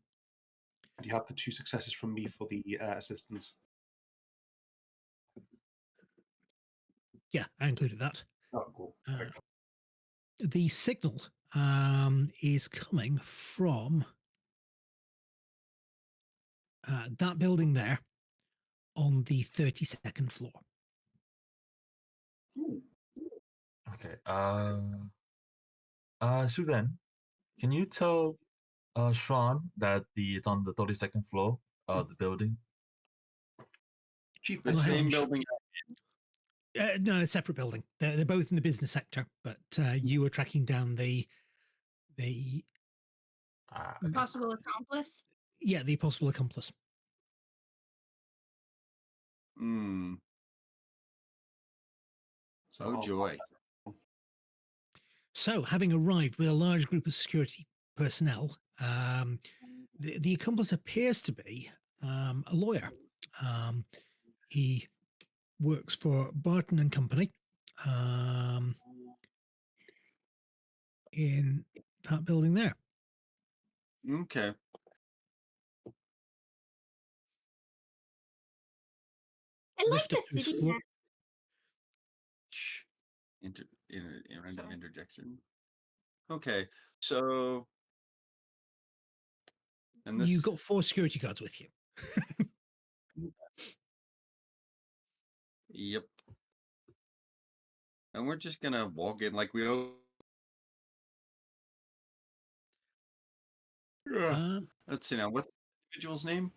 You have the 2 successes from me for the assistance. Yeah, I included that. Oh, cool. The signal is coming from that building there on the 32nd floor. Ooh. Okay. Suven, can you tell Sean that it's on the 32nd floor of the building? Chief, The Well, hang same on, building. no, a separate building. They're both in the business sector, but you were tracking down the Possible accomplice? yeah, the possible accomplice. So Oh, joy. So, having arrived with a large group of security personnel, the accomplice appears to be a lawyer. He works for Barton and Company in that building there. Okay. I like Lift the up to his city floor. hat. Random interjection. Okay, so and this You've got 4 security guards with you. Yep. And we're just gonna walk in like we Let's see now. What's the individual's name?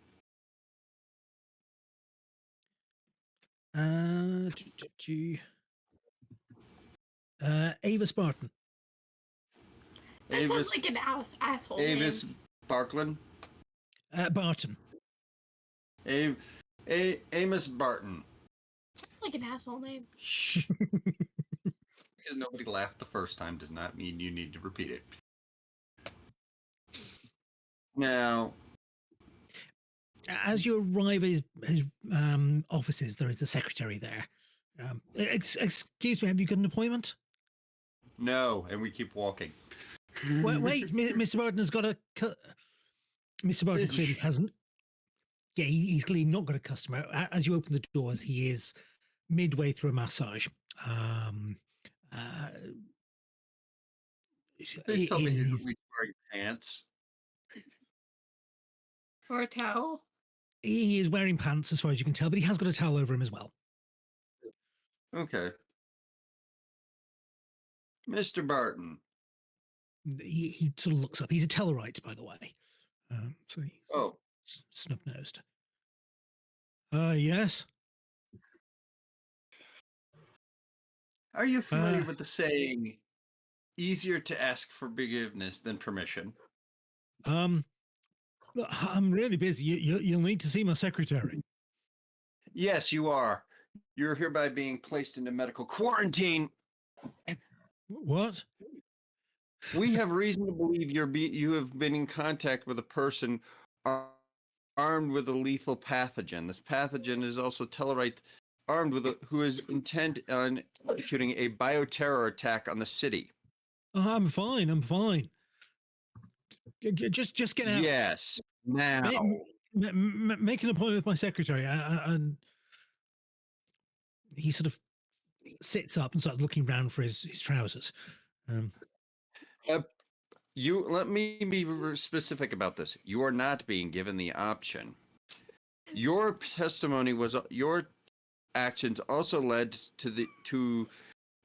Ava Spartan. That sounds like an asshole Avis name. Barklin. Barton. Amos Barton. Sounds like an asshole name. Shh. Because nobody laughed the first time does not mean you need to repeat it. Now, as you arrive at his offices, there is a secretary there. Excuse me, have you got an appointment? no, and we keep walking. Wait, Mr. Barton has got a. Mr. Barton clearly hasn't. Yeah, he's clearly not got a customer. As you open the doors, he is midway through a massage. Please tell me he's wearing pants. Or a towel. He is wearing pants, as far as you can tell, but he has got a towel over him as well. Okay. Mr. Barton. He sort of looks up. He's a Tellarite, by the way. So he's snub-nosed. Yes? Are you familiar with the saying, easier to ask for forgiveness than permission? Look, I'm really busy. You'll need to see my secretary. Yes, you are. You're hereby being placed into medical quarantine. What? We have reason to believe you have been in contact with a person armed with a lethal pathogen. This pathogen is also Tellarite, armed with who is intent on executing a bioterror attack on the city. I'm fine. Just get out. Yes, now. Make an appointment with my secretary. And he sort of sits up and starts looking around for his trousers. You let me be specific about this. You are not being given the option. Your testimony was your actions also led to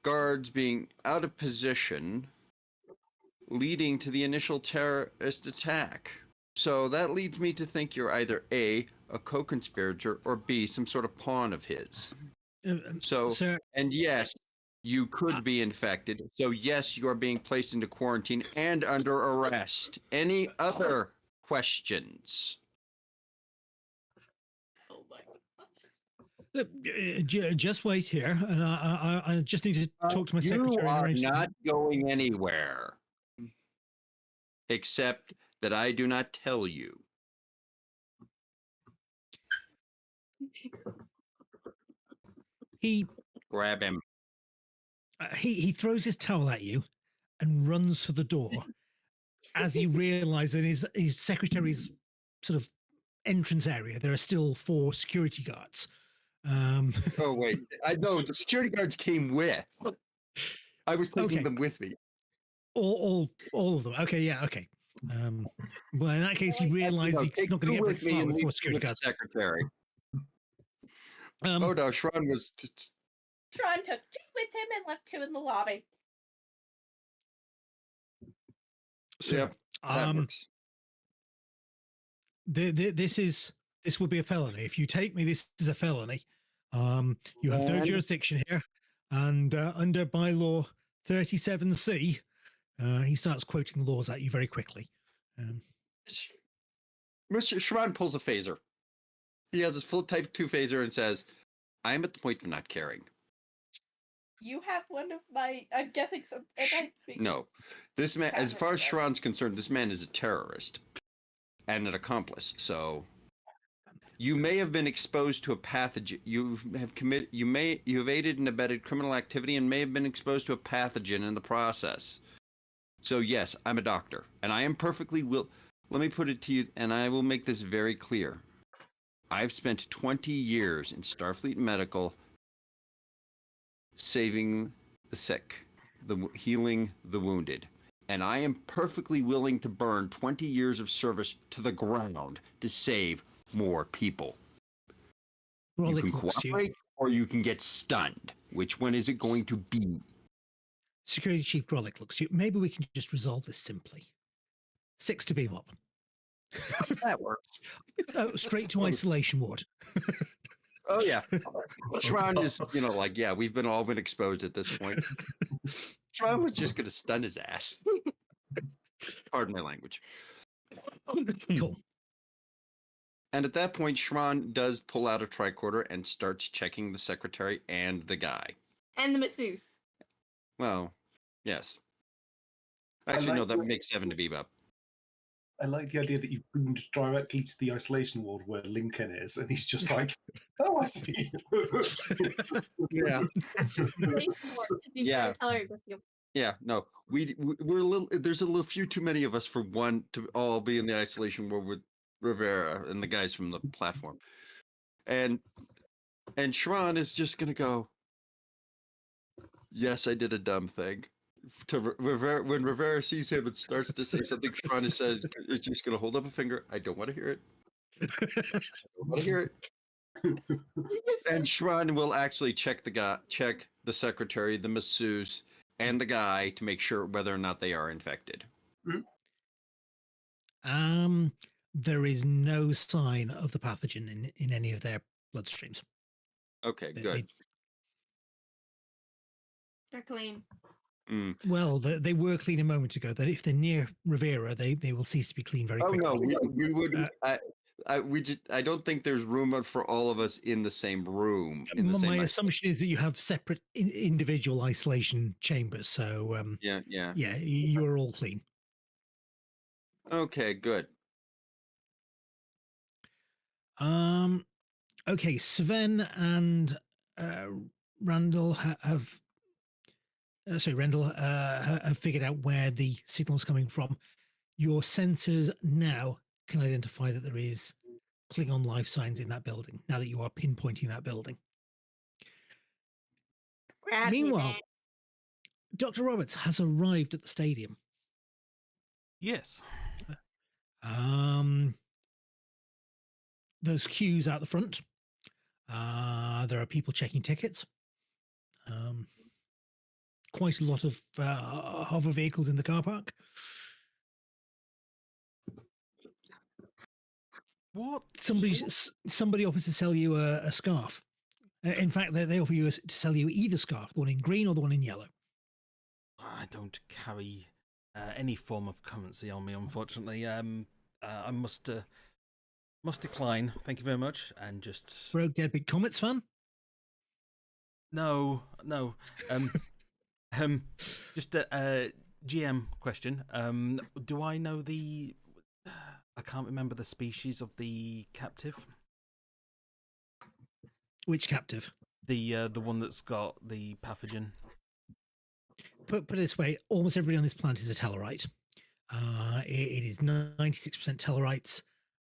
guards being out of position, leading to the initial terrorist attack. So that leads me to think you're either A, a co-conspirator, or B, some sort of pawn of his. Sir, and yes, you could be infected. So yes, you are being placed into quarantine and under arrest. Any other questions? Oh my God. Just wait here, and I just need to talk to my secretary. You are and not going anywhere, except that I do not tell you. He grab him. He throws his towel at you and runs for the door as he realizes in his secretary's sort of entrance area there are still 4 security guards. Oh wait, I know the security guards came with. I was taking them with me. All of them. Okay, yeah, okay. Well, in that case, he realized he's not going to get very far before security guards. Secretary. Oh no, Shran was. Shran took 2 with him and left 2 in the lobby. So, yep, that works. This would be a felony. If you take me, this is a felony. You have no jurisdiction here, and under bylaw 37C, he starts quoting laws at you very quickly. Mr. Shran pulls a phaser. He has his full Type 2 phaser and says, "I'm at the point of not caring." You have one of my. I'm guessing. No, this man. As far as Shran's concerned, this man is a terrorist and an accomplice. So, you may have been exposed to a pathogen. You have aided and abetted criminal activity and may have been exposed to a pathogen in the process. So yes, I'm a doctor, and I am perfectly let me put it to you, and I will make this very clear. I've spent 20 years in Starfleet Medical saving the sick, healing the wounded. And I am perfectly willing to burn 20 years of service to the ground to save more people. You can cooperate or you can get stunned. Which one is it going to be? Security Chief Grolick looks at you. Maybe we can just resolve this simply. 6 to beam up. That works. Oh, straight to isolation ward. Oh yeah. Shran is, like, yeah, we've all been exposed at this point. Shran was just gonna stun his ass. Pardon my language. Cool. And at that point, Shran does pull out a tricorder and starts checking the secretary and the guy. And the masseuse. Well, yes. Actually, no, that makes 7 to Bebop. I like the idea that you've boomed directly to the isolation ward where Lincoln is, and he's just like, "Oh, I see." Yeah. Yeah. Yeah. No, we're a little. There's a little few too many of us for one to all be in the isolation ward with Rivera and the guys from the platform, and Shran is just gonna go. Yes, I did a dumb thing. To Rivera, when Rivera sees him and starts to say something, Shran says, "Is just gonna hold up a finger. I don't want to hear it. I don't want to hear it." And Shran will actually check the secretary, the masseuse, and the guy to make sure whether or not they are infected. There is no sign of the pathogen in any of their bloodstreams. Okay, good. They're clean. Well, they were clean a moment ago. That if they're near Rivera, they will cease to be clean very quickly. Oh no, we wouldn't. I don't think there's room for all of us in the same room. My assumption is that you have separate individual isolation chambers. So yeah, you're all clean. Okay, good. Okay, Sven and Randall have figured out where the signal's coming from. Your sensors now can identify that there is Klingon life signs in that building, now that you are pinpointing that building. Meanwhile, Dr. Roberts has arrived at the stadium. Yes. There's queues out the front. There are people checking tickets. Quite a lot of hover vehicles in the car park. What? Somebody offers to sell you a scarf. In fact, they offer you to sell you either scarf, the one in green or the one in yellow. I don't carry any form of currency on me, unfortunately. I must decline. Thank you very much. And just Rogue Deadbeat Comets fan? No. Just a GM question. Do I know I can't remember the species of the captive. Which captive? The one that's got the pathogen. Put it this way, almost everybody on this planet is a Tellarite. It is 96% Tellarites,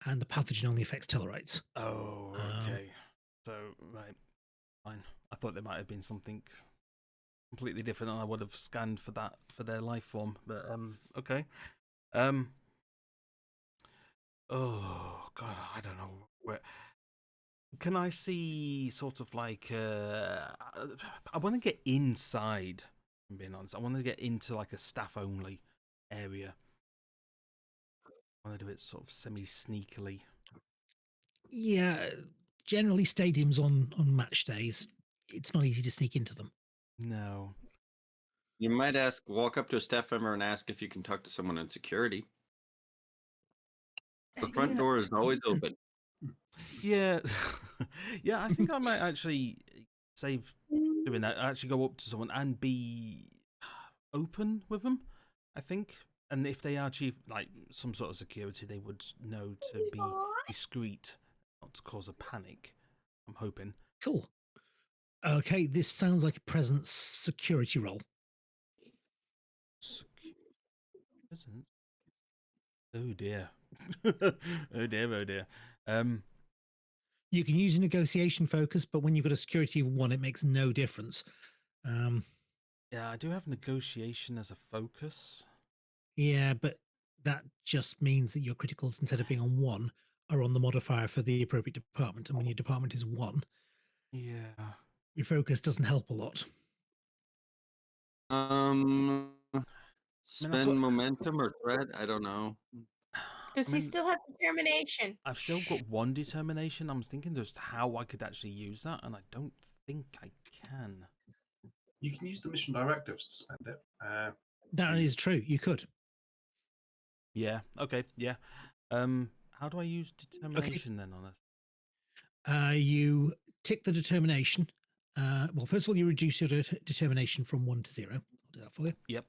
and the pathogen only affects Tellarites. Oh, okay. So, right. Fine. I thought there might have been something completely different, and I would have scanned for that for their life form. But okay. Oh God, I don't know where. Can I see sort of like I want to get inside. I'm being honest. I want to get into like a staff only area. I want to do it sort of semi sneakily. Yeah, generally stadiums on match days, it's not easy to sneak into them. No. You might walk up to a staff member and ask if you can talk to someone in security. The front door is always open. Yeah. Yeah, I think I might actually save doing that. Actually go up to someone and be open with them, I think. And if they are like some sort of security, they would know to be discreet, not to cause a panic. I'm hoping. Cool. Okay, this sounds like a presence security role. Presence? Oh dear. Oh dear. You can use a negotiation focus, but when you've got a security of 1, it makes no difference. Yeah, I do have negotiation as a focus. Yeah, but that just means that your criticals, instead of being on 1, are on the modifier for the appropriate department. And when your department is 1, yeah, your focus doesn't help a lot. Spend momentum or threat? I don't know. Does I he mean- still have determination? I've still got one determination. I'm thinking just how I could actually use that, and I don't think I can. You can use the mission directives to spend it. That is true. You could. Yeah. Okay. Yeah. How do I use determination then on this? You tick the determination. Well, first of all, you reduce your determination from 1 to 0. I'll do that for you. Yep.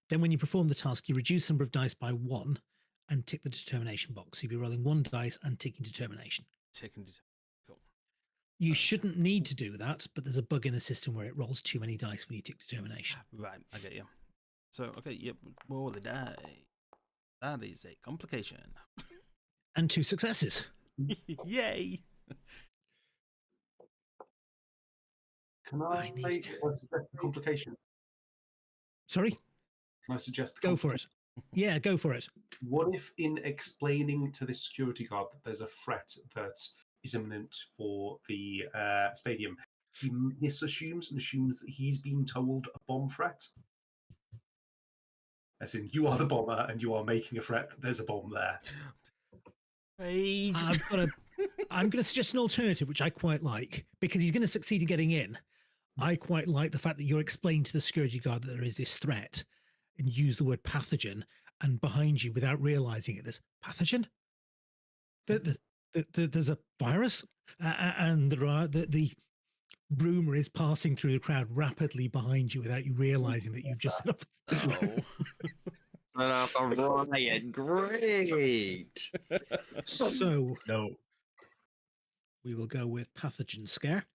Then when you perform the task, you reduce the number of dice by 1 and tick the determination box. So you'll be rolling 1 dice and ticking determination. Cool. You shouldn't need to do that, but there's a bug in the system where it rolls too many dice when you tick determination. Right. I get you. So okay. Yep. Roll the die. That is a complication. And 2 successes. Yay! Can I need- suggest a complication? Sorry? Can I suggest a Go for it. Yeah, go for it. What if, in explaining to this security guard that there's a threat that is imminent for the stadium, he misassumes and assumes that he's been told a bomb threat? As in, you are the bomber and you are making a threat that there's a bomb there. Hey. I'm going to suggest an alternative, which I quite like, because he's going to succeed in getting in. I quite like the fact that you're explaining to the security guard that there is this threat and use the word pathogen, and behind you, without realizing it, there's pathogen? There's a virus? And there are the rumor is passing through the crowd rapidly behind you without you realizing that you've just set off. Set up a riot. Great. So No. we will go with pathogen scare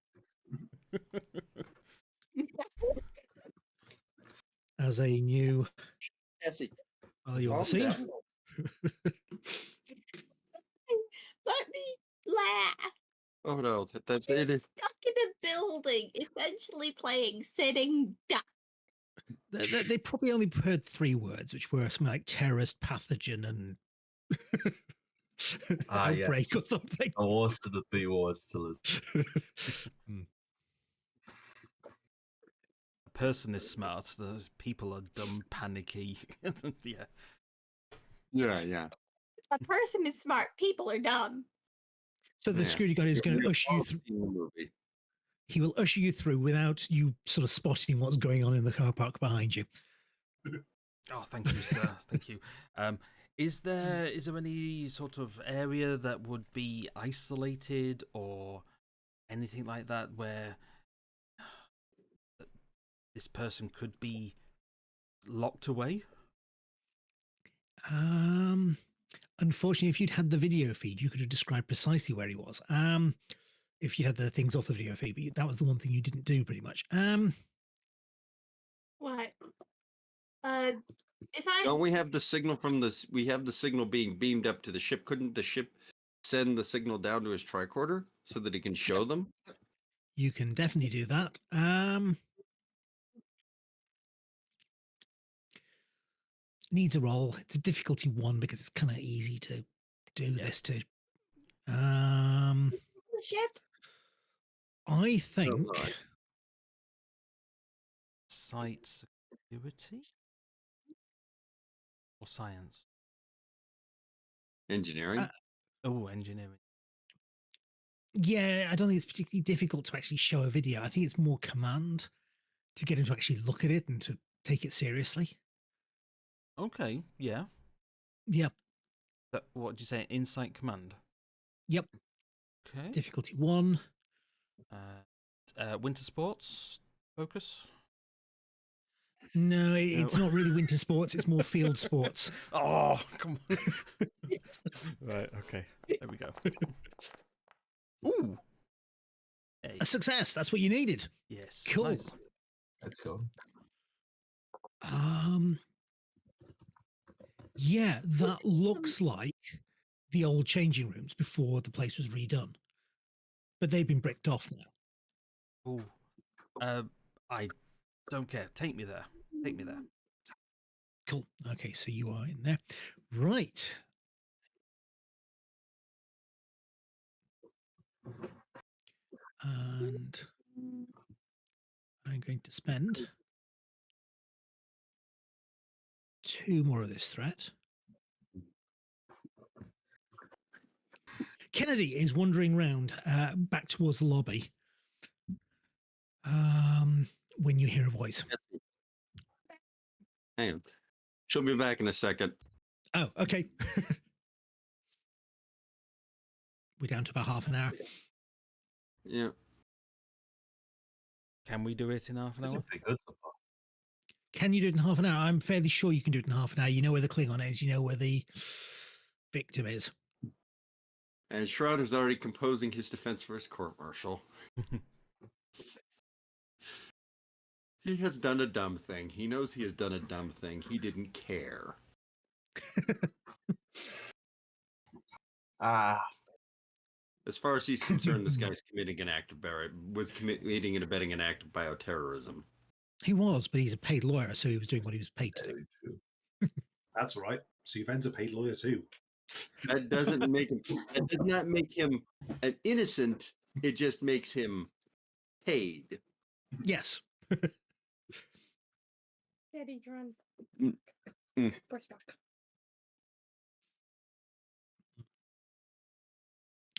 as a new Essie, value on the calm scene. down. Let me laugh. Oh no, that's He's it is. stuck in a building, essentially playing sitting duck. They probably only heard 3 words, which were something like terrorist, pathogen, and outbreak yes. or something. The worst of the 3 words to list. A person is smart. The people are dumb, panicky. Yeah. Yeah. A person is smart. People are dumb. So the Yeah. security guard is going to usher you through. Movie. He will usher you through without you sort of spotting what's going on in the car park behind you. Oh, thank you, sir. Thank you. Is there any sort of area that would be isolated or anything like that where this person could be locked away? Unfortunately, if you'd had the video feed, you could have described precisely where he was. If you had the things off the video feed, but that was the one thing you didn't do pretty much. What? If I Don't we have the signal from this? We have the signal being beamed up to the ship. Couldn't the ship send the signal down to his tricorder so that he can show them? You can definitely do that. Needs a roll. It's a difficulty 1 because it's kind of easy to do this to. the ship, I think right. Site security or science? Engineering. Oh, engineering. yeah, I don't think it's particularly difficult to actually show a video. I think it's more command to get him to actually look at it and to take it seriously. Okay, yeah. Yep. What did you say? Insight command. Yep. Okay. Difficulty 1. Winter sports focus. No, it's not really winter sports. It's more field sports. Oh, come on. Right. Okay. There we go. Ooh. Hey. A success. That's what you needed. Yes. Cool. Nice. Let's go. Yeah, that looks like the old changing rooms before the place was redone, but they've been bricked off now. Ooh. I don't care. Take me there. Take me there. Cool. Okay, so you are in there, right? And I'm going to spend 2 more of this threat. Kennedy is wandering round back towards the lobby when you hear a voice. Hang on. She'll be back in a second. Oh, okay. We're down to about half an hour. Yeah. Can we do it in half an This is hour? pretty good so far. Can you do it in half an hour? I'm fairly sure you can do it in half an hour. You know where the Klingon is. You know where the victim is. And Schroeder's already composing his defense for his court-martial. He has done a dumb thing. He knows he has done a dumb thing. He didn't care. As far as he's concerned, this guy's committing an act of committing and abetting an act of bioterrorism. He was, but he's a paid lawyer, so he was doing what he was paid to do. That's all right. Suven's a paid lawyer too. That doesn't make him. That does not make him an innocent. It just makes him paid. Yes. Daddy, run. Press back.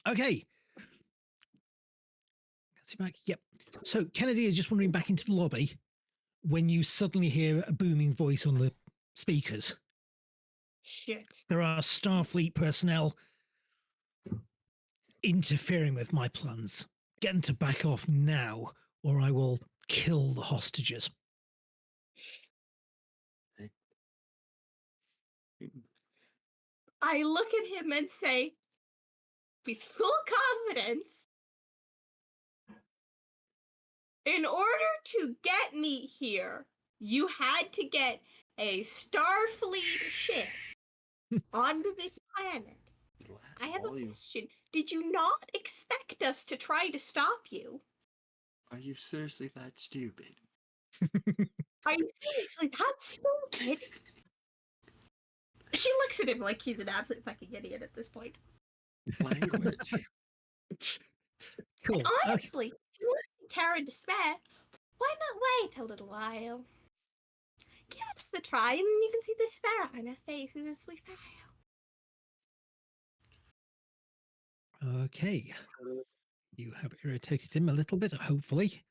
Okay. Let's see back. Yep. So Kennedy is just wandering back into the lobby when you suddenly hear a booming voice on the speakers. Shit. There are Starfleet personnel interfering with my plans. Get them to back off now, or I will kill the hostages. I look at him and say, with full confidence, in order to get me here, you had to get a Starfleet ship onto this planet. I have a question. Did you not expect us to try to stop you? Are you seriously that stupid? Are you seriously that stupid? She looks at him like he's an absolute fucking idiot at this point. Language. Cool. Honestly, if you want to tear in despair, why not wait a little while? Give us the try, and then you can see the despair on our faces as we fail. Okay. You have irritated him a little bit, hopefully.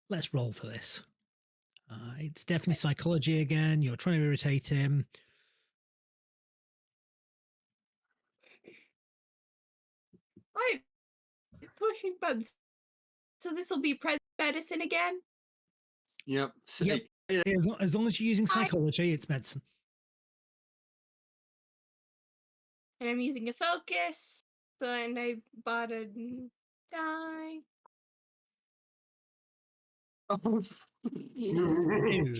Let's roll for this. It's definitely psychology again. You're trying to irritate him. I'm pushing buttons. So this will be present medicine again? Yep. So, Yep. As long as you're using psychology, it's medicine. And I'm using a focus. So, and I bought a die. Ew.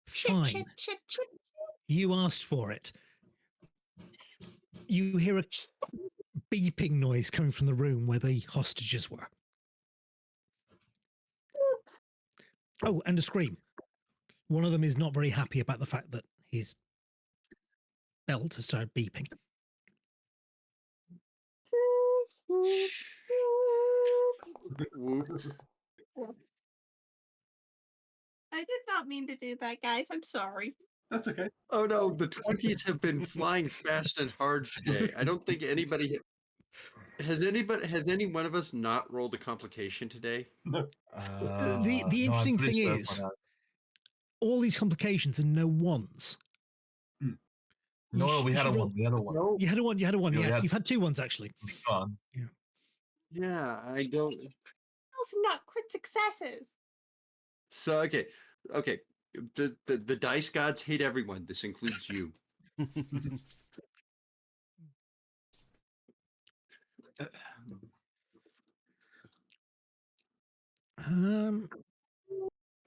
Fine. Shit. You asked for it. You hear a beeping noise coming from the room where the hostages were. Oh, and a scream. One of them is not very happy about the fact that his belt has started beeping. I did not mean to do that, guys. I'm sorry. That's okay. Oh no, the 20s have been flying fast and hard today. I don't think anybody has any one of us not rolled a complication today? No. The interesting thing is, all these complications and no ones. No, we had a roll- one. We had a one. No. You had a one. You had a one. Yeah, we Yes, had- you've had 2 ones actually. Gone. Yeah, I don't. Those are not crit successes. So okay. The dice gods hate everyone. This includes you.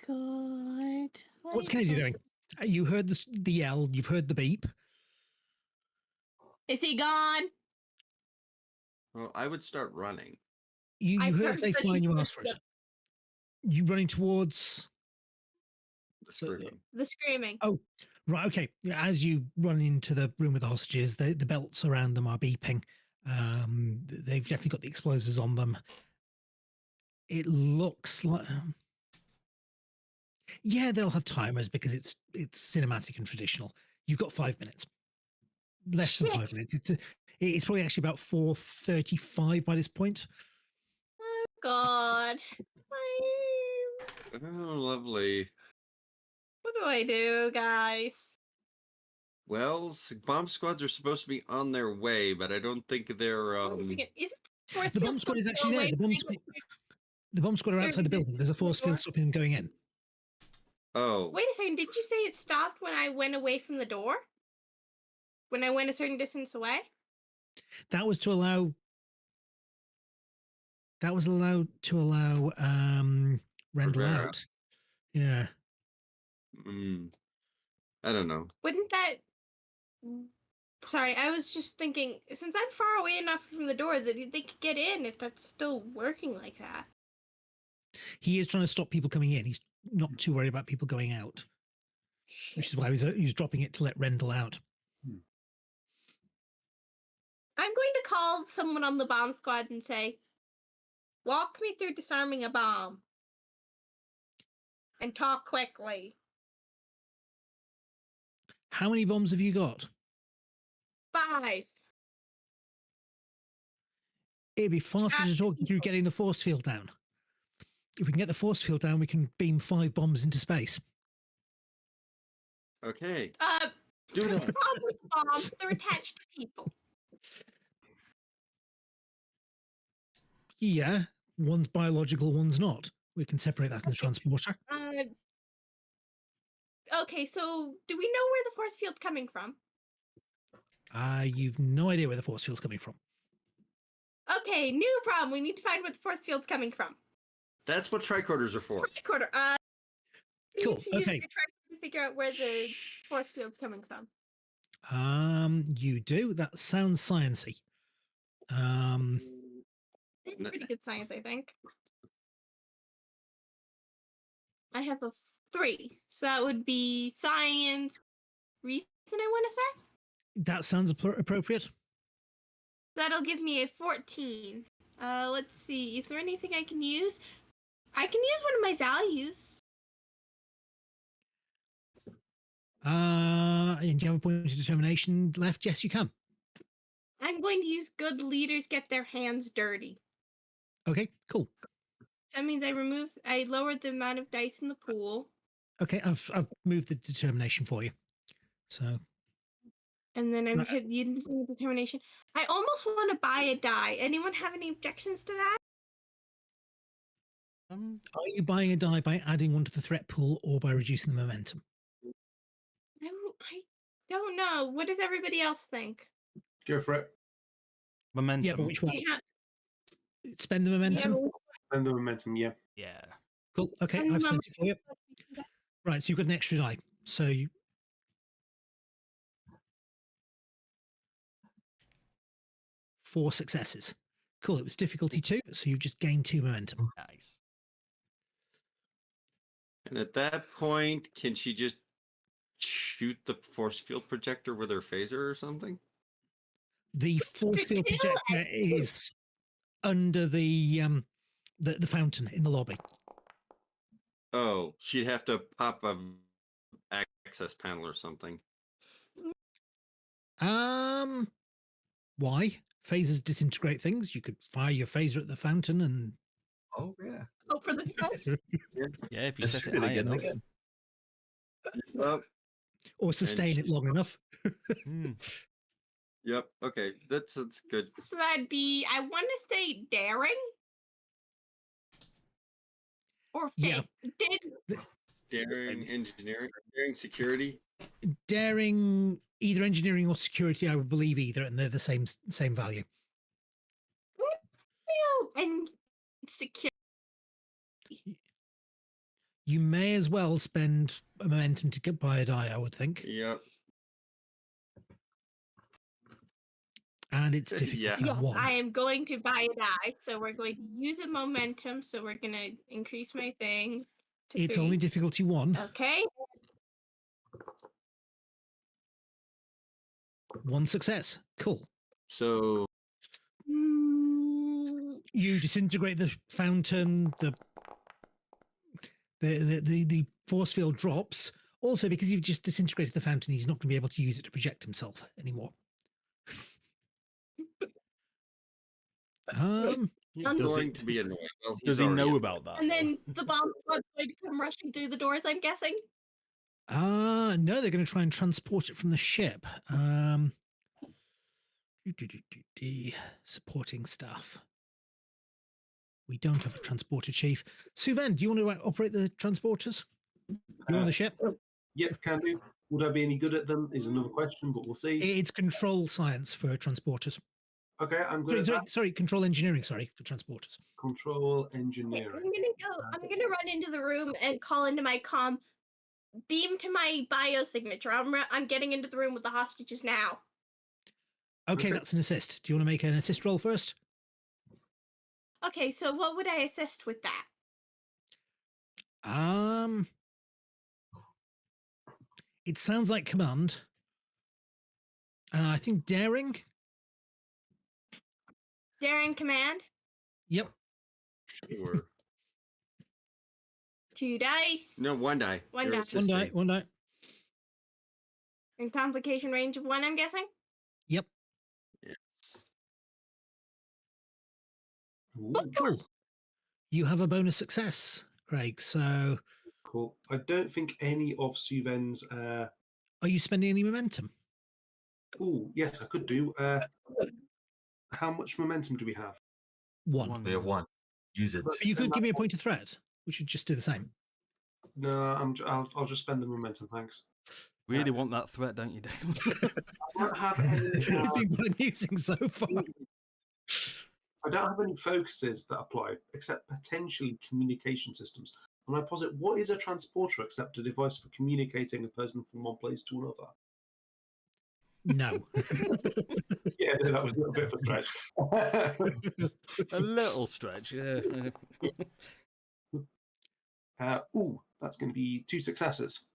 God. What's Kennedy doing? You heard the yell. You've heard the beep. Is he gone? Well, I would start running. You I heard her started say, running "Fine." You towards asked for it. You running towards The screaming. The screaming. Oh, right. Okay. Yeah, as you run into the room with the hostages, the belts around them are beeping. They've definitely got the explosives on them. It looks like Yeah, they'll have timers because it's cinematic and traditional. You've got 5 minutes. Less than 5 Shit. minutes. It's probably actually about 4:35 by this point. Oh God. Oh, lovely. What do I do, guys? Well, bomb squads are supposed to be on their way, but I don't think they're. Is it force The field bomb squad is so actually there. away The bomb squad are outside the Certain building. There's a force field door? stopping them going in. Oh, Wait a second. Did you say it stopped when I went away from the door? When I went a certain distance away? That was to allow. That was allowed to allow Rendell Rivera. out. Yeah. I don't know. Wouldn't that? Sorry, I was just thinking. Since I'm far away enough from the door that they could get in, if that's still working like that. He is trying to stop people coming in. He's not too worried about people going out, which is why he was dropping it to let Rendell out. I'm going to call someone on the bomb squad and say, "Walk me through disarming a bomb, and talk quickly." How many bombs have you got? 5. It'd be faster to talk you through getting the force field down. If we can get the force field down, we can beam 5 bombs into space. Okay. Do that. The problem with bombs, they're attached to people. Yeah, one's biological, one's not. We can separate that in the transporter. Okay, so do we know where the force field's coming from? You've no idea where the force field's coming from. Okay, new problem. We need to find where the force field's coming from. That's what tricorders are for. Tricorder. Cool. Okay. Try to figure out where the force field's coming from. You do. That sounds sciencey. Pretty good science, I think. I have a 3, so that would be science. Reason, I want to say. That sounds appropriate. That'll give me a 14. Let's see. Is there anything I can use? I can use one of my values. And do you have a point of determination left? Yes, you can. I'm going to use good leaders get their hands dirty. Okay, cool. That means I lowered the amount of dice in the pool. Okay, I've moved the determination for you. So. And then I'm using determination. I almost want to buy a die. Anyone have any objections to that? Are you buying a die by adding one to the threat pool or by reducing the momentum? I don't know. What does everybody else think? Go for it. Momentum. Yeah, but which one? Yeah. Spend the momentum? Yeah, Spend the momentum, yeah. Yeah. Cool. Okay, I've spent it for you. Right, so you've got an extra die. So you... 4 successes. Cool, it was difficulty 2, so you've just gained 2 momentum. Nice. And at that point, can she just shoot the force field projector with her phaser or something? The force field projector is under the fountain in the lobby. Oh, she'd have to pop a access panel or something. Why? Phasers disintegrate things. You could fire your phaser at the fountain and... Oh, yeah. Oh, for the test? Yeah, if you Let's set it shoot it high again and enough. again. Well, or sustain it long enough. Yep. Okay. That's good. So that'd be, I want to say daring? Or Yeah. Daring engineering, daring security. Daring, either engineering or security, I would believe either, and they're the same value. And security. You may as well spend a momentum to buy a die, I would think. Yep. And it's difficult. Yeah. Yes, I am going to buy a die, so we're going to use a momentum, so we're going to increase my thing to It's 3. only difficulty 1. Okay. 1 success. Cool. So you disintegrate the fountain. The force field drops. Also, because you've just disintegrated the fountain, he's not going to be able to use it to project himself anymore. He's Does going it- to be annoyed. Well, Does he's he already know annoyed. about that? And though? then the bomb squad's going to come rushing through the doors, I'm guessing. No, they're going to try and transport it from the ship. Supporting staff. We don't have a transporter chief. Suvan, do you want to operate the transporters? You're on the ship? Yep, can do. Would I be any good at them is another question, but we'll see. It's control science for transporters. Okay, I'm good Sorry, at that. sorry, control engineering, sorry, for transporters. Control Okay, engineering. I'm gonna run into the room and call into my comm. Beam to my biosignature. I'm getting into the room with the hostages now. Okay, Okay. that's an assist. Do you want to make an assist roll first? Okay, so what would I assist with that? It sounds like command. I think daring. Daring command. Yep. Sure. 2 dice. No, one die. One You're die. assisting. One die. In complication range of 1, I'm guessing. Yep. Ooh, Cool. You have a bonus success, Craig. So, cool. I don't think any of Suven's. are you spending any momentum? Oh, yes, I could do. How much momentum do we have? One. We have one. Use it. But you could give me a point of threat. We should just do the same. No, I'll just spend the momentum. Thanks. Really want that threat, don't you, Dale? I don't have any. It's been quite amusing so far. I don't have any focuses that apply, except potentially communication systems. And I posit, what is a transporter except a device for communicating a person from one place to another? No. Yeah, no, that was a little bit of a stretch. A little stretch, yeah. That's going to be 2 successes.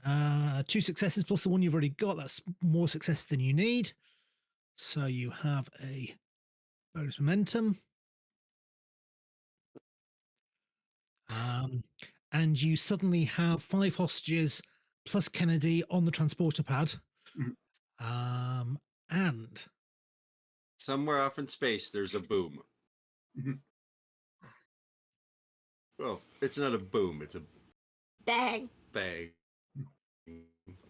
2 successes plus the one you've already got. That's more success than you need. So you have a bonus momentum. And you suddenly have 5 hostages plus Kennedy on the transporter pad. And Somewhere off in space, there's a boom. Mhm. Well, it's not a boom; it's a Bang. bang. You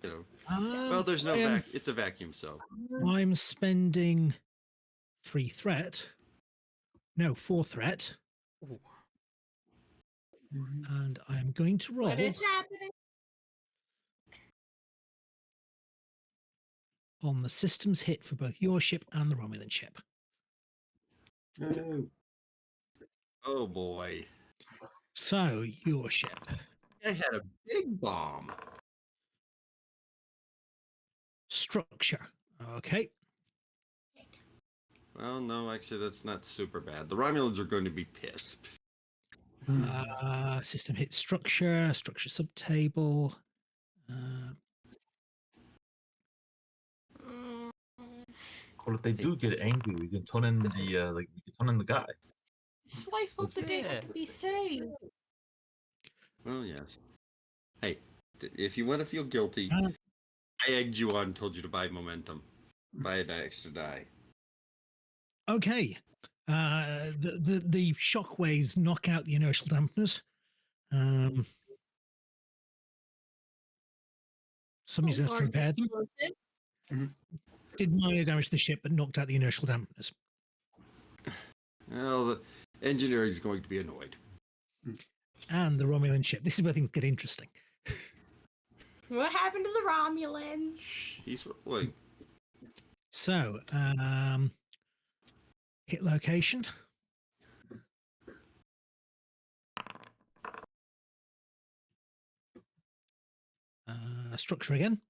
know. Well, there's no It's a vacuum, so I'm spending 3 threat. No, 4 threat. And I'm going to roll What is happening? on the systems hit for both your ship and the Romulan ship. Oh, no. oh boy, So your ship. I had a big bomb. Structure. Okay. Well, no, actually, that's not super bad. The Romulans are going to be pissed. System hit structure subtable. Well, if they do get angry, we can turn in the we can turn in the guy. Why fuck did they Yeah. have to be saved? Well, yes. Hey, if you want to feel guilty, Uh, I egged you on, told you to buy momentum, buy an extra die. Okay. The shock waves knock out the inertial dampeners. Somebody's going to have to repair them. Explosive. Did minor damage to the ship, but knocked out the inertial dampeners. Well, the engineer is going to be annoyed. And the Romulan ship. This is where things get interesting. What happened to the Romulans? He's like, So, hit location. Structure again.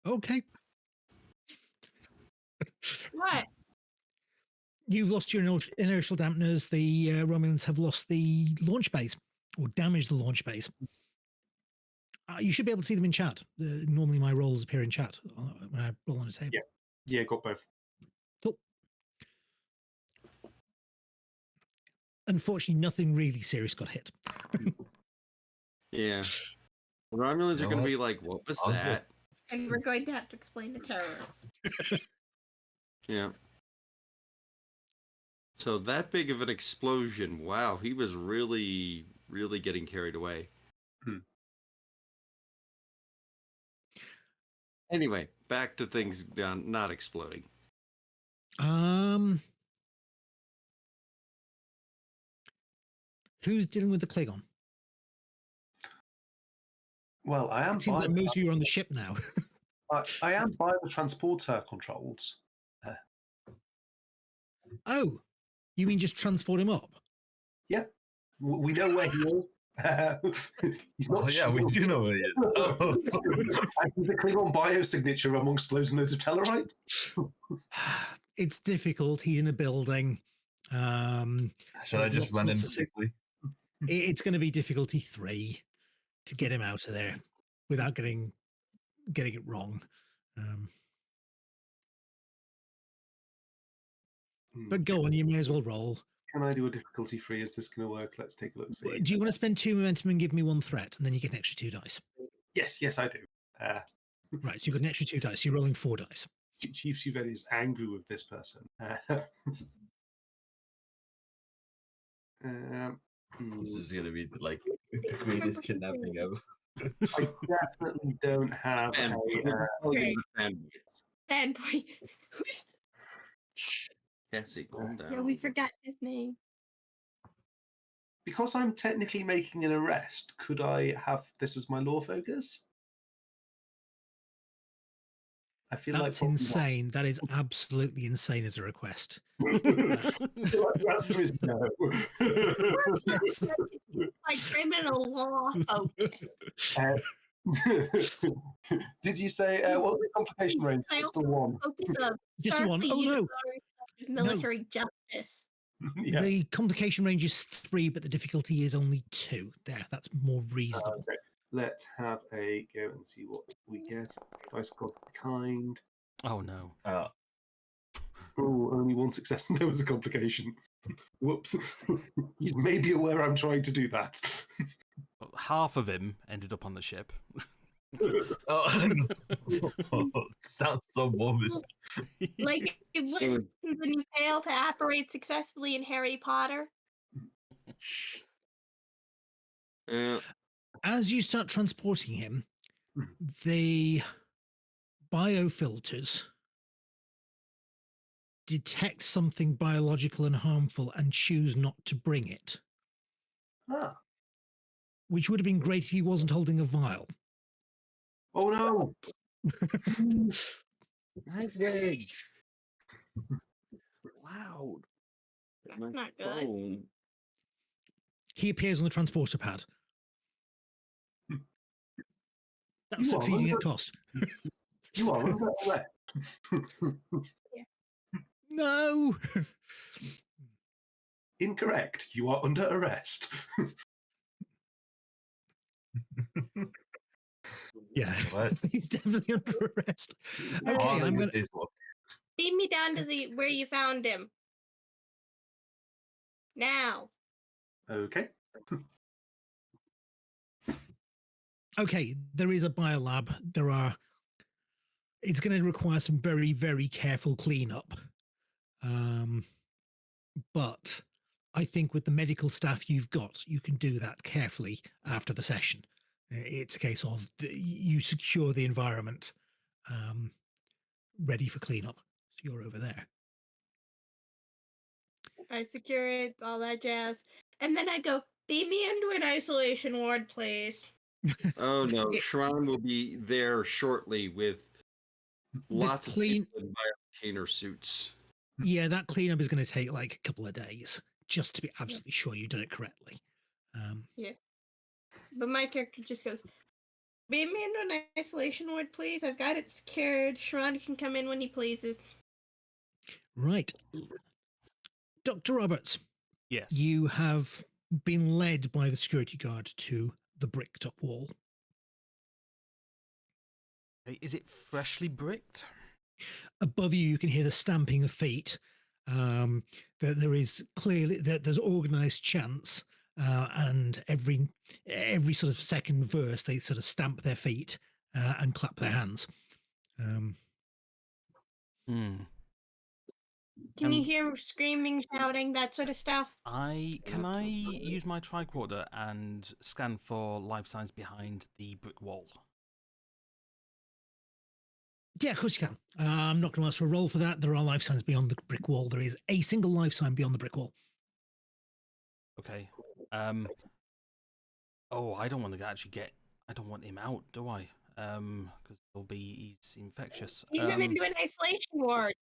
Okay. What? You've lost your inertial dampeners. The Romulans have lost the launch bays or damaged the launch bays. You should be able to see them in chat. Normally my rolls appear in chat when I roll on a table. Yeah, got both. Cool. Unfortunately, nothing really serious got hit. Yeah. The Romulans are know going to what? be like, what was I'll go. that? And we're going to have to explain to terrorists. Yeah. So that big of an explosion. Wow, he was really, really getting carried away. Anyway, back to things not exploding. Who's dealing with the Klingon? Well, I am It seems by like most of you are on the ship now. I am by the transporter controls. Oh, you mean just transport him up? Yeah, we know where he is. He's not. Oh, yeah, we do know where he is. Oh. And he's a Klingon biosignature amongst loads and loads of Tellarites. It's difficult. He's in a building. Should I just run in quickly? It's going to be difficulty 3 to get him out of there without getting it wrong. But go on, you may as well roll. Can I do a difficulty 3? Is this going to work? Let's take a look. See. Do you want to spend 2 momentum and give me 1 threat, and then you get an extra 2 dice? Yes, I do. Right, so you've got an extra 2 dice. You're rolling 4 dice. Chief Suvet is angry with this person. This is going to be like the greatest kidnapping ever. I definitely don't have Fanboy. Cassie, calm down. Yeah, we forgot his name. Because I'm technically making an arrest, could I have this as my law focus? I feel That's like insane. That is absolutely insane as a request. The answer is no. Like criminal law focus. Did you say what was the complication range? Just the 1. Just the 1. Oh no. Military justice. Yeah. The complication range is 3, but the difficulty is only 2. There, that's more reasonable. Okay. Let's have a go and see what we get. Dice God kind. Oh no. Oh, only 1 success and there was a complication. Whoops. He's maybe aware I'm trying to do that. Well, half of him ended up on the ship. Oh, sounds so morbid. Like it happens when you fail to operate successfully in Harry Potter. As you start transporting him, the biofilters detect something biological and harmful and choose not to bring it. Which would have been great if he wasn't holding a vial. Oh no! Nice big. Loud. That's not good. He appears on the transporter pad. That's You are succeeding at under- cost. You are under arrest. No! Incorrect. You are under arrest. Yeah, What? he's definitely under arrest. Okay, All I'm of gonna. this work. Feed me down to the where you found him. Now. Okay. Okay, there is a biolab. It's going to require some very, very careful cleanup. But I think with the medical staff you've got, you can do that carefully after the session. It's a case of you secure the environment ready for cleanup. So you're over there. I secure it, all that jazz. And then I go, feed me into an isolation ward, please. Oh no, Shran will be there shortly with lots of people in biocontainer suits. Yeah, that cleanup is going to take like a couple of days just to be absolutely sure you've done it correctly. Yeah. But my character just goes, feed me into an isolation ward, please. I've got it secured. Sharon can come in when he pleases. Right. Dr. Roberts. Yes. You have been led by the security guard to the bricked up wall. Okay, is it freshly bricked? Above you, you can hear the stamping of feet. There is clearly there's organised chants, and every sort of second verse they sort of stamp their feet and clap their hands. Can you hear screaming, shouting, that sort of stuff? Can I use my tricorder and scan for life signs behind the brick wall? Yeah, of course you can. I'm not going to ask for a roll for that. There are life signs beyond the brick wall. There is a single life sign beyond the brick wall. Okay. Oh, I don't want to actually get. I don't want him out, do I? Because he's infectious. Leave him into an isolation ward.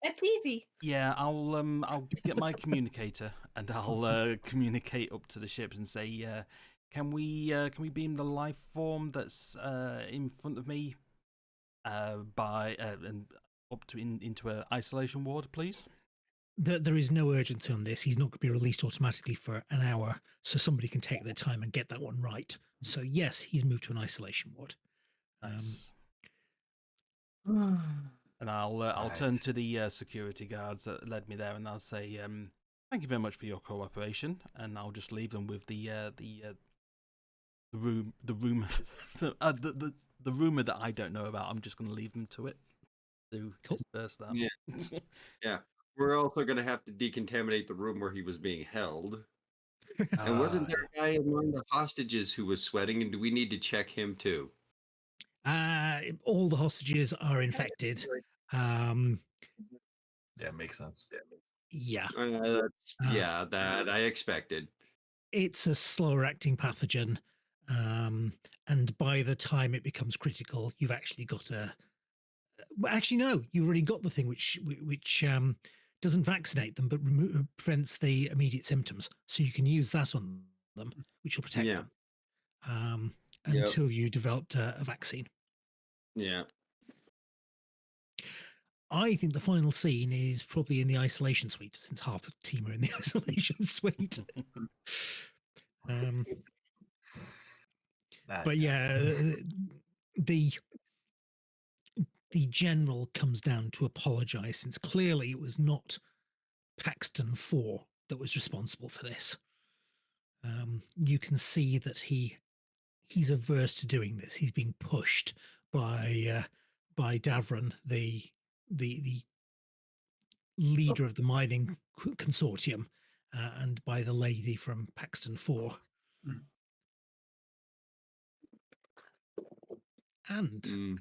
That's easy. Yeah, I'll get my communicator and I'll communicate up to the ships and say, can we beam the life form that's in front of me and up to into an isolation ward, please? There is no urgency on this. He's not going to be released automatically for an hour, so somebody can take their time and get that one right. So yes, he's moved to an isolation ward. Nice. And I'll turn to the security guards that led me there, and I'll say, "Thank you very much for your cooperation." And I'll just leave them with the rumor that I don't know about. I'm just going to leave them to it. To disperse that. Yeah. Yeah. We're also going to have to decontaminate the room where he was being held. And wasn't there a guy among the hostages who was sweating? And do we need to check him too? All the hostages are infected. Yeah, makes sense. Yeah. That I expected. It's a slower acting pathogen. And by the time it becomes critical, you've actually got actually, no, you've already got the thing which doesn't vaccinate them, but prevents the immediate symptoms. So you can use that on them, which will protect them until you developed a vaccine. Yeah. I think the final scene is probably in the isolation suite, since half the team are in the isolation suite. But yeah, the general comes down to apologize, since clearly it was not Paxton 4 that was responsible for this. You can see that he's averse to doing this. He's being pushed by Davron, the leader of the mining consortium, and by the lady from Paxton 4. And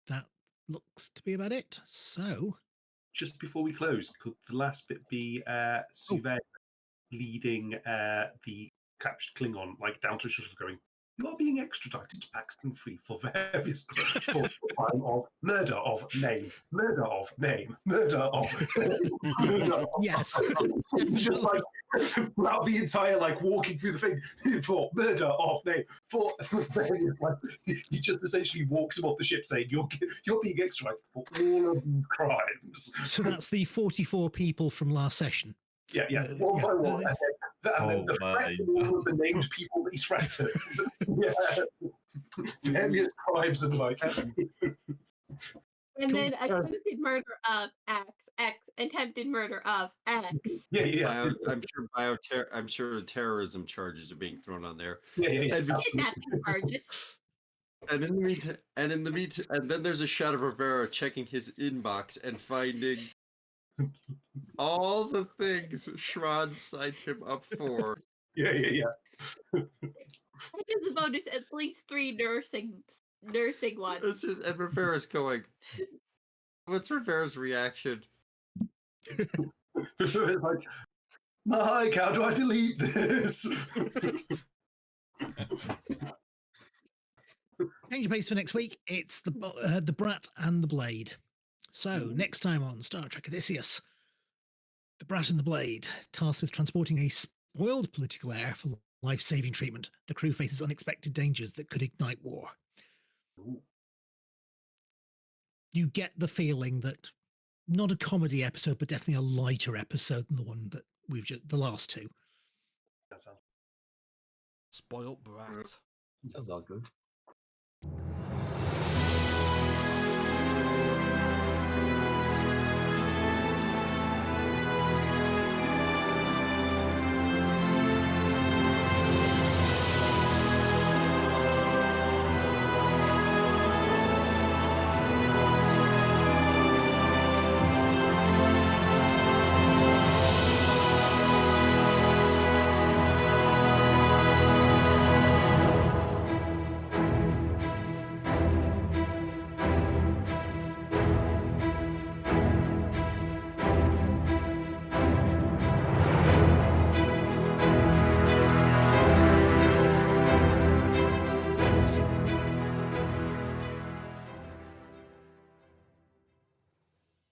that looks to be about it. So, just before we close, could the last bit be Suvet leading the captured Klingon down to a shuttle, going, "You are being extradited to Paxton 3 for various for crime of murder of name, murder of name, murder of name." Yes. Just throughout the entire walking through the thing for murder of name, for various, he just essentially walks him off the ship saying, "You're being extradited for all of these crimes." So that's the 44 people from last session. Yeah. One by one. And then the threat of all of the named people that he's threatened. Various crimes and And then attempted murder of X, attempted murder of X. Yeah. I'm sure terrorism charges are being thrown on there. Yeah. Kidnapping charges. And then there's a shot of Rivera checking his inbox and finding all the things Shran signed him up for. Yeah. I think the bonus at least 3 nursing ones. And Rivera's going, what's Rivera's reaction? Rivera's like, "Mike, how do I delete this?" Change of pace for next week. It's the Brat and the Blade. So next time on Star Trek Odysseus, the Brat and the Blade, tasked with transporting a spoiled political heir for life-saving treatment. The crew faces unexpected dangers that could ignite war. You get the feeling that not a comedy episode, but definitely a lighter episode than the one that the last two. That sounds Spoiled brat. Sounds all good.